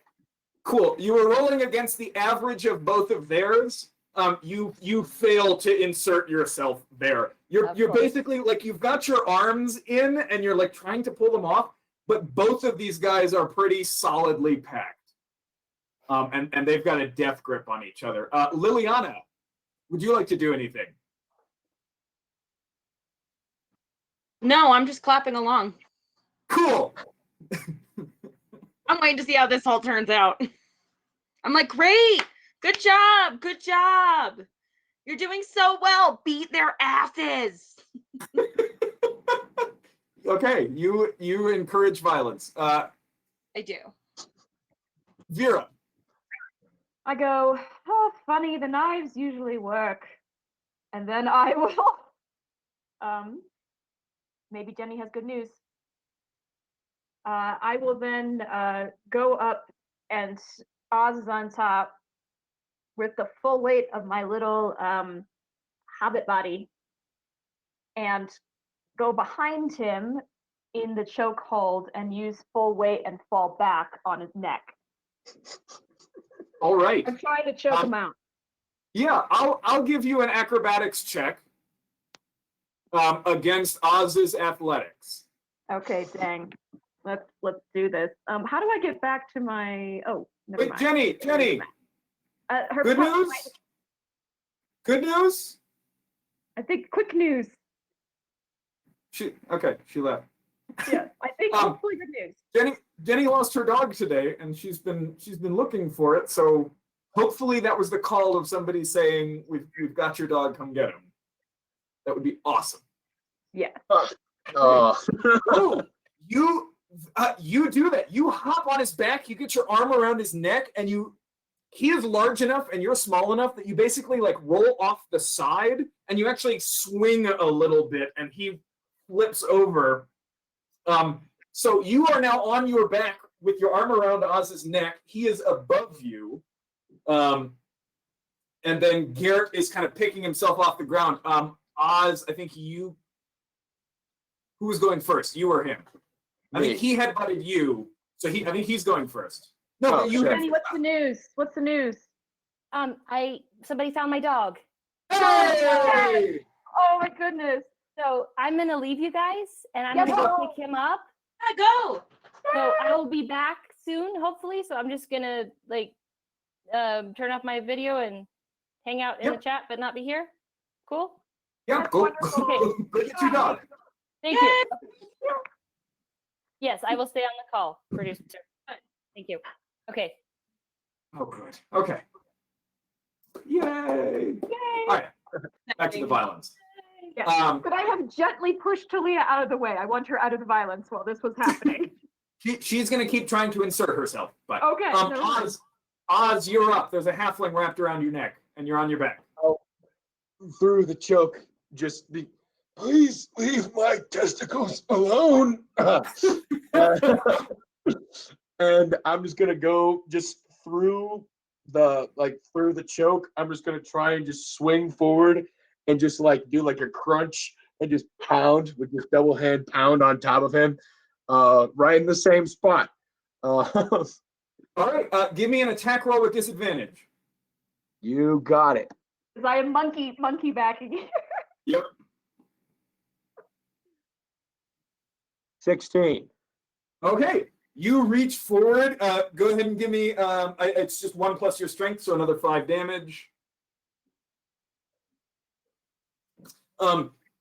Cool. You were rolling against the average of both of theirs. You fail to insert yourself there. You're
course.
basically like, you've got your arms in and you're like trying to pull them off, but both of these guys are pretty solidly packed. And they've got a death grip on each other. Liliana, would you like to do anything?
No, I'm just clapping along.
Cool.
I'm waiting to see how this all turns out. I'm like, great, good job, good job. You're doing so well. Beat their asses.
Okay, you encourage violence.
I do.
Vera.
I go, oh, funny, the knives usually work. And then I will, maybe Jenny has good news. I will then go up, and Oz is on top with the full weight of my little hobbit body, and go behind him in the chokehold and use full weight and fall back on his neck.
All right.
I'm trying to choke him out.
Yeah, I'll give you an acrobatics check against Oz's athletics.
Okay, dang. Let's do this. How do I get back to my? Oh, never
Wait,
mind.
Jenny.
Her
Good
pup
news.
might-
Good news.
I think quick news.
She left.
Yeah, I think
Um,
hopefully good news.
Jenny lost her dog today, and she's been looking for it. So hopefully that was the call of somebody saying we've got your dog. Come get him. That would be awesome.
Yeah.
Oh,
Oh, you do that. You hop on his back. You get your arm around his neck, and he is large enough and you're small enough that you basically like roll off the side and you actually swing a little bit and he flips over. So you are now on your back with your arm around Oz's neck. He is above you. And then Garrett is kind of picking himself off the ground. Oz, I think who was going first? You or him? I think he headbutted you. So I think he's going first. No, but you.
Jenny, what's the news? What's the news?
Somebody found my dog.
Hey!
Oh my goodness.
So I'm gonna leave you guys, and I'm
Yeah,
gonna go
go.
pick him up.
Go.
So I will be back soon, hopefully. So I'm just gonna turn off my video and hang out in the chat, but not be here. Cool.
Yeah,
That's
go
wonderful.
get your dog.
Thank you. Yes, I will stay on the call, producer. Thank you. Okay.
Oh, good. Okay. Yay! All right. Back to the violence.
Yeah. Could I have gently pushed Talia out of the way? I want her out of the violence while this was happening.
She's going to keep trying to insert herself, but
Okay. never mind.
Oz, you're up. There's a halfling wrapped around your neck, and you're on your back.
through the choke, please leave my testicles alone. And I'm just gonna go just through the choke. I'm just gonna try and just swing forward and just like do like a crunch and just pound with this double hand pound on top of him, right in the same spot.
All right. Give me an attack roll with disadvantage.
You got it.
Because I am monkey backing.
Yep.
16.
Okay. You reach forward. Go ahead and give me. It's just 1 plus your strength, so another 5 damage.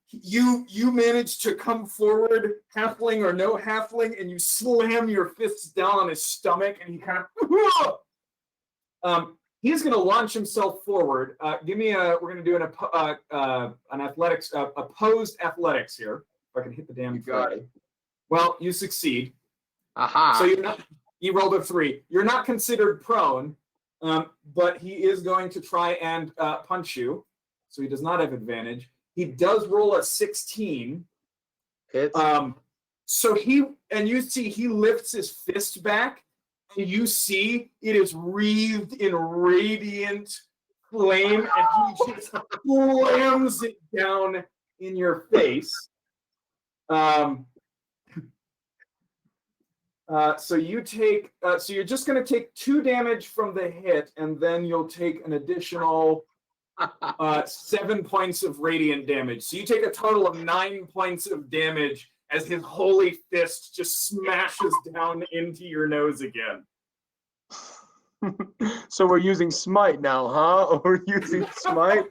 You manage to come forward, halfling or no halfling, and you slam your fists down on his stomach, and he kind of. He's going to launch himself forward. Give me a. We're going to do an athletics, opposed athletics here. If I can hit the damn.
You got it.
Well, you succeed.
Aha.
So you rolled a 3. You're not considered prone, but he is going to try and punch you. So he does not have advantage. He does roll a 16.
Hits.
So you see he lifts his fist back, and you see it is wreathed in radiant flame, and he just slams it down in your face. So you take. So you're just going to take 2 damage from the hit, and then you'll take an additional 7 points of radiant damage. So you take a total of 9 points of damage as his holy fist just smashes down into your nose again.
So we're using smite now, huh? We're using smite.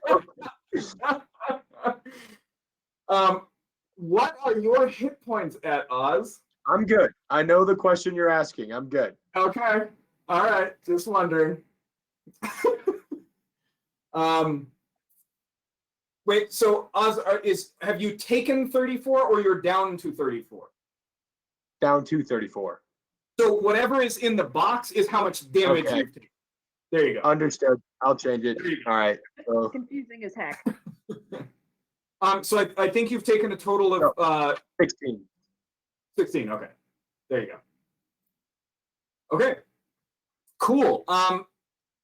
What are your hit points at, Oz?
I'm good. I know the question you're asking. I'm good.
Okay. All right. Just wondering. Wait. So Oz, have you taken 34 or you're down to 34?
Down to 34.
So whatever is in the box is how much damage
Okay.
you've taken. There you go.
Understood. I'll change it. All right. So
Confusing as heck.
So I think you've taken a total of
16.
16. Okay. There you go. Okay. Cool.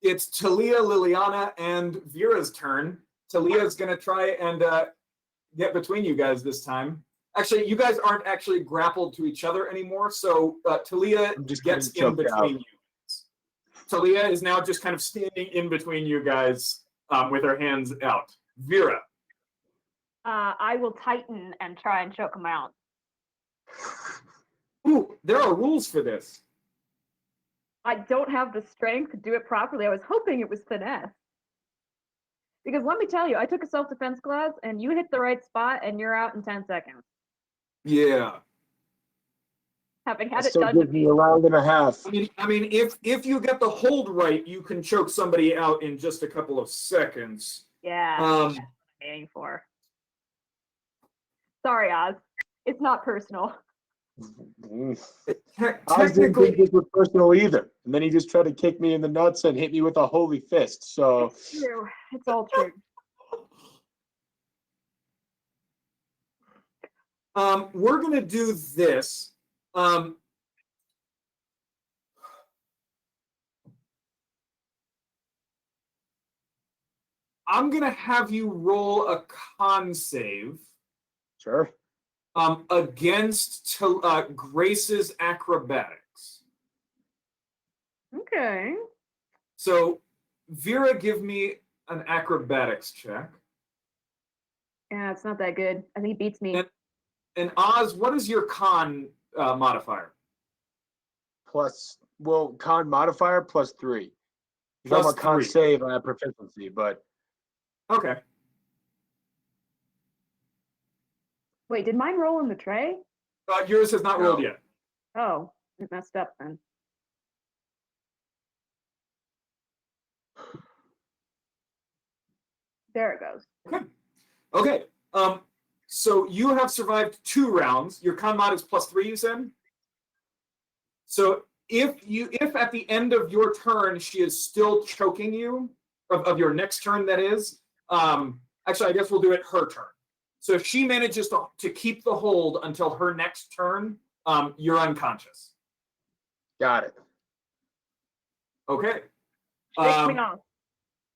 It's Talia, Liliana, and Vera's turn. Talia's gonna try and get between you guys this time. Actually, you guys aren't actually grappled to each other anymore, so Talia
just
gets
getting
in
choked
between
out.
you. Talia is now just kind of standing in between you guys with her hands out. Vera.
I will tighten and try and choke him out.
Ooh, there are rules for this.
I don't have the strength to do it properly. I was hoping it was finesse. Because let me tell you, I took a self-defense class and you hit the right spot and you're out in 10 seconds.
Yeah.
Having
That
had it
still
done to
gives me
me.
a round and a half.
I mean, if you get the hold right, you can choke somebody out in just a couple of seconds.
Yeah,
Um,
that's what I'm aiming for. Sorry, Oz. It's not personal.
I didn't think
technically,
this was personal either. And then he just tried to kick me in the nuts and hit me with a holy fist. So
It's true. It's all true.
we're gonna do this. I'm gonna have you roll a con save
sure.
against Grace's acrobatics.
Okay.
So, Vera, give me an acrobatics check.
Yeah, it's not that good. I think he beats me.
And Oz, what is your con modifier?
Plus, well, con modifier plus 3. You're talking
Plus
about con
3.
save and proficiency, but
Okay.
Wait, did mine roll in the tray?
Yours has not rolled
No.
yet.
Oh, it messed up then. There it goes.
Okay. Okay. So you have survived 2 rounds. Your con mod is plus 3, you said? So if at the end of your turn she is still choking you, of your next turn that is, actually I guess we'll do it her turn. So if she manages to keep the hold until her next turn, you're unconscious.
got it.
Okay.
Shake me off.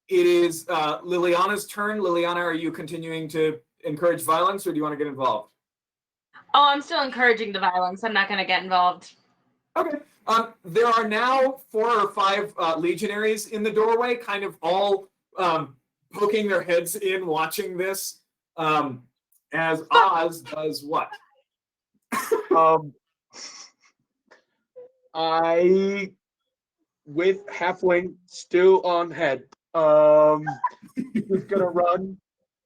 It is Liliana's turn. Liliana, are you continuing to encourage violence, or do you want to get involved?
Oh, I'm still encouraging the violence. I'm not going to get involved.
Okay. There are now 4 or 5 legionaries in the doorway, kind of all poking their heads in, watching this. As Oz does what?
I, with halfling still on head, just gonna run,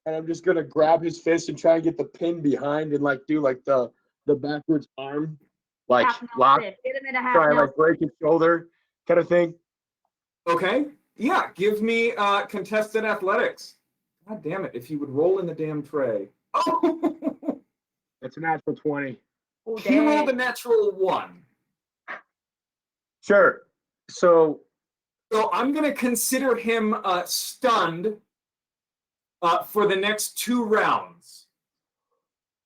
and I'm just gonna grab his fist and try and get the pin behind and like do like the backwards arm, like
Half
lock,
Nelson. Get him in a half
try and like
Nelson.
break his shoulder, kind of thing.
Okay. Yeah. Give me contested athletics. God damn it! If you would roll in the damn tray. Oh.
It's a natural 20.
Oh,
He rolled a
dang.
natural 1.
Sure. So
I'm going to consider him stunned for the next 2 rounds.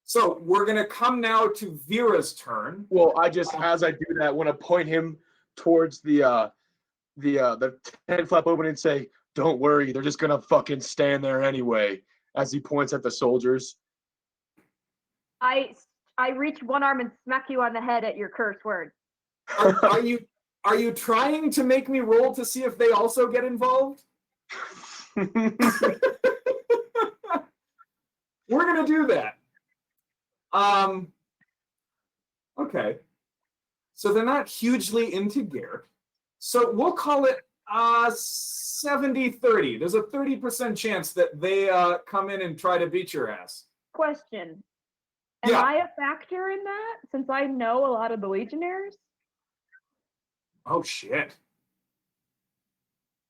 So we're going to come now to Vera's turn.
well, I just as I do that, want to point him towards the tent flap open and say, "Don't worry, they're just gonna fucking stand there anyway." As he points at the soldiers.
I reach one arm and smack you on the head at your curse word.
Are you trying to make me roll to see if they also get involved? We're going to do that. Okay. So they're not hugely into Garrett. So we'll call it 70-30. There's a 30% chance that they come in and try to beat your ass.
Question. Am
Yeah.
I a factor in that since I know a lot of the Legionnaires?
Oh, shit.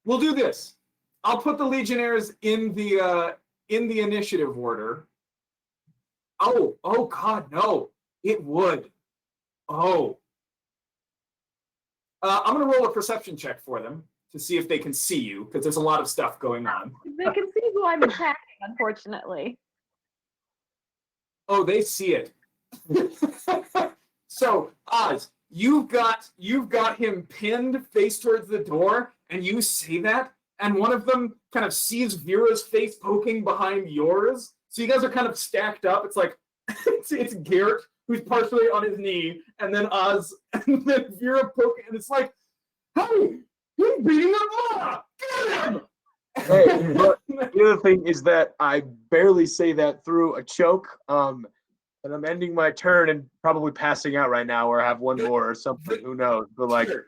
We'll do this. I'll put the Legionnaires in the initiative order. Oh God, no. It would. Oh. I'm going to roll a perception check for them to see if they can see you, because there's a lot of stuff going on.
They can see who I'm attacking, unfortunately.
Oh, they see it. So, Oz, you've got him pinned face towards the door, and you say that, and one of them kind of sees Vera's face poking behind yours. So you guys are kind of stacked up. It's like it's Garrett who's partially on his knee, and then Oz, and then Vera poking, and it's like, hey, he's beating him up! Get him!
Hey, but the other thing is that I barely say that through a choke. And I'm ending my turn and probably passing out right now, or I have one more or something. Who knows? But like,
Sure.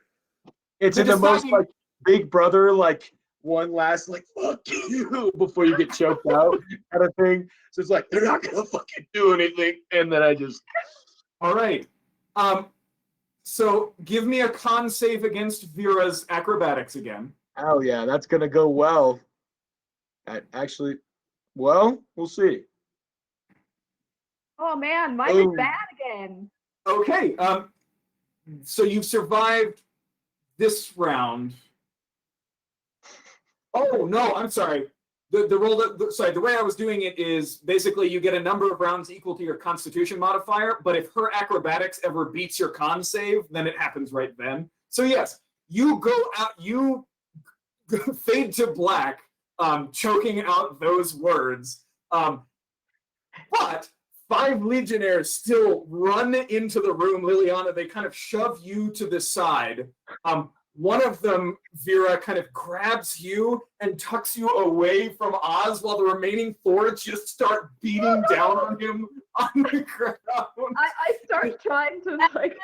it's
The
in the most
deciding-
like Big Brother, like one last like fuck you before you get choked out kind of thing. So it's like they're not gonna fucking do anything, and then I just
All right. So give me a con save against Vera's acrobatics again.
oh yeah, that's gonna go well. Actually, well, we'll see.
Oh man, mine is
Boom.
bad again.
Okay. So you've survived this round. Oh no, I'm sorry. The roll sorry, the way I was doing it is basically you get a number of rounds equal to your constitution modifier, but if her acrobatics ever beats your con save, then it happens right then. So yes, you go out, you fade to black, choking out those words. But 5 legionnaires still run into the room, Liliana. They kind of shove you to the side. One of them, Vera, kind of grabs you and tucks you away from Oz, while the remaining 4 just start beating down on him on the ground.
I start trying to like.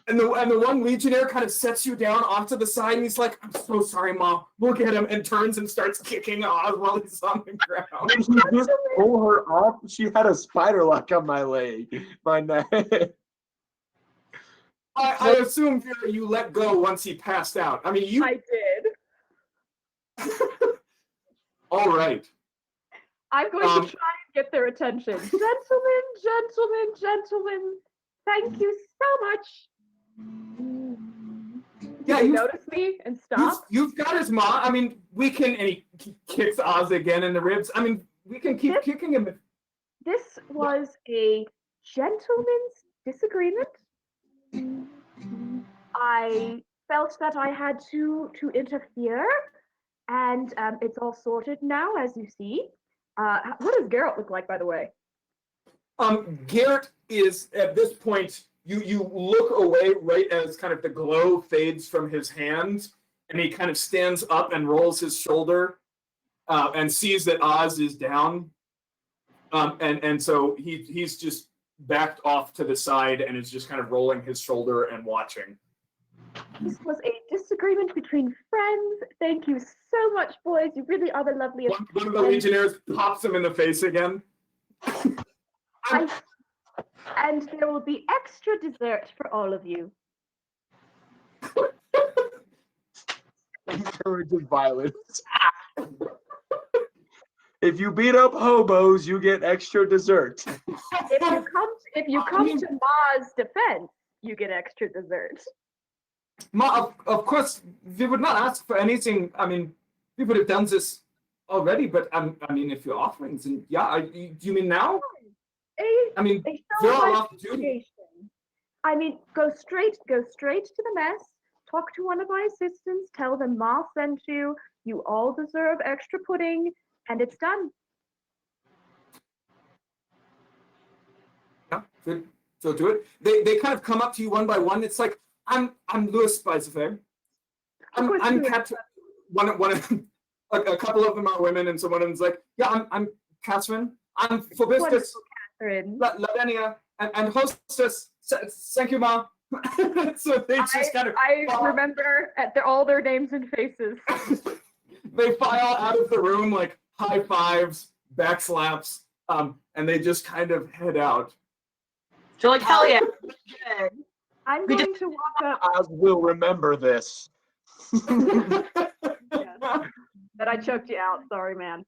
And the one legionnaire kind of sets you down off to the side, and he's like, "I'm so sorry, Mom. We'll get him," and turns and starts kicking Oz while he's on the ground.
Did he just pull her off? She had a spider lock on my leg, my neck.
I assume, Vera, you let go once he passed out. I mean, you.
I did.
All right.
I'm going to try and get their attention. Gentlemen, gentlemen, gentlemen, thank you so much.
Yeah,
Did he
you
notice me and stop?
You've got his mom. I mean, we can. And he kicks Oz again in the ribs. I mean, we can keep kicking him.
This was a gentleman's disagreement. I felt that I had to interfere, and it's all sorted now, as you see. What does Geralt look like, by the way?
Garrett is at this point. You look away right as kind of the glow fades from his hand, and he kind of stands up and rolls his shoulder, and sees that Oz is down, and so he's just backed off to the side and is just kind of rolling his shoulder and watching.
This was a disagreement between friends. Thank you so much, boys. You really are the loveliest.
One of the legionnaires pops him in the face again.
And there will be extra dessert for all of you.
Encourages violence. If you beat up hobos, you get extra dessert.
If you come to Ma's defense, you get extra dessert.
Ma, of course, we would not ask for anything. I mean, we would have done this already, but I mean, if you're offering, then yeah. Do you mean now? I mean, they're all off duty.
I mean, go straight to the mess. Talk to one of my assistants. Tell them Ma sent you. You all deserve extra pudding, and it's done.
Yeah, good. So do it. They kind of come up to you one by one. It's like I'm Louis Spicefair. I'm Captain. One of a couple of them are women, and so one of them's like, yeah, I'm Catherine. I'm Phobiscus. Lavenia and hostess. Thank you, Ma. So they just kind of.
I remember all their names and faces.
They file out of the room like high fives, back slaps, and they just kind of head out.
So like, hell yeah.
I'm going to walk up.
I will remember this.
But I choked you out. Sorry, man.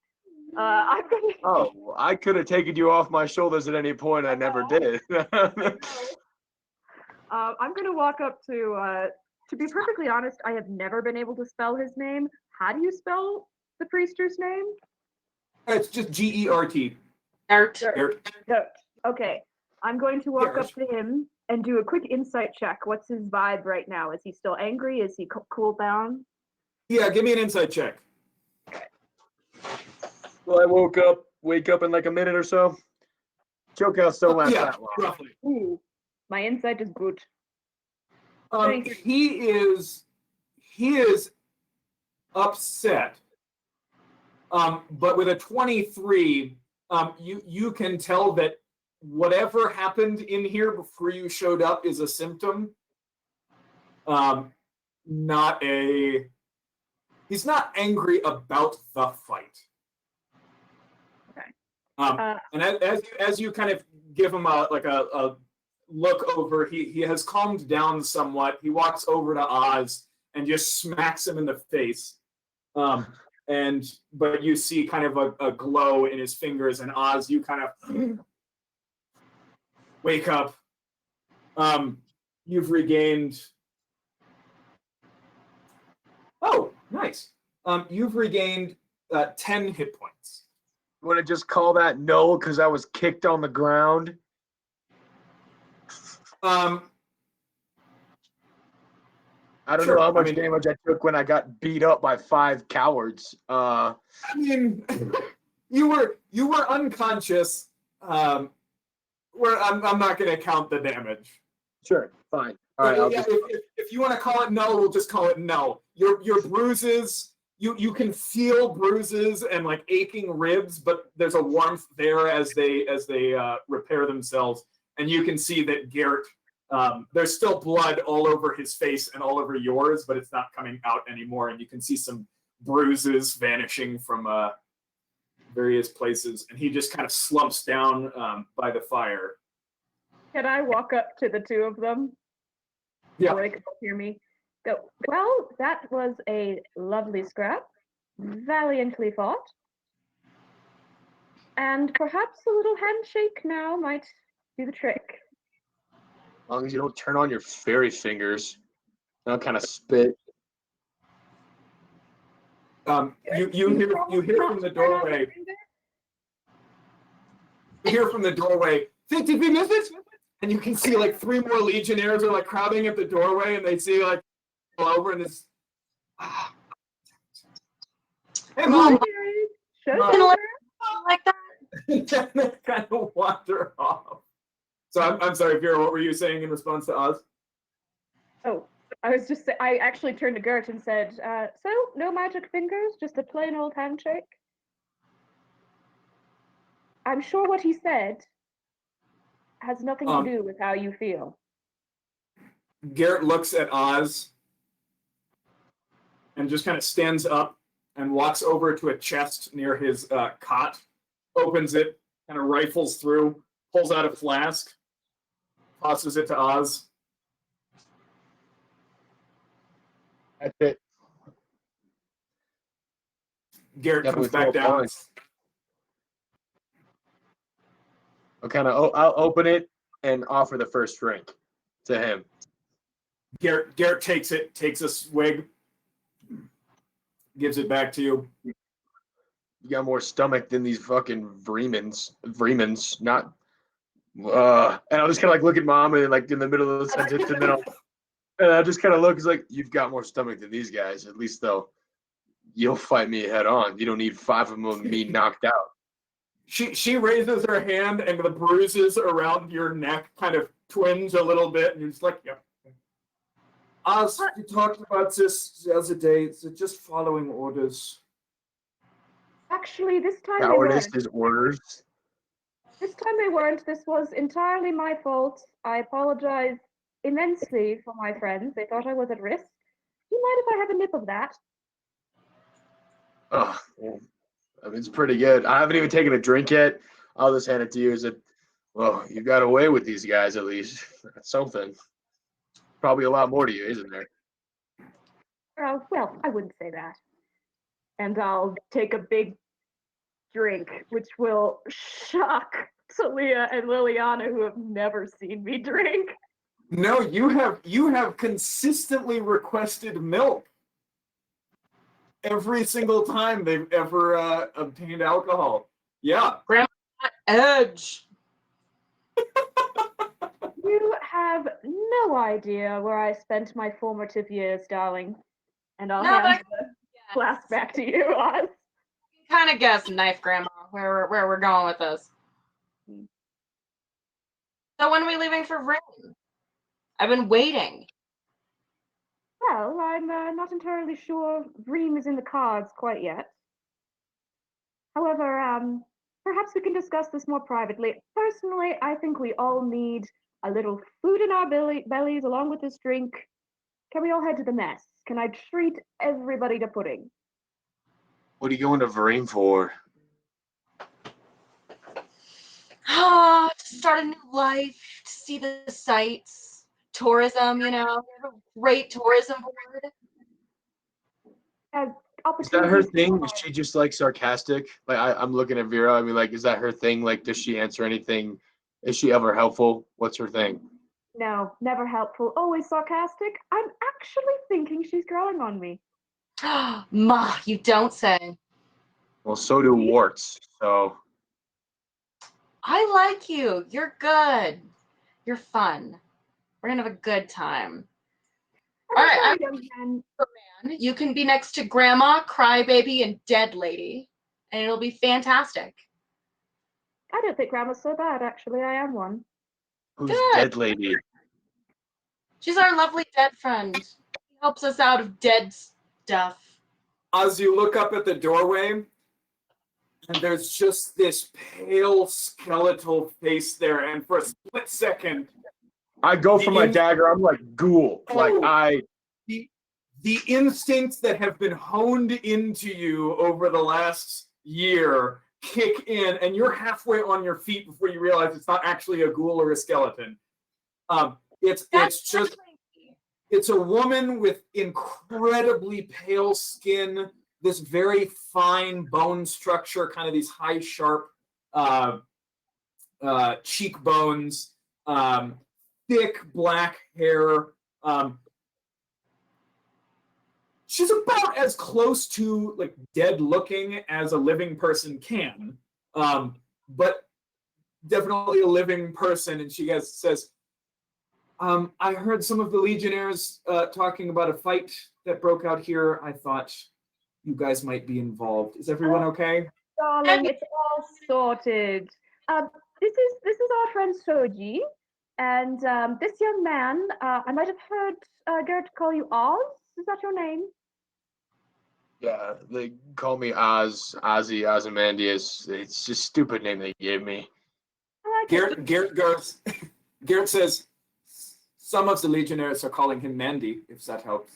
I'm going to.
Oh, I could have taken you off my shoulders at any point. I never did.
I'm going to walk up to be perfectly honest, I have never been able to spell his name. How do you spell the priester's name?
It's just Gert.
Art.
Okay. I'm going to walk up to him and do a quick insight check. What's his vibe right now? Is he still angry? Is he cool down?
Yeah, give me an insight check.
Well, I wake up in like a minute or so. Chokeouts don't last that long.
Roughly.
Ooh, my insight is good.
He is upset. But with a 23, you can tell that whatever happened in here before you showed up is a symptom. Not a. He's not angry about the fight.
Okay.
And as you kind of give him a look over, he has calmed down somewhat. He walks over to Oz and just smacks him in the face. But you see kind of a glow in his fingers, and Oz, you kind of wake up. You've regained. Oh, nice. You've regained 10 hit points.
You want to just call that no because I was kicked on the ground? I don't
Sure.
know how much damage I took when I got beat up by 5 cowards.
I mean, you were unconscious. Where I'm not going to count the damage.
Sure, fine. All right,
But, yeah, if you want to call it no, we'll just call it no. Your bruises, you can feel bruises and like aching ribs, but there's a warmth there as they repair themselves, and you can see that Garrett. There's still blood all over his face and all over yours, but it's not coming out anymore, and you can see some bruises vanishing from various places, and he just kind of slumps down by the fire.
Can I walk up to the two of them?
Yeah.
So they can both hear me. Go, well, that was a lovely scrap. Valiantly fought. And perhaps a little handshake now might do the trick.
As long as you don't turn on your fairy fingers. I'll kind of spit.
You hear from the doorway. You hear from the doorway. Think, did we miss it? And you can see like 3 more legionnaires are like crowding at the doorway, and they see like all over, and it's. Hey, Mom.
Show's
Mom.
over.
Like that.
They kind of wander off. So I'm sorry, Vera. What were you saying in response to Oz?
Oh, I actually turned to Gert and said, so no magic fingers, just a plain old handshake. I'm sure what he said has nothing to do with how you feel.
Garrett looks at Oz and just kind of stands up and walks over to a chest near his cot, opens it, kind of rifles through, pulls out a flask, tosses it to Oz.
That's it.
Garrett
Definitely
comes back down.
I'll open it and offer the first drink to him.
Garrett takes a swig, gives it back to you.
You got more stomach than these fucking Vreemans, not. And I'll just kind of like look at Mom and like in the middle of the sentence, and then I'll just kind of look. It's like, you've got more stomach than these guys. At least though, you'll fight me head on. You don't need 5 of them with me knocked out.
She raises her hand, and the bruises around your neck kind of twinge a little bit, and you're just like, yep. Oz, we talked about this the other day. It's just following orders.
Actually, this time
Cowardice
they weren't.
is orders.
This time they weren't. This was entirely my fault. I apologize immensely for my friends. They thought I was at risk. Do you mind if I have a nip of that?
Oh, I mean, it's pretty good. I haven't even taken a drink yet. I'll just hand it to you. Is it? Well, you got away with these guys at least. That's something. Probably a lot more to you, isn't there?
Well, I wouldn't say that. And I'll take a big drink, which will shock Talia and Liliana, who have never seen me drink.
No, you have consistently requested milk every single time they've ever obtained alcohol. Yeah.
Grandma Edge.
You have no idea where I spent my formative years, darling. And I'll hand the glass back to you, Oz.
Kind of guess, knife grandma, where we're going with this. So when are we leaving for Vreem? I've been waiting.
Well, I'm not entirely sure Vreem is in the cards quite yet. However, perhaps we can discuss this more privately. Personally, I think we all need a little food in our bellies along with this drink. Can we all head to the mess? Can I treat everybody to pudding?
What are you going to Vreem for?
To start a new life, to see the sights, tourism, we have a great tourism board.
As
Is that her
opportunities
thing? Is she just like sarcastic? Like I'm looking at Vera. I mean, like, is that her thing? Like, does she answer anything? Is she ever helpful? What's her thing?
No, never helpful, always sarcastic. I'm actually thinking she's growing on me.
Ma, you don't say.
Well, so do warts. So
I like you. You're good. You're fun. We're gonna have a good time. All right,
Sorry, young man.
you can be next to Grandma, Crybaby, and Dead Lady, and it'll be fantastic.
I don't think Grandma's so bad, actually. I am one.
who's
Good.
dead lady?
She's our lovely dead friend. She helps us out of dead stuff.
As you look up at the doorway, and there's just this pale skeletal face there, and for a split second,
I go for my dagger. I'm like ghoul. Like
the instincts that have been honed into you over the last year kick in, and you're halfway on your feet before you realize it's not actually a ghoul or a skeleton. It's a woman with incredibly pale skin, this very fine bone structure, kind of these high, sharp cheekbones, thick black hair. She's about as close to like dead looking as a living person can, but definitely a living person. And she says, I heard some of the Legionnaires talking about a fight that broke out here. I thought you guys might be involved. Is everyone okay?
Darling, it's all sorted. This is our friend Soji, and this young man. I might have heard Garrett call you Oz. Is that your name?
yeah, they call me Ozzy, Ozymandias. It's just a stupid name they gave me.
I like it.
Garrett says, some of the Legionnaires are calling him Mandy, if that helps.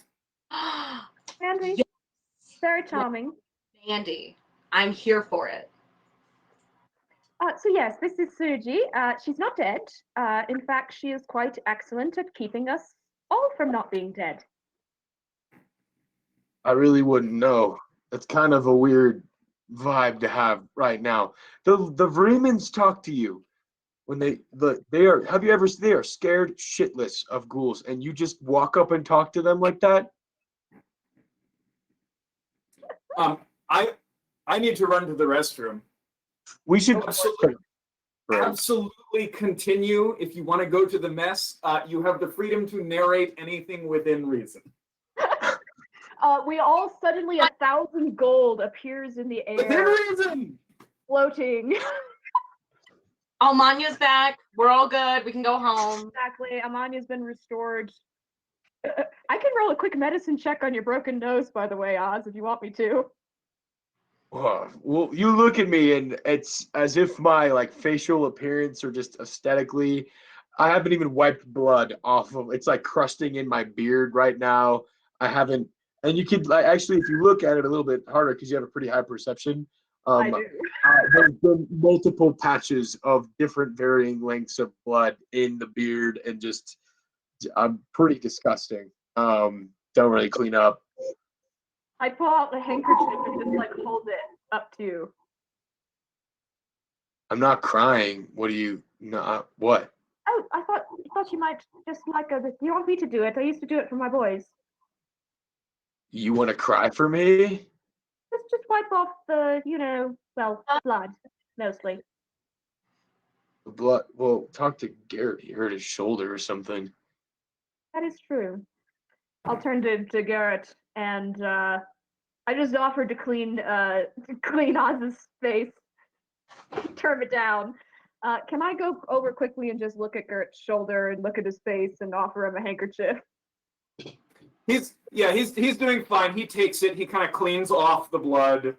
Mandy,
Yes.
very charming.
Mandy, I'm here for it.
So yes, this is Suji. She's not dead. In fact, she is quite excellent at keeping us all from not being dead.
I really wouldn't know. That's kind of a weird vibe to have right now. The Vreemans talk to you when they are. Have you ever? They are scared shitless of ghouls, and you just walk up and talk to them like that.
I need to run to the restroom.
We should
absolutely continue. If you want to go to the mess, you have the freedom to narrate anything within reason.
We all suddenly 1,000 gold appears in the
Within
air,
reason.
floating.
Almanya's back. We're all good. We can go home.
Exactly. Amanya's been restored. I can roll a quick medicine check on your broken nose, by the way, Oz, if you want me to.
Well, you look at me and it's as if my like facial appearance or just aesthetically, I haven't even wiped blood off of. It's like crusting in my beard right now. I haven't, and you could like actually, if you look at it a little bit harder because you have a pretty high perception.
I do.
There's been multiple patches of different varying lengths of blood in the beard, and just I'm pretty disgusting. Don't really clean up.
I pull out the handkerchief and just like hold it up to you.
I'm not crying. What do you not? What?
Oh, I thought you might just like a. You want me to do it? I used to do it for my boys.
You want to cry for me?
Just wipe off the, blood mostly.
The blood. Well, talk to Garrett. He hurt his shoulder or something.
That is true. I'll turn to Garrett and I just offered to clean Oz's face, turn it down. Can I go over quickly and just look at Garrett's shoulder and look at his face and offer him a handkerchief?
He's doing fine. He takes it. He kind of cleans off the blood.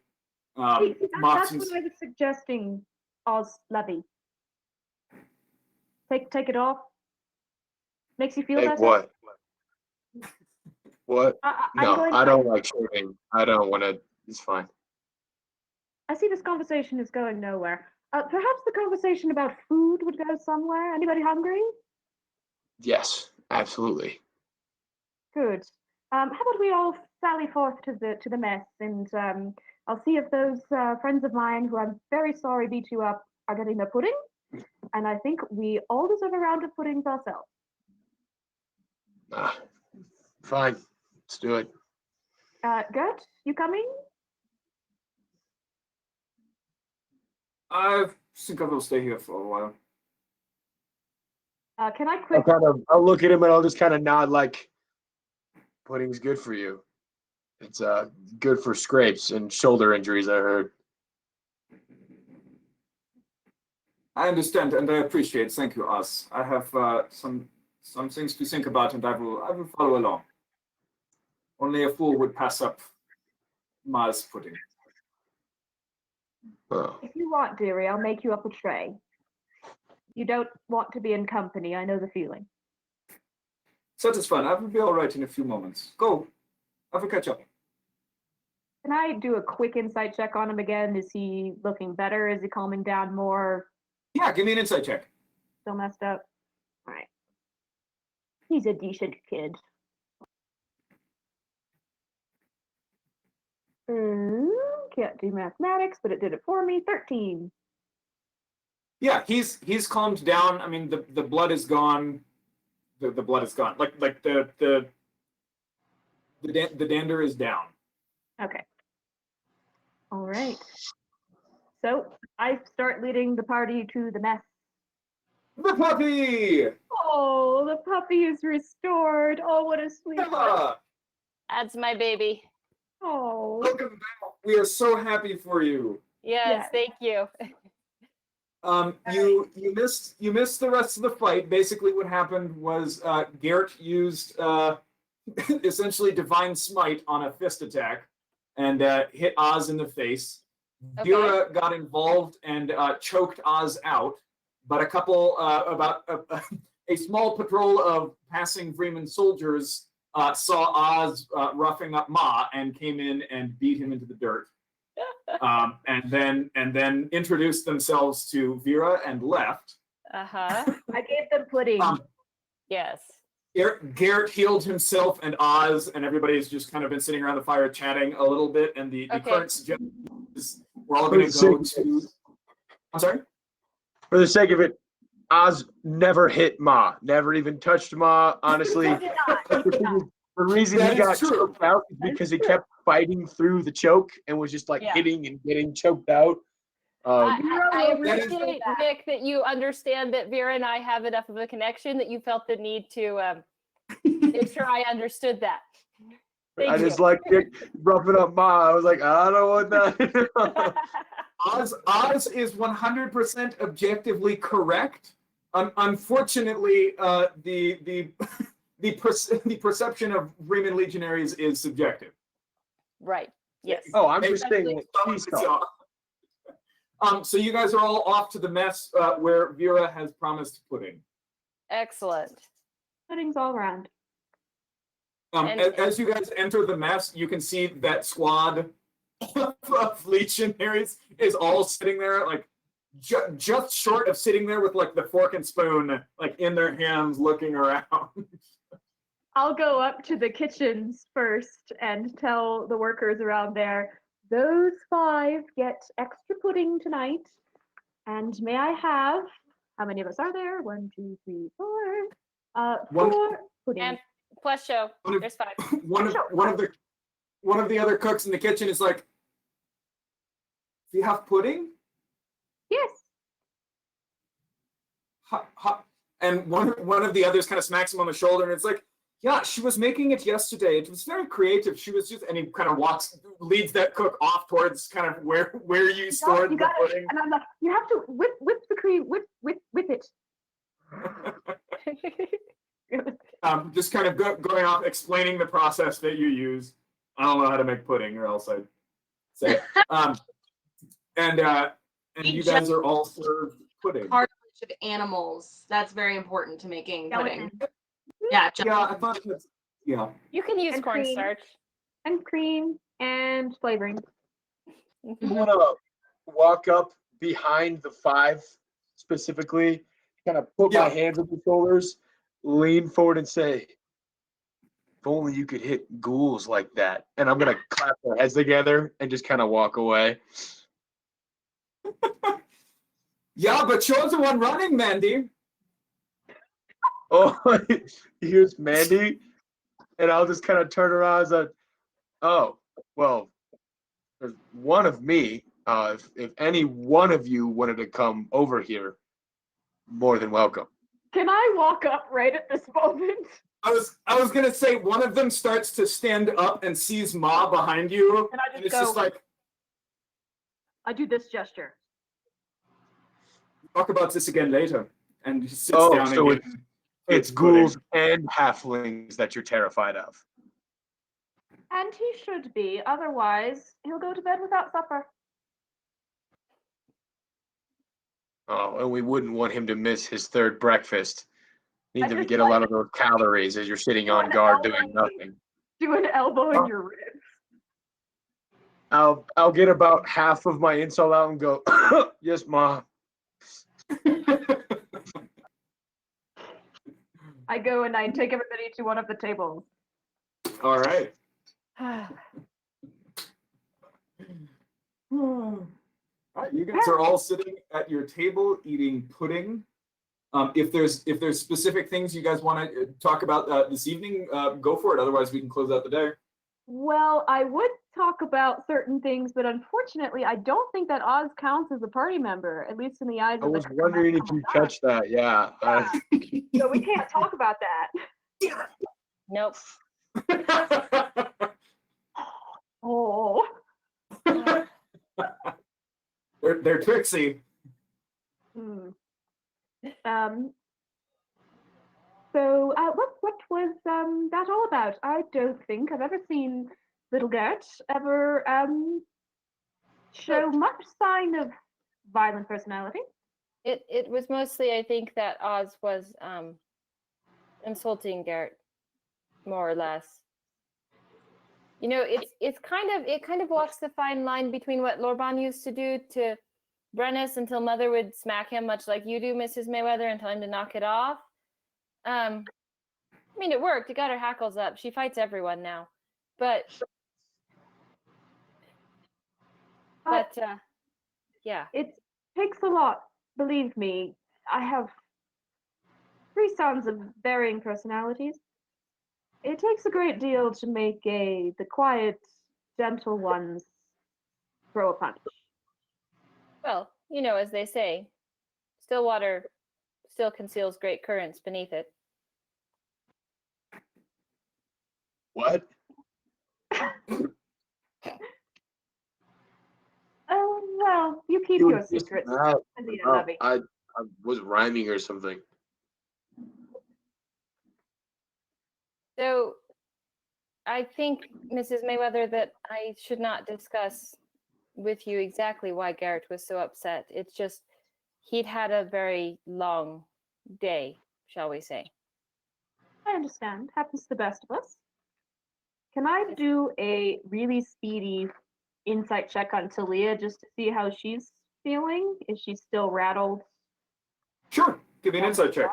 That's
Mops
what I was suggesting. Oz Levy. Take it off. Makes you feel
Hey,
better.
what? What?
I'm
No,
going.
I don't like shaving. I don't want to. It's fine.
I see this conversation is going nowhere. Perhaps the conversation about food would go somewhere. Anybody hungry?
Yes, absolutely.
Good. How about we all sally forth to the mess, and I'll see if those friends of mine, who I'm very sorry beat you up, are getting their pudding. And I think we all deserve a round of puddings ourselves.
Fine. Let's do it.
Gert, you coming?
I think I will stay here for a while.
Can I quick?
I'll look at him and I'll just kind of nod like, pudding's good for you. It's good for scrapes and shoulder injuries, I heard.
I understand and I appreciate. Thank you, Oz. I have some things to think about, and I will follow along. Only a fool would pass up Ma's pudding.
Oh.
If you want, dearie, I'll make you up a tray. You don't want to be in company. I know the feeling.
That is fine. I will be all right in a few moments. Go. Have a catch up.
Can I do a quick insight check on him again? Is he looking better? Is he calming down more?
Yeah, give me an insight check.
Still messed up? All right. He's a decent kid. Can't do mathematics, but it did it for me. 13.
Yeah, he's calmed down. I mean, the blood is gone. The blood is gone. Like the dander is down.
Okay. All right. So I start leading the party to the mess.
The puppy!
Oh, the puppy is restored. Oh, what a sweetheart.
Bella!
That's my baby.
Oh.
Welcome back. We are so happy for you.
Yes,
Yes.
thank you.
You missed the rest of the fight. Basically, what happened was Garrett used essentially divine smite on a fist attack and hit Oz in the face.
Okay.
Vera got involved and choked Oz out, but a couple about a small patrol of passing Vreeman soldiers saw Oz roughing up Ma and came in and beat him into the dirt. And then introduced themselves to Vera and left.
Uh-huh.
I gave them pudding.
Yes.
Garrett healed himself and Oz, and everybody's just kind of been sitting around the fire chatting a little bit. And the
Okay.
current suggestion is we're all going to go to. I'm sorry?
For the sake of it, Oz never hit Ma. Never even touched Ma, honestly.
He did not. He did not.
The reason
That
he
is
got
true.
choked out is because he kept fighting through the choke and was just like
Yeah.
hitting and getting choked out.
I
That is-
appreciate, Nick, that you understand that Vera and I have enough of a connection that you felt the need to make sure I understood that. Thank
I
you.
just like roughing up Ma. I was like, I don't want that.
Oz is 100% objectively correct. Unfortunately, the perception of Vreeman legionaries is subjective.
Right. Yes.
Oh, I'm just saying what she saw.
So you guys are all off to the mess where Vera has promised pudding.
Excellent.
Puddings all around.
As you guys enter the mess, you can see that squad of legionaries is all sitting there, like just short of sitting there with like the fork and spoon, like in their hands, looking around.
I'll go up to the kitchens first and tell the workers around there, those 5 get extra pudding tonight. And may I have, how many of us are there? 1, 2, 3, 4. 4 puddings.
And plus show.
One of-
There's 5.
One of the other cooks in the kitchen is like, "Do you have pudding?"
Yes.
And one of the others kind of smacks him on the shoulder, and it's like, "Yeah, she was making it yesterday. It was very creative. She was just," and he kind of leads that cook off towards kind of where you stored
You
the
got it.
pudding.
And I'm like, you have to whip the cream, whip it.
Just kind of going off, explaining the process that you use. I don't know how to make pudding, or else I'd say. And
We
you guys are all served pudding.
cartilage of animals. That's very important to making pudding.
Skeleton.
Yeah,
Yeah, I thought that's yeah.
You can use
And cream.
cornstarch.
And cream and flavoring.
I'm gonna walk up behind the five specifically, kind of put my
Yeah.
hands on the shoulders, lean forward and say, if only you could hit ghouls like that. And I'm gonna clap their heads together and just kind of walk away.
Yeah, but you're the one running, Mandy.
Oh, here's Mandy. And I'll just kind of turn around as a, oh, well, there's one of me. If any one of you wanted to come over here, more than welcome.
Can I walk up right at this moment?
I was gonna say one of them starts to stand up and sees Ma behind you,
And I just
and it's
go,
just like,
I do this gesture.
talk about this again later. And he sits
Oh,
down
so
again.
It's ghouls and halflings that you're terrified of.
And he should be. Otherwise, he'll go to bed without supper.
Oh, and we wouldn't want him to miss his third breakfast. Need
I
him to
just
get a
like-
lot of those calories as you're sitting
Do
on
an
guard
elbow.
doing nothing.
Do an elbow in your ribs.
I'll get about half of my insult out and go, yes, Ma.
I go and I take everybody to one of the tables.
All right. All right, you guys are all sitting at your table eating pudding. If there's specific things you guys want to talk about this evening, go for it. Otherwise, we can close out the day.
Well, I would talk about certain things, but unfortunately, I don't think that Oz counts as a party member, at least in the eyes
I
of the
was wondering if you catch that. Yeah.
So we can't talk about that.
Nope.
Oh.
They're tricksy.
Hmm. So what was that all about? I don't think I've ever seen little Gert ever show much sign of violent personality.
It was mostly, I think, that Oz was insulting Garrett, more or less. You know, it kind of walks the fine line between what Lorban used to do to Brennis until Mother would smack him, much like you do, Mrs. Mayweather, and tell him to knock it off. I mean, it worked. It got her hackles up. She fights everyone now, but yeah.
It takes a lot, believe me. I have 3 sons of varying personalities. It takes a great deal to make the quiet, gentle ones throw a punch.
Well, you know, as they say, still water still conceals great currents beneath it.
What?
Oh, well, you keep
You
your
were just
secrets.
mad.
Anita
Oh,
Lovey.
I was rhyming or something.
So I think, Mrs. Mayweather, that I should not discuss with you exactly why Garrett was so upset. It's just he'd had a very long day, shall we say.
I understand. Happens to the best of us. Can I do a really speedy insight check on Talia just to see how she's feeling? Is she still rattled?
Sure. Give me an insight check.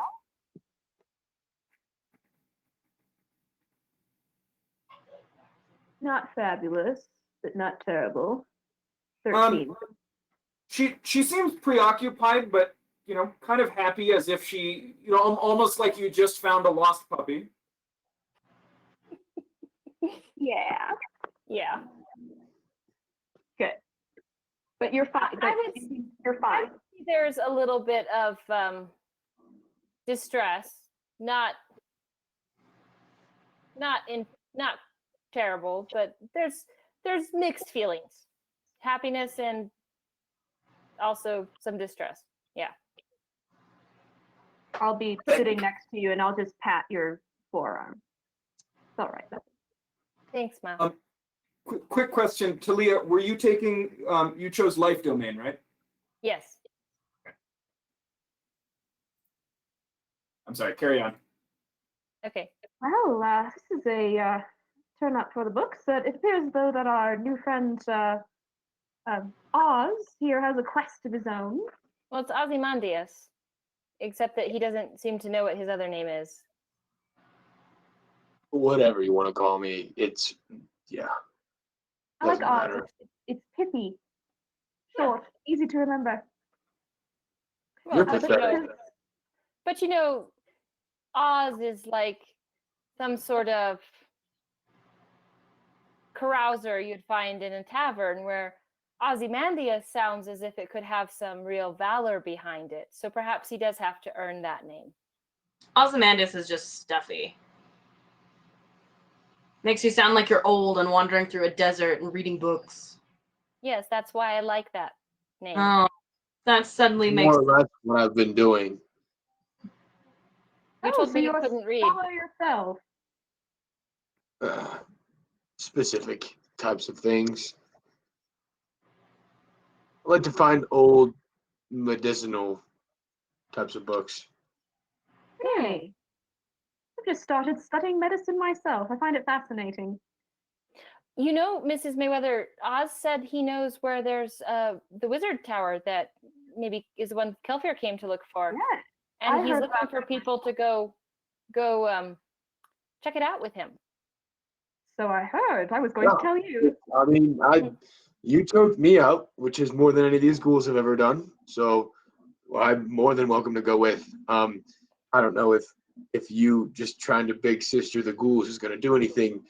Not fabulous, but not terrible. 13.
She seems preoccupied, but you know, kind of happy, as if she, you know, almost like you just found a lost puppy.
Yeah.
Yeah.
Good. But you're fine. You're fine.
There's a little bit of distress, not terrible, but there's mixed feelings, happiness and also some distress. Yeah.
I'll be sitting next to you and I'll just pat your forearm. It's all right.
Thanks, Mom.
Quick question, Talia, were you taking? You chose life domain, right?
Yes.
I'm sorry, carry on.
Okay.
Well, this is a turn up for the books. It appears though that our new friend Oz here has a quest of his own.
Well, it's Ozymandias, except that he doesn't seem to know what his other name is.
Whatever you want to call me, it's yeah.
I like
Doesn't
Oz.
matter.
It's pithy, short, easy to remember.
Well,
You're
but
pathetic.
but Oz is like some sort of carouser you'd find in a tavern, where Ozymandias sounds as if it could have some real valor behind it. So perhaps he does have to earn that name.
Ozymandias is just stuffy. Makes you sound like you're old and wandering through a desert and reading books.
Yes, that's why I like that name.
Oh, that suddenly makes
More or less what I've been doing.
You told
so
me you
you're a
couldn't read.
scholar yourself.
Specific types of things. I like to find old medicinal types of books.
Really? I've just started studying medicine myself. I find it fascinating.
You know, Mrs. Mayweather, Oz said he knows where there's the wizard tower that maybe is the one Kelfir came to look for.
Yeah,
And
I
he's
heard
looking
about
for
that
people to go check it out with him.
so I heard. I was going to
Yeah.
tell you.
I mean, you took me out, which is more than any of these ghouls have ever done. So I'm more than welcome to go with. I don't know if you just trying to big sister the ghouls is going to do anything.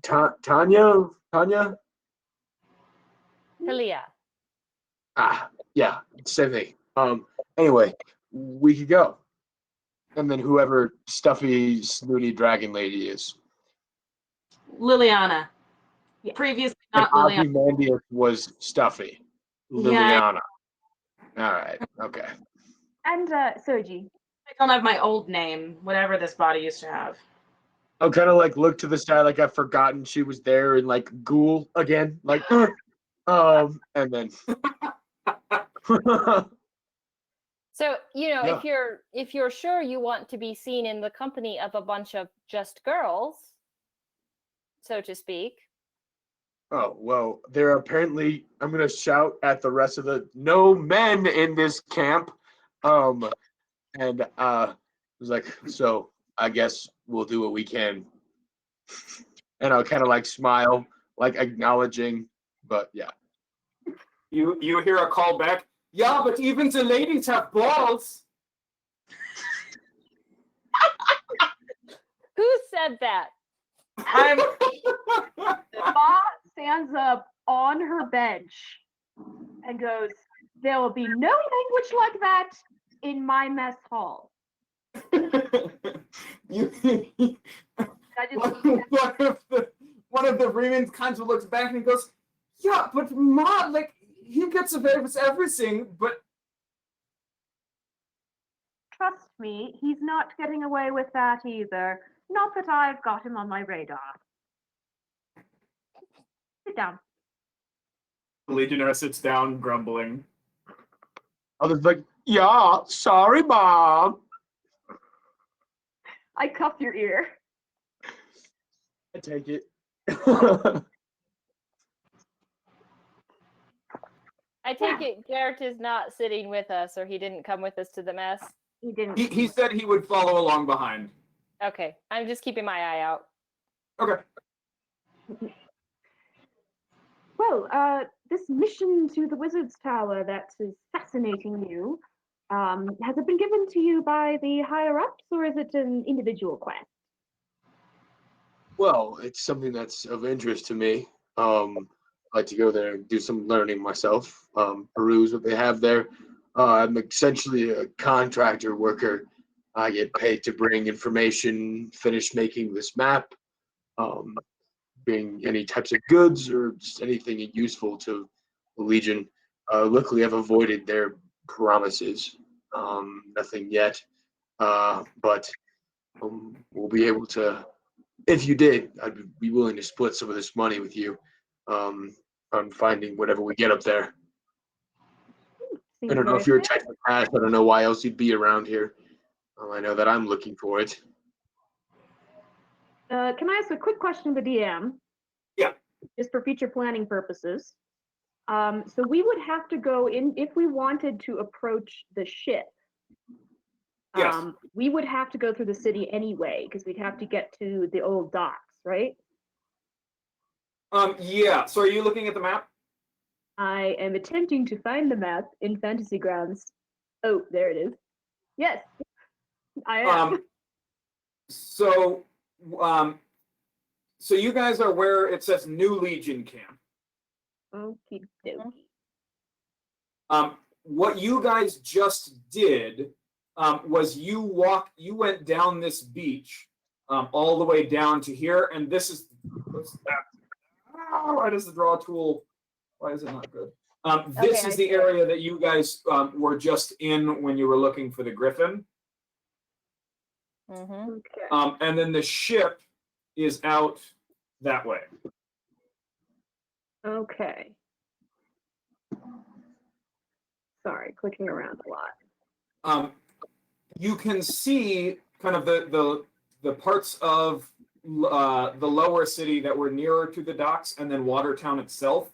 Tanya?
Talia.
Yeah, same thing. Anyway, we could go. And then whoever stuffy, snooty dragon lady is.
Liliana.
Yeah.
Previously
And
not Liliana.
Ozymandias was stuffy.
Yeah.
Liliana. All right. Okay.
And Soji.
I don't have my old name, whatever this body used to have.
I'll kind of like look to the side like I've forgotten she was there and like ghoul again. Like, and then.
So,
Yeah.
if you're sure you want to be seen in the company of a bunch of just girls, so to speak.
Oh, well, there are apparently, I'm going to shout at the rest of the no men in this camp. And I was like, so I guess we'll do what we can. And I'll kind of like smile, like acknowledging, but yeah.
You hear a call back. Yeah, but even the ladies have balls.
Who said that?
I'm
Ma stands up on her bench and goes, "There will be no language like that in my mess hall."
You,
I just
one of the Vreemans kind of looks back and he goes, "Yeah, but Ma, like he gets away with everything, but."
trust me, he's not getting away with that either. Not that I've got him on my radar. Sit down.
The Legionnaire sits down, grumbling.
I was like, yeah, sorry, Mom.
I cuff your ear.
I take it.
I take it Garrett is not sitting with us, or he didn't come with us to the mess.
He didn't.
He said he would follow along behind.
Okay, I'm just keeping my eye out.
Okay.
Well, this mission to the Wizard's Tower that is fascinating you, has it been given to you by the higher ups, or is it an individual quest?
Well, it's something that's of interest to me. I like to go there and do some learning myself, peruse what they have there. I'm essentially a contractor worker. I get paid to bring information, finish making this map, bring any types of goods or just anything useful to the Legion. Luckily, I've avoided their promises. Nothing yet, but we'll be able to. If you did, I'd be willing to split some of this money with you on finding whatever we get up there. I
Seems
don't know
very
if you're a
fair.
type of pass. I don't know why else you'd be around here. I know that I'm looking for it.
Can I ask a quick question to DM?
Yeah.
Just for future planning purposes. So we would have to go in if we wanted to approach the ship.
Yes.
We would have to go through the city anyway because we'd have to get to the old docks, right?
Yeah. So are you looking at the map?
I am attempting to find the map in Fantasy Grounds. Oh, there it is. Yes, I am.
So, so you guys are where it says New Legion Camp.
Okie dokie.
What you guys just did was you went down this beach all the way down to here, and this is what's that? Why does the draw tool? Why is it not good? This
Okay,
is
I
the
see it.
area that you guys were just in when you were looking for the Griffin.
Mm-hmm.
Okay.
And then the ship is out that way.
Okay. Sorry, clicking around a lot.
You can see kind of the parts of the lower city that were nearer to the docks, and then Watertown itself.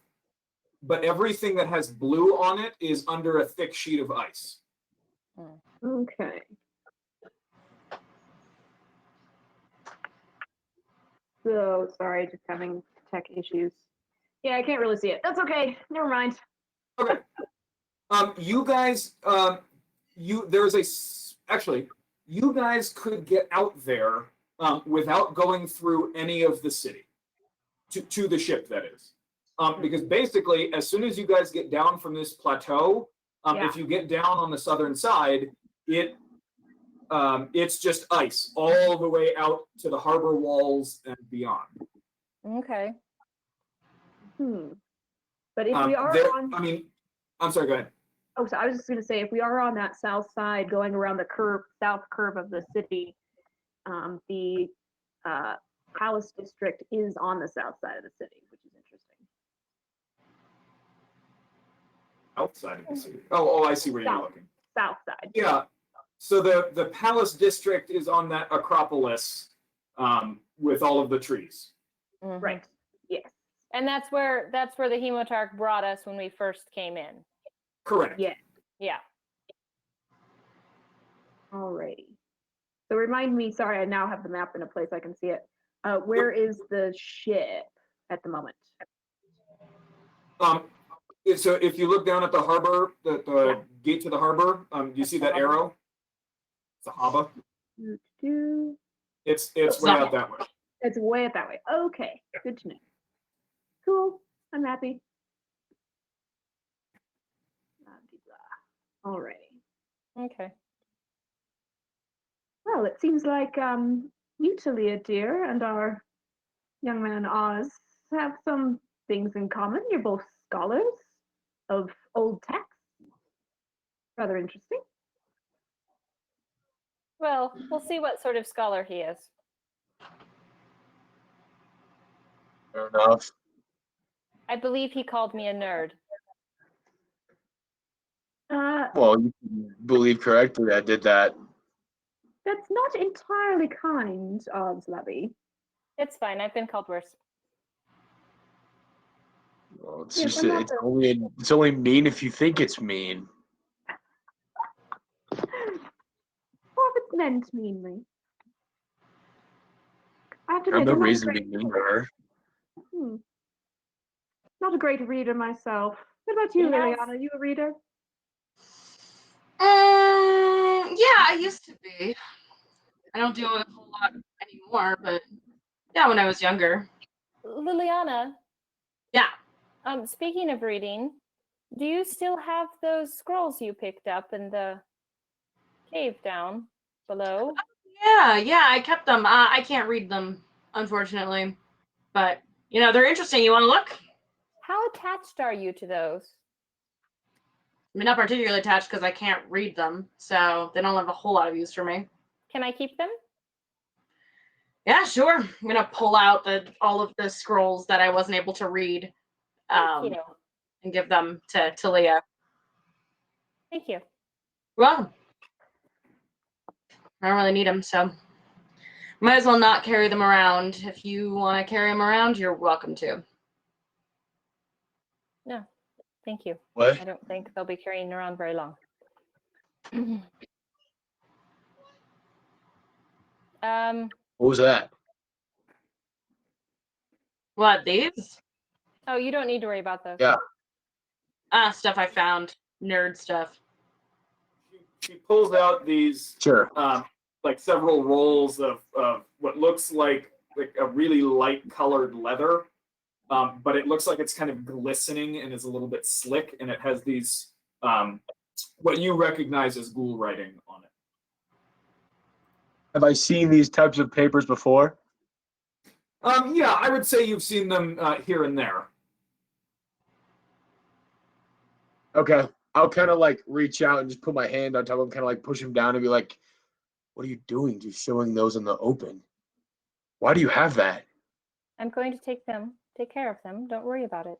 But everything that has blue on it is under a thick sheet of ice.
Okay. So sorry, just having tech issues. Yeah, I can't really see it. That's okay. Never mind.
Okay. You guys, actually, you guys could get out there without going through any of the city to the ship, that is. Because basically, as soon as you guys get down from this plateau, if you get down on the southern side, it's just ice all the way out to the harbor walls and beyond.
Okay.
But if we are on,
I mean, I'm sorry, go ahead.
oh, so I was just going to say, if we are on that south side, going around the south curve of the city, the Palace District is on the south side of the city, which is interesting.
Outside of the city. Oh, I see where you're looking.
South side.
Yeah. So the Palace District is on that Acropolis with all of the trees.
Mm-hmm.
Right. Yes.
And that's where the Hemotarch brought us when we first came in.
Correct.
Yeah.
Yeah.
Alrighty. So remind me, sorry, I now have the map in a place I can see it. Where is the ship at the moment?
So if you look down at the harbor, the gate to the harbor, you see that arrow? It's a harbor. It's way out that way.
It's way out that way. Okay, good to know. Cool, I'm happy. Alrighty.
Okay.
Well, it seems like you, Talia, dear, and our young man Oz have some things in common. You're both scholars of old texts. Rather interesting.
Well, we'll see what sort of scholar he is.
Fair enough.
I believe he called me a nerd.
Well, you can believe correctly I did that.
That's not entirely kind, Oz Levy.
It's fine. I've been called worse.
Well, it's
Yes,
just
I'm not
it's only mean if you think it's mean.
Or if it's meant meanly. I have to
I'm
admit,
no
I'm not a
reason to
great-
be mean to her.
Not a great reader myself. What about you,
Yes.
Liliana? Are you a reader?
Yeah, I used to be. I don't do it a whole lot anymore, but yeah, when I was younger.
Liliana,
Yeah.
speaking of reading, do you still have those scrolls you picked up in the cave down below?
Yeah, I kept them. I can't read them, unfortunately. But, they're interesting. You want to look?
How attached are you to those?
I mean, not particularly attached because I can't read them. So they don't have a whole lot of use for me.
Can I keep them?
Yeah, sure. I'm going to pull out all of the scrolls that I wasn't able to read
Thank you.
and give them to Leah.
Thank you.
Well, I don't really need them, so might as well not carry them around. If you want to carry them around, you're welcome to.
No, thank you.
What?
I don't think they'll be carrying around very long.
What was that?
What, these?
Oh, you don't need to worry about those.
Yeah.
Stuff I found. Nerd stuff.
She pulls out these
Sure.
like several rolls of what looks like a really light colored leather, but it looks like it's kind of glistening and is a little bit slick, and it has these what you recognize as ghoul writing on it.
Have I seen these types of papers before?
Yeah, I would say you've seen them here and there.
Okay. I'll kind of like reach out and just put my hand on top of him, kind of like push him down and be like, what are you doing? Just showing those in the open. Why do you have that?
I'm going to take care of them. Don't worry about it.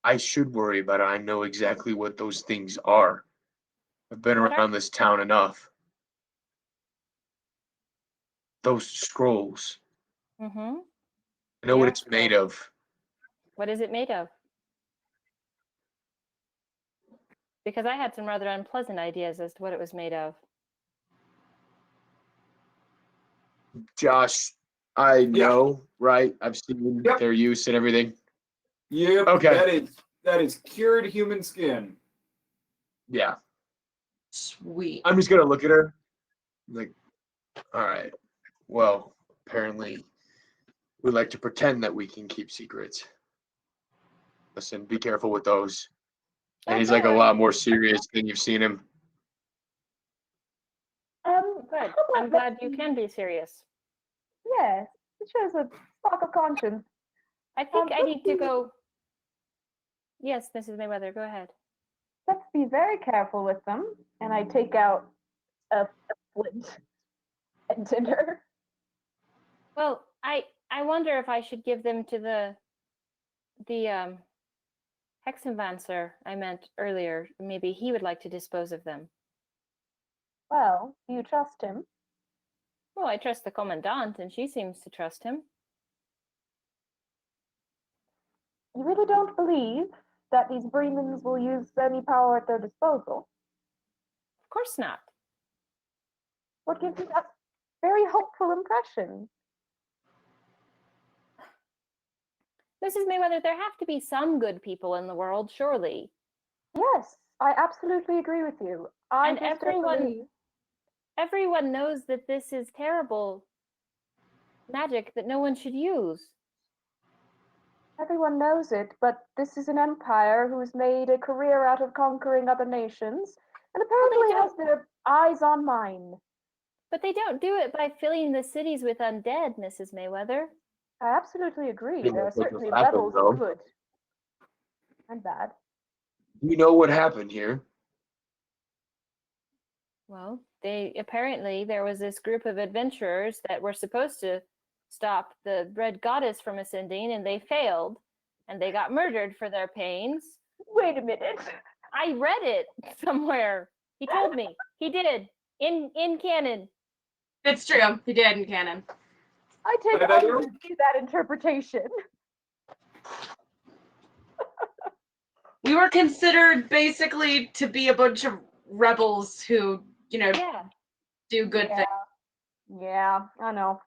I should worry about it. I know exactly what those things are. I've been
What are-
around this town enough. Those scrolls.
Mm-hmm.
I know
They
what
are
it's made
scrolls.
of.
What is it made of? Because I had some rather unpleasant ideas as to what it was made of.
Josh, I know, right? I've seen
Yep.
their use and everything.
Yep.
Okay.
That is cured human skin.
Yeah.
Sweet.
I'm just gonna look at her. Like, all right. Well, apparently we like to pretend that we can keep secrets. Listen, be careful with those. And
Oh,
he's
don't
like a
worry.
lot more serious than you've seen him.
Good. I'm glad you can be serious.
Yes, it shows a spark of conscience.
I think I
let's
need to
be-
go. Yes, Mrs. Mayweather, go ahead.
Let's be very careful with them. And I take out a flint and tinder.
Well, I wonder if I should give them to the Hexenvancer I meant earlier. Maybe he would like to dispose of them.
Well, do you trust him?
Well, I trust the Commandant, and she seems to trust him.
You really don't believe that these Bremans will use any power at their disposal?
Of course not.
What gives you that very hopeful impression?
Mrs. Mayweather, there have to be some good people in the world, surely.
Yes, I absolutely agree with you. I
And
just don't believe.
everyone knows that this is terrible magic that no one should use.
Everyone knows it, but this is an empire who's made a career out of conquering other nations, and apparently has their eyes on mine.
But they don't do it by filling the cities with undead, Mrs. Mayweather.
I absolutely agree.
Yeah,
There are
that's what
certainly
just happened,
levels
though.
of good and bad.
You know what happened here?
Well, apparently there was this group of adventurers that were supposed to stop the Red Goddess from ascending, and they failed, and they got murdered for their pains.
Wait a minute.
I read it somewhere. He told me. He did. In canon.
It's true. He did in canon.
I take
What did I do?
umbrage to that interpretation.
We were considered basically to be a bunch of rebels who,
Yeah.
do good things.
Yeah, I know.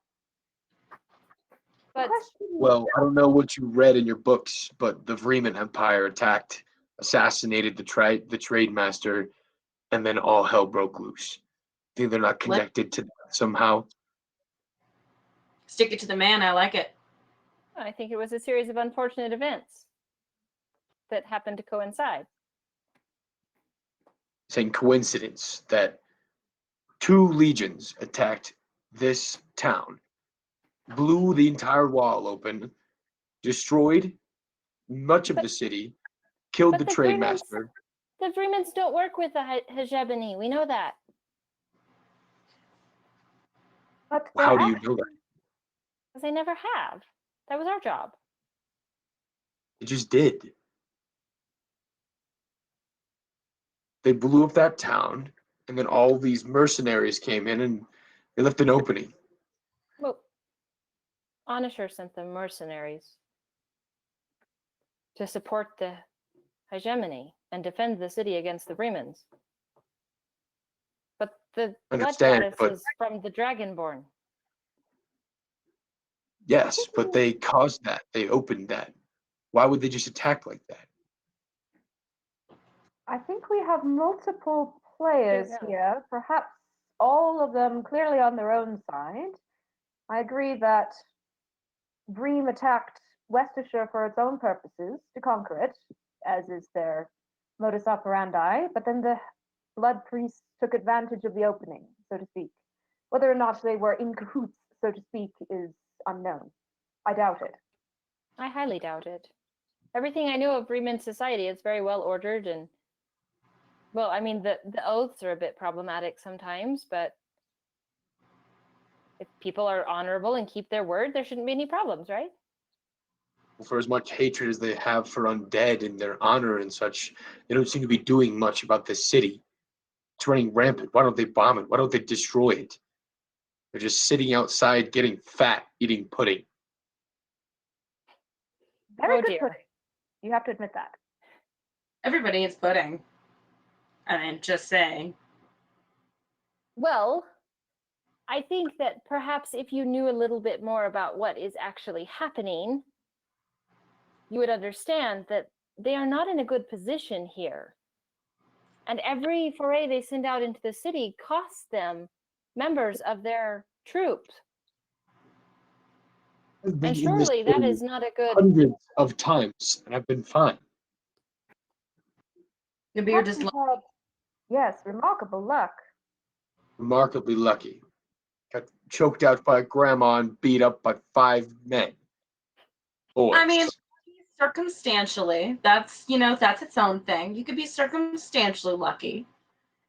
But
Well, I don't know what you read in your books, but the Vreem Empire attacked, assassinated the trade master, and then all hell broke loose. Think they're not connected to that somehow?
Stick it to the man. I like it.
I think it was a series of unfortunate events that happened to coincide.
Saying coincidence that 2 legions attacked this town, blew the entire wall open, destroyed much of the city, killed the
But the
trade
Vremans-
master.
The Vremans don't work with the H.A.P.P.Y. We know that.
But
How do you know that?
Because they never have. That was our job.
It just did. They blew up that town, and then all these mercenaries came in and they left an opening.
Well, Onisher sent the mercenaries to support the hegemony and defend the city against the Bremens. But the blood
Understand,
goddess
but
is from the Dragonborn.
yes, but they caused that. They opened that. Why would they just attack like that?
I think we have multiple players
know.
here, perhaps all of them clearly on their own side. I agree that Vreem attacked Worcestershire for its own purposes, to conquer it, as is their modus operandi, but then the blood priests took advantage of the opening, so to speak. Whether or not they were in cahoots, so to speak, is unknown. I doubt it.
I highly doubt it. Everything I know of Bremen society is very well ordered and, well, I mean, the oaths are a bit problematic sometimes, but if people are honorable and keep their word, there shouldn't be any problems, right?
For as much hatred as they have for undead and their honor and such, they don't seem to be doing much about this city. It's running rampant. Why don't they bomb it? Why don't they destroy it? They're just sitting outside getting fat, eating pudding.
Very
Oh,
good
dear.
pudding. You have to admit that.
Everybody eats pudding. I mean, just saying.
Well, I think that perhaps if you knew a little bit more about what is actually happening, you would understand that they are not in a good position here. And every foray they send out into the city costs them members of their troops.
I've been
And
in this
surely that
city
is not a good.
hundreds of times, and I've been fine.
Maybe you're
Perhaps
just
you've had, yes, remarkable luck.
Remarkably lucky. Got choked out by grandma and beat up by 5 men. Boys.
I mean, circumstantially, that's its own thing. You could be circumstantially lucky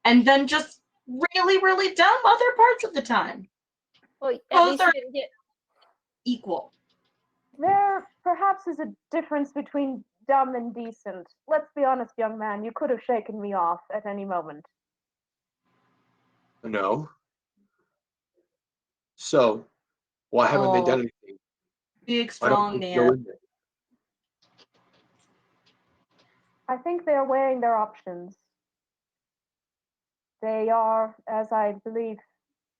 and then just really, really dumb other parts of the time.
Well, at
Both
least
are
you didn't get.
equal.
There perhaps is a difference between dumb and decent. Let's be honest, young man, you could have shaken me off at any moment.
No. So, why haven't they
Oh,
done anything?
big,
Why don't
strong
they go
man.
in there?
I think they are weighing their options. They are, as I believe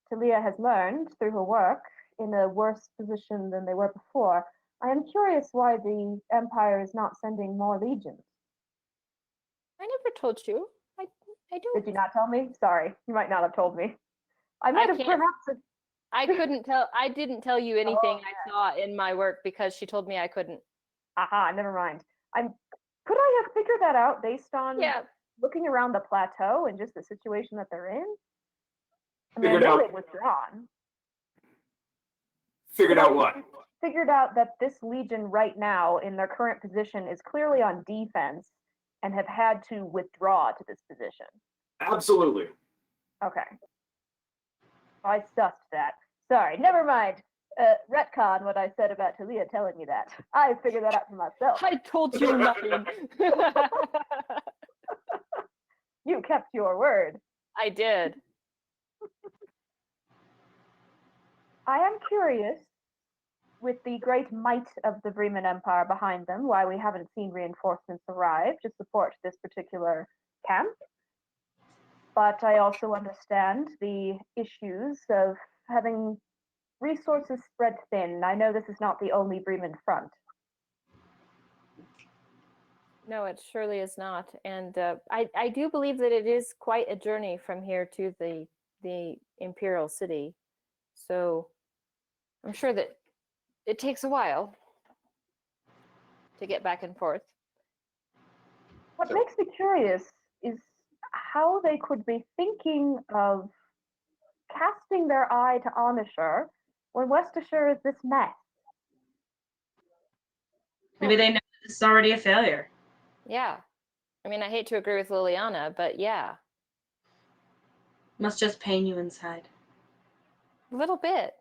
Talia has learned through her work, in a worse position than they were before. I am curious why the Empire is not sending more legions.
I never told you. I don't.
Did you not tell me? Sorry, you might not have told me. I might have
can't-
perhaps.
I couldn't tell. I didn't tell you anything
Oh,
I saw in my work because she told me I couldn't.
Aha, never mind. Could I have figured that out based on
Yeah.
looking around the plateau and just the situation that they're in? I mean, I
Figured
know
out.
they've withdrawn.
Figured
Could I
out what?
have figured out that this legion right now in their current position is clearly on defense and have had to withdraw to this position.
Absolutely.
Okay. I sussed that. Sorry, never mind. Retcon what I said about Talia telling me that. I figured that out for myself.
I told you nothing.
You kept your word.
I did.
I am curious, with the great might of the Bremen Empire behind them, why we haven't seen reinforcements arrive to support this particular camp. But I also understand the issues of having resources spread thin. I know this is not the only Bremen front.
No, it surely is not. And I do believe that it is quite a journey from here to the imperial city. So I'm sure that it takes a while to get back and forth.
What makes me curious is how they could be thinking of casting their eye to Onisher when Worcestershire is this mess.
Maybe they know this is already a failure.
Yeah. I mean, I hate to agree with Liliana, but yeah,
Must just pain you inside.
a little bit.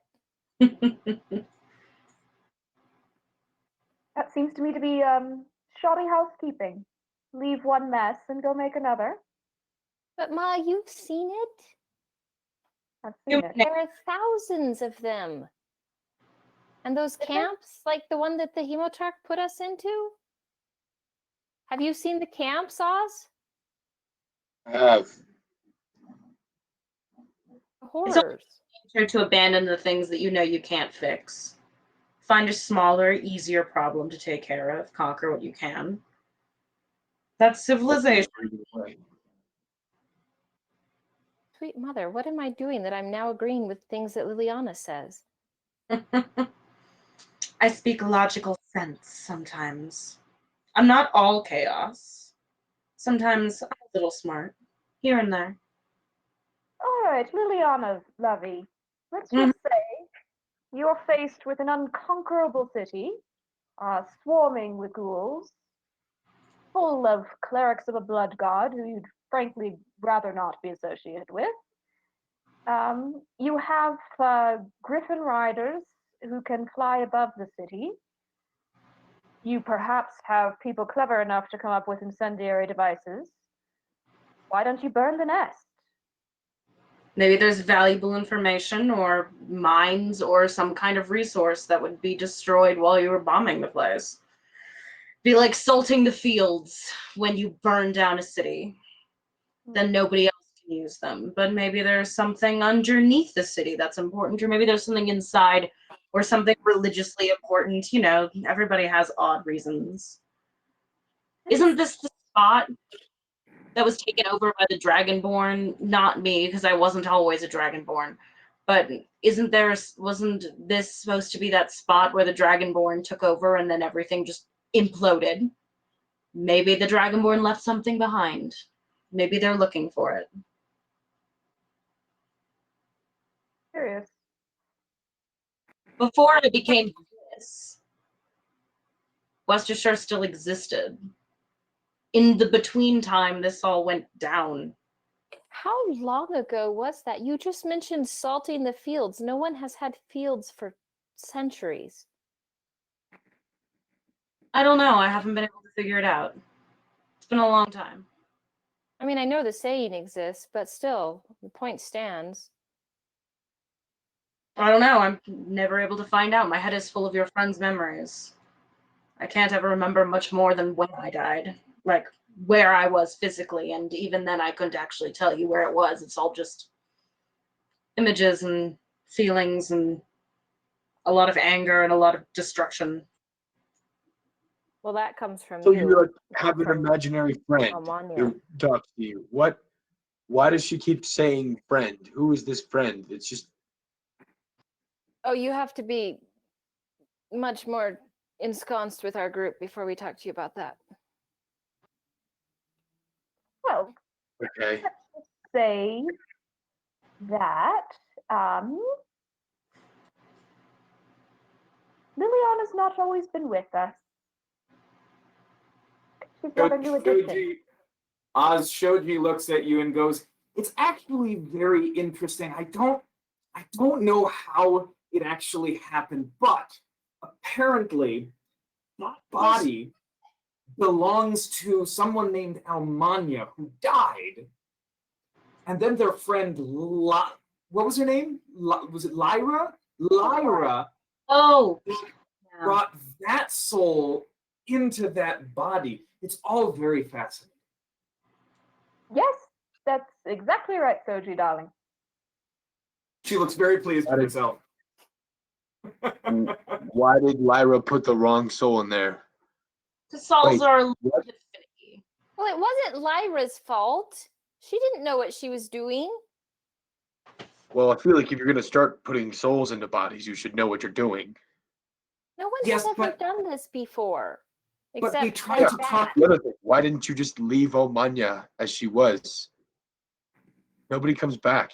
That seems to me to be shoddy housekeeping. Leave one mess and go make another.
But Ma, you've seen it.
I've seen it.
There are thousands of them. And those camps, like the one that the Hemotarch put us into? Have you seen the camps, Oz?
I have.
Horrors.
Try to abandon the things that you know you can't fix. Find a smaller, easier problem to take care of. Conquer what you can. That's civilization.
Sweet mother, what am I doing that I'm now agreeing with things that Liliana says?
I speak logical sense sometimes. I'm not all chaos. Sometimes I'm a little smart, here and there.
All right, Liliana's lovey. Let's just say you're faced with an unconquerable city, swarming with ghouls, full of clerics of a blood god who you'd frankly rather not be associated with. You have griffin riders who can fly above the city. You perhaps have people clever enough to come up with incendiary devices. Why don't you burn the nest?
Maybe there's valuable information or mines or some kind of resource that would be destroyed while you were bombing the place. Be like salting the fields when you burn down a city. Then nobody else can use them. But maybe there's something underneath the city that's important, or maybe there's something inside or something religiously important. You know, everybody has odd reasons. Isn't this the spot that was taken over by the Dragonborn? Not me, because I wasn't always a Dragonborn. But wasn't this supposed to be that spot where the Dragonborn took over and then everything just imploded? Maybe the Dragonborn left something behind. Maybe they're looking for it.
Curious.
Before it became this, Worcestershire still existed. In the between time, this all went down.
How long ago was that? You just mentioned salting the fields. No one has had fields for centuries.
I don't know. I haven't been able to figure it out. It's been a long time.
I mean, I know the saying exists, but still, the point stands.
I don't know. I'm never able to find out. My head is full of your friend's memories. I can't ever remember much more than when I died. Like, where I was physically, and even then I couldn't actually tell you where it was. It's all just images and feelings and a lot of anger and a lot of destruction.
Well, that comes from
So
you.
you like,
not
have an
from
imaginary friend
Amanya.
who talks to you. Why does she keep saying friend? Who is this friend? It's just
Oh, you have to be much more ensconced with our group before we talk to you about that.
Well,
okay.
say that Liliana's not always been with us. She's got a new addiction.
Shoji looks at you and goes, "It's actually very interesting. I don't know how it actually happened, but apparently that body belongs to someone named Almanya who died. And then their friend, what was her name? Was it Lyra? Lyra
Oh,
brought that soul into that body. It's all very fascinating."
Yes, that's exactly right, Soji, darling.
She looks very pleased with herself.
Why did Lyra put the wrong soul in there?
the souls
Wait,
are a little
what?
bit finicky.
Well, it wasn't Lyra's fault. She didn't know what she was doing.
Well, I feel like if you're gonna start putting souls into bodies, you should know what you're doing.
No one
Yes,
has ever
but-
done this before.
But they
Except
tried to
that.
talk.
The other thing, why didn't you just leave Omanya as she was? Nobody comes back.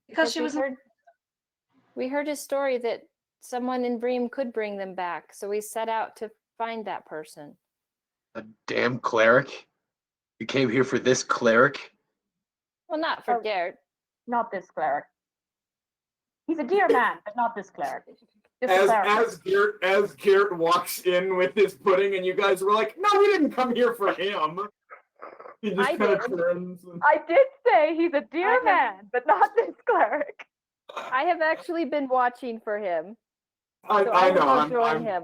Because she was
we heard a story that someone in Vreem could bring them back, so we set out to find that person.
A damn cleric. You came here for this cleric?
Well, not for
Oh.
Gert.
Not this cleric. He's a dear man, but not this cleric. Just a cleric.
As Gert walks in with his pudding, and you guys were like, "No, we didn't come here for him." He just
I
kind of
did.
turns. And...
I did say he's a dear
I have-
man, but not this cleric.
I have actually been watching for him.
I
So
I
will
know.
go join him.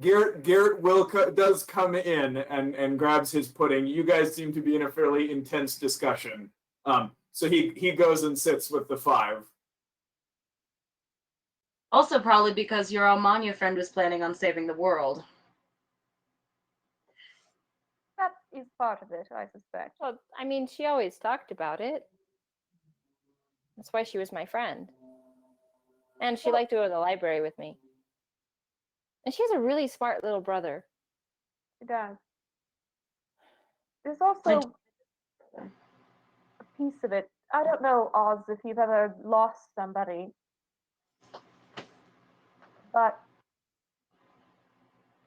Garrett does come in and grabs his pudding. You guys seem to be in a fairly intense discussion. So he goes and sits with the 5.
Also, probably because your Almania friend was planning on saving the world.
That is part of it, I suspect.
Well, I mean, she always talked about it. That's why she was my friend. And she liked to go to the library with me. And she has a really smart little brother.
She does. There's also a piece of it. I don't know, Oz, if you've ever lost somebody, but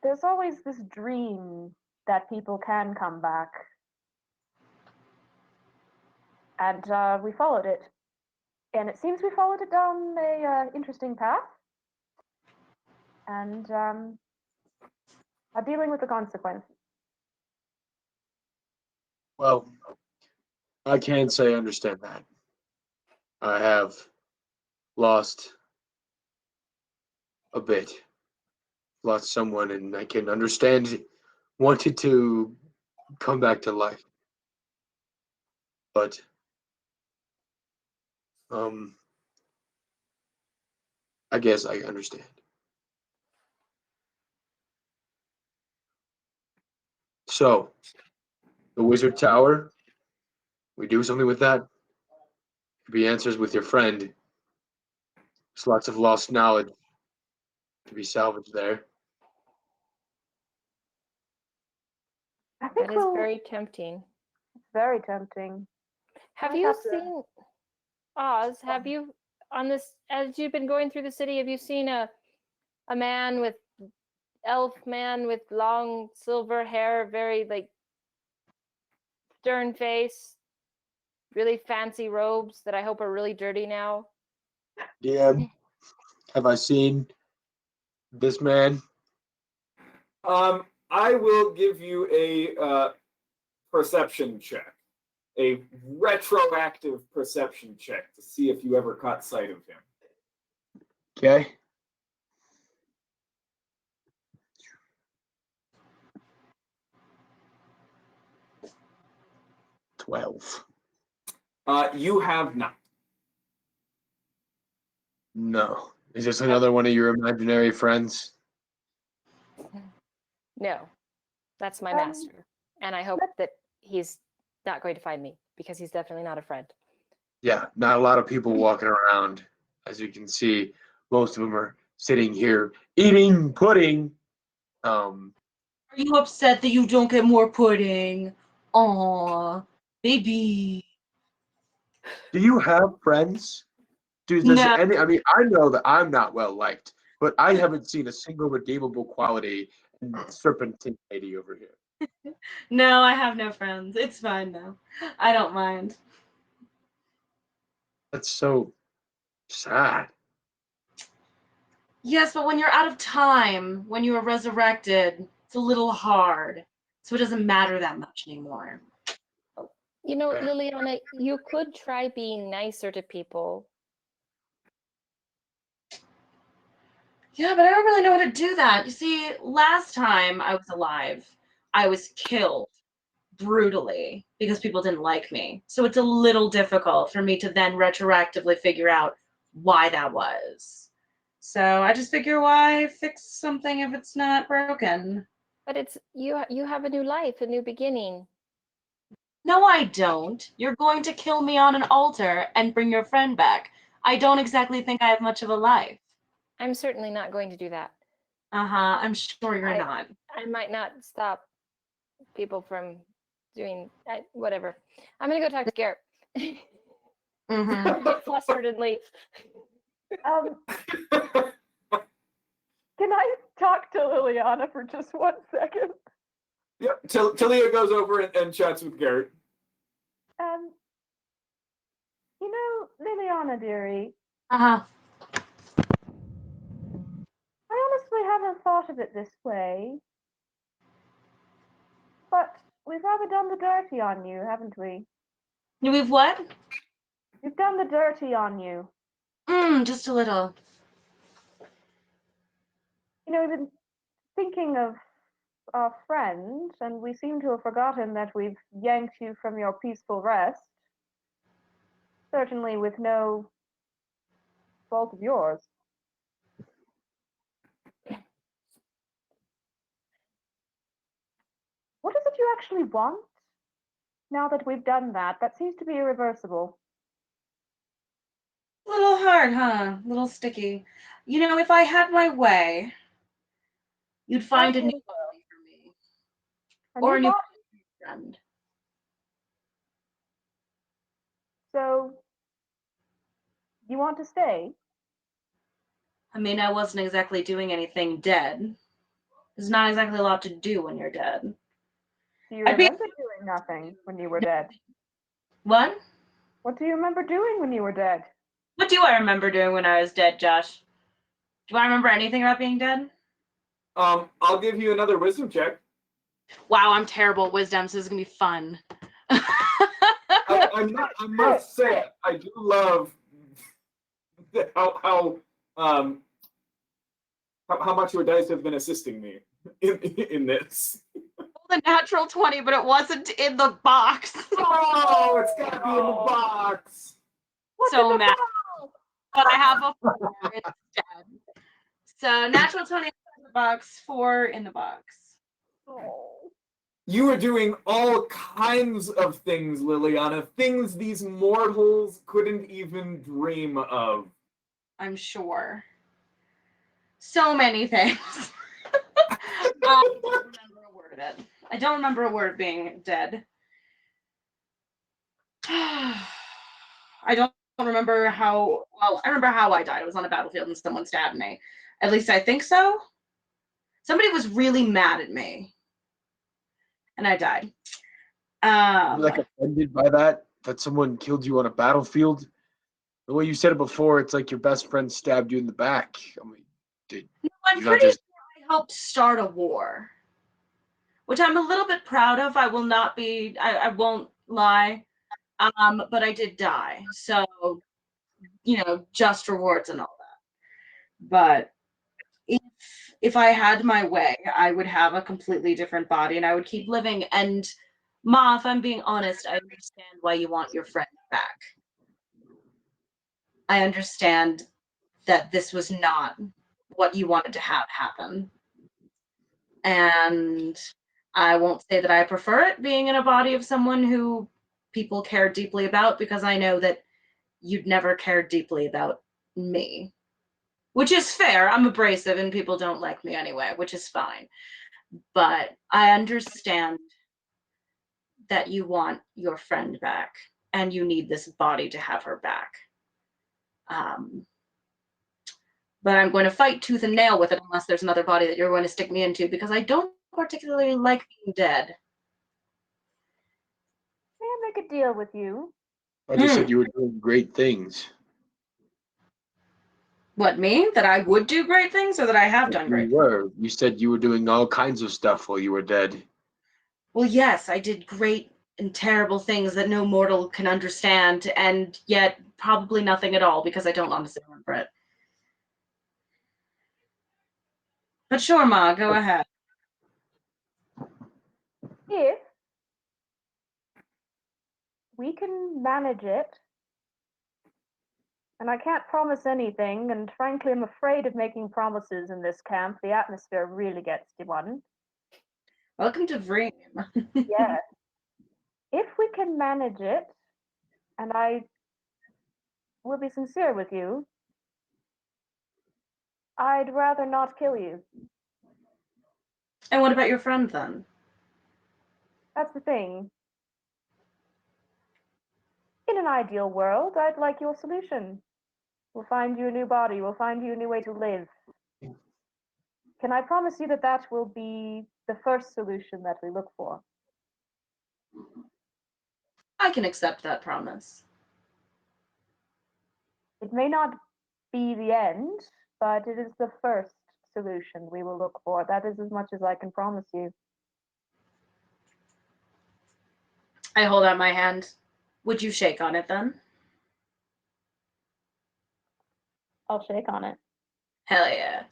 there's always this dream that people can come back. And we followed it. And it seems we followed it down a interesting path. And are dealing with the consequences.
Well, I can't say I understand that. I have lost a bit, lost someone, and I can understand wanted to come back to life. But I guess I understand. So, the Wizard Tower, we do something with that. Could be answers with your friend. There's lots of lost knowledge to be salvaged there.
I think
That is very tempting.
it's very tempting.
Have
I'd
you
have to-
seen Oz? Have you on this as you've been going through the city? Have you seen a man with elf man with long silver hair, very like stern face, really fancy robes that I hope are really dirty now?
DM, have I seen this man?
I will give you a perception check, a retroactive perception check to see if you ever caught sight of him.
Okay. $12.
You have not.
No. Is this another one of your imaginary friends?
No, that's my
Um,
master, and I hope that he's not going to find me because he's definitely not a friend.
Yeah, not a lot of people walking around. As you can see, most of them are sitting here eating pudding.
Are you upset that you don't get more pudding? Aw, baby.
Do you have friends? Does
No.
any? I mean, I know that I'm not well liked, but I haven't seen a single redeemable quality in Serpentine Lady over here.
No, I have no friends. It's fine now. I don't mind.
That's so sad.
Yes, but when you're out of time, when you are resurrected, it's a little hard. So it doesn't matter that much anymore.
You know,
Yeah.
Liliana, you could try being nicer to people.
Yeah, but I don't really know how to do that. You see, last time I was alive, I was killed brutally because people didn't like me. So it's a little difficult for me to then retroactively figure out why that was. So I just figure why fix something if it's not broken.
But it's you have a new life, a new beginning.
No, I don't. You're going to kill me on an altar and bring your friend back. I don't exactly think I have much of a life.
I'm certainly not going to do that.
Uh-huh, I'm sure you're
I-
not.
I might not stop people from doing whatever. I'm gonna go talk to Garrett.
Mm-hmm.
Get flustered and leave.
Can I talk to Liliana for just 1 second?
Yep. Talia goes over and chats with Garrett.
You know, Liliana, dearie,
Uh-huh.
I honestly haven't thought of it this way. But we've rather done the dirty on you, haven't we?
We've what?
We've done the dirty on you.
Just a little.
You know, we've been thinking of our friend, and we seem to have forgotten that we've yanked you from your peaceful rest. Certainly with no fault of yours. What is it you actually want? Now that we've done that, that seems to be irreversible.
A little hard, huh? A little sticky. You know, if I had my way, you'd find a new body for me. Or a new friend.
So, you want to stay?
I mean, I wasn't exactly doing anything dead. There's not exactly a lot to do when you're dead.
Do you
I'd be-
remember doing nothing when you were dead?
What?
What do you remember doing when you were dead?
What do I remember doing when I was dead, Josh? Do I remember anything about being dead?
I'll give you another wisdom check.
Wow, I'm terrible at wisdom, so this is gonna be fun.
I must say, I do love how much your dice have been assisting me in this.
The natural 20, but it wasn't in the box.
Oh, it's gotta be in the box.
So mad. But I have a 4 instead. So natural 20 in the box, 4 in the box.
Oh.
You are doing all kinds of things, Liliana, things these mortals couldn't even dream of.
I'm sure. So many things. I don't remember a word of it. I don't remember a word of being dead. I don't remember how, well, I remember how I died. I was on a battlefield and someone stabbed me. At least I think so. Somebody was really mad at me. And I died.
You're like offended by that someone killed you on a battlefield. The way you said it before, it's like your best friend stabbed you in the back. I mean,
I'm
you're not
pretty
just
sure I helped start a war, which I'm a little bit proud of. I will not be, I won't lie. But I did die. So, you know, just rewards and all that. But if I had my way, I would have a completely different body and I would keep living. And Ma, if I'm being honest, I understand why you want your friend back. I understand that this was not what you wanted to have happen. And I won't say that I prefer it being in a body of someone who people care deeply about, because I know that you'd never cared deeply about me. Which is fair. I'm abrasive and people don't like me anyway, which is fine. But I understand that you want your friend back and you need this body to have her back. But I'm going to fight tooth and nail with it unless there's another body that you're going to stick me into, because I don't particularly like being dead.
May I make a deal with you?
I just said you were doing great things.
What, me? That I would do great things or that I have done great
You
things?
were. You said you were doing all kinds of stuff while you were dead.
Well, yes, I did great and terrible things that no mortal can understand, and yet probably nothing at all, because I don't honestly remember it. But sure, Ma, go ahead.
If we can manage it, and I can't promise anything, and frankly, I'm afraid of making promises in this camp. The atmosphere really gets to one.
Welcome to Vreem.
Yeah. If we can manage it, and I will be sincere with you, I'd rather not kill you.
And what about your friend, then?
That's the thing. In an ideal world, I'd like your solution. We'll find you a new body. We'll find you a new way to live. Can I promise you that that will be the first solution that we look for?
I can accept that promise.
It may not be the end, but it is the first solution we will look for. That is as much as I can promise you.
I hold out my hand. Would you shake on it then?
I'll shake on it.
Hell yeah.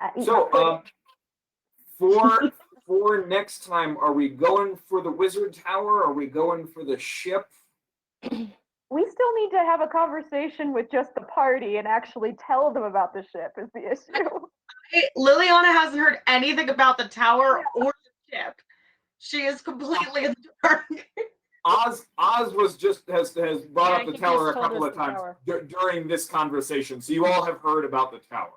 I eat
So,
my pudding.
for next time, are we going for the wizard tower? Are we going for the ship?
We still need to have a conversation with just the party and actually tell them about the ship is the issue.
Liliana hasn't heard anything about the tower or the ship. She is completely in the dark.
Oz has brought up
Yeah,
the
he
tower a
just told
couple
us
of
the
times
tower.
during this conversation, so you all have heard about the tower.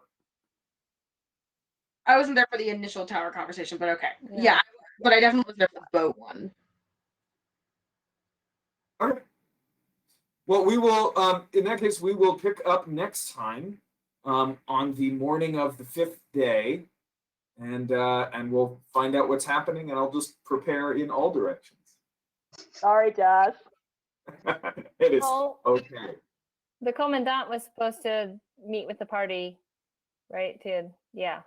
I wasn't there for the initial tower conversation, but okay.
Yeah.
Yeah, but I definitely was there for the boat one.
All right. Well, we will. In that case, we will pick up next time on the morning of the 5th day, and we'll find out what's happening. And I'll just prepare in all directions.
Sorry, Josh.
It is
Well,
okay.
the commandant was supposed to meet with the party, right? Yeah.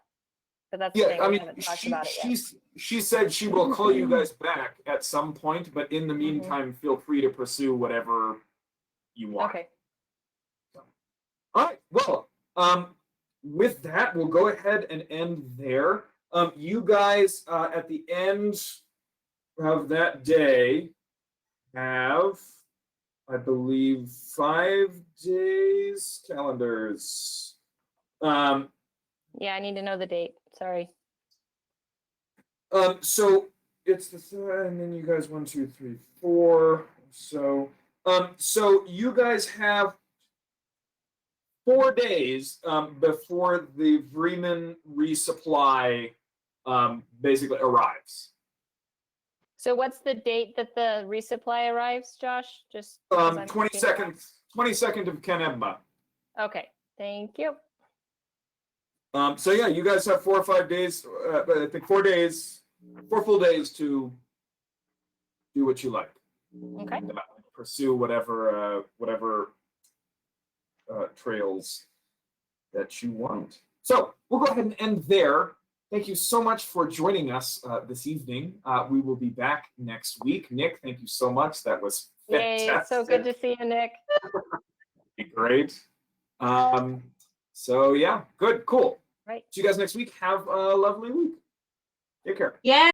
But that's the
Yeah,
thing.
I
We
mean,
haven't talked about it yet.
she said she will call you guys back at some point, but in the meantime, feel free to pursue whatever you want.
Okay.
All right. Well, with that, we'll go ahead and end there. You guys, at the end of that day, have, I believe, 5 days calendars.
Yeah, I need to know the date. Sorry.
So it's the third, and then you guys 1, 2, 3, 4. So you guys have 4 days before the Vreeman resupply basically arrives.
So what's the date that the resupply arrives, Josh? Just because I'm keeping track.
22nd of Kenebma.
Okay. Thank you.
So yeah, you guys have 4 or 5 days. I think 4 days, 4 full days to do what you like.
Okay.
And, pursue whatever trails that you want. So we'll go ahead and end there. Thank you so much for joining us this evening. We will be back next week. Nick, thank you so much. That was fantastic.
Yay, so good to see you, Nick.
Great. So yeah, good, cool.
Right.
See you guys next week. Have a lovely week. Take care.
Yeah.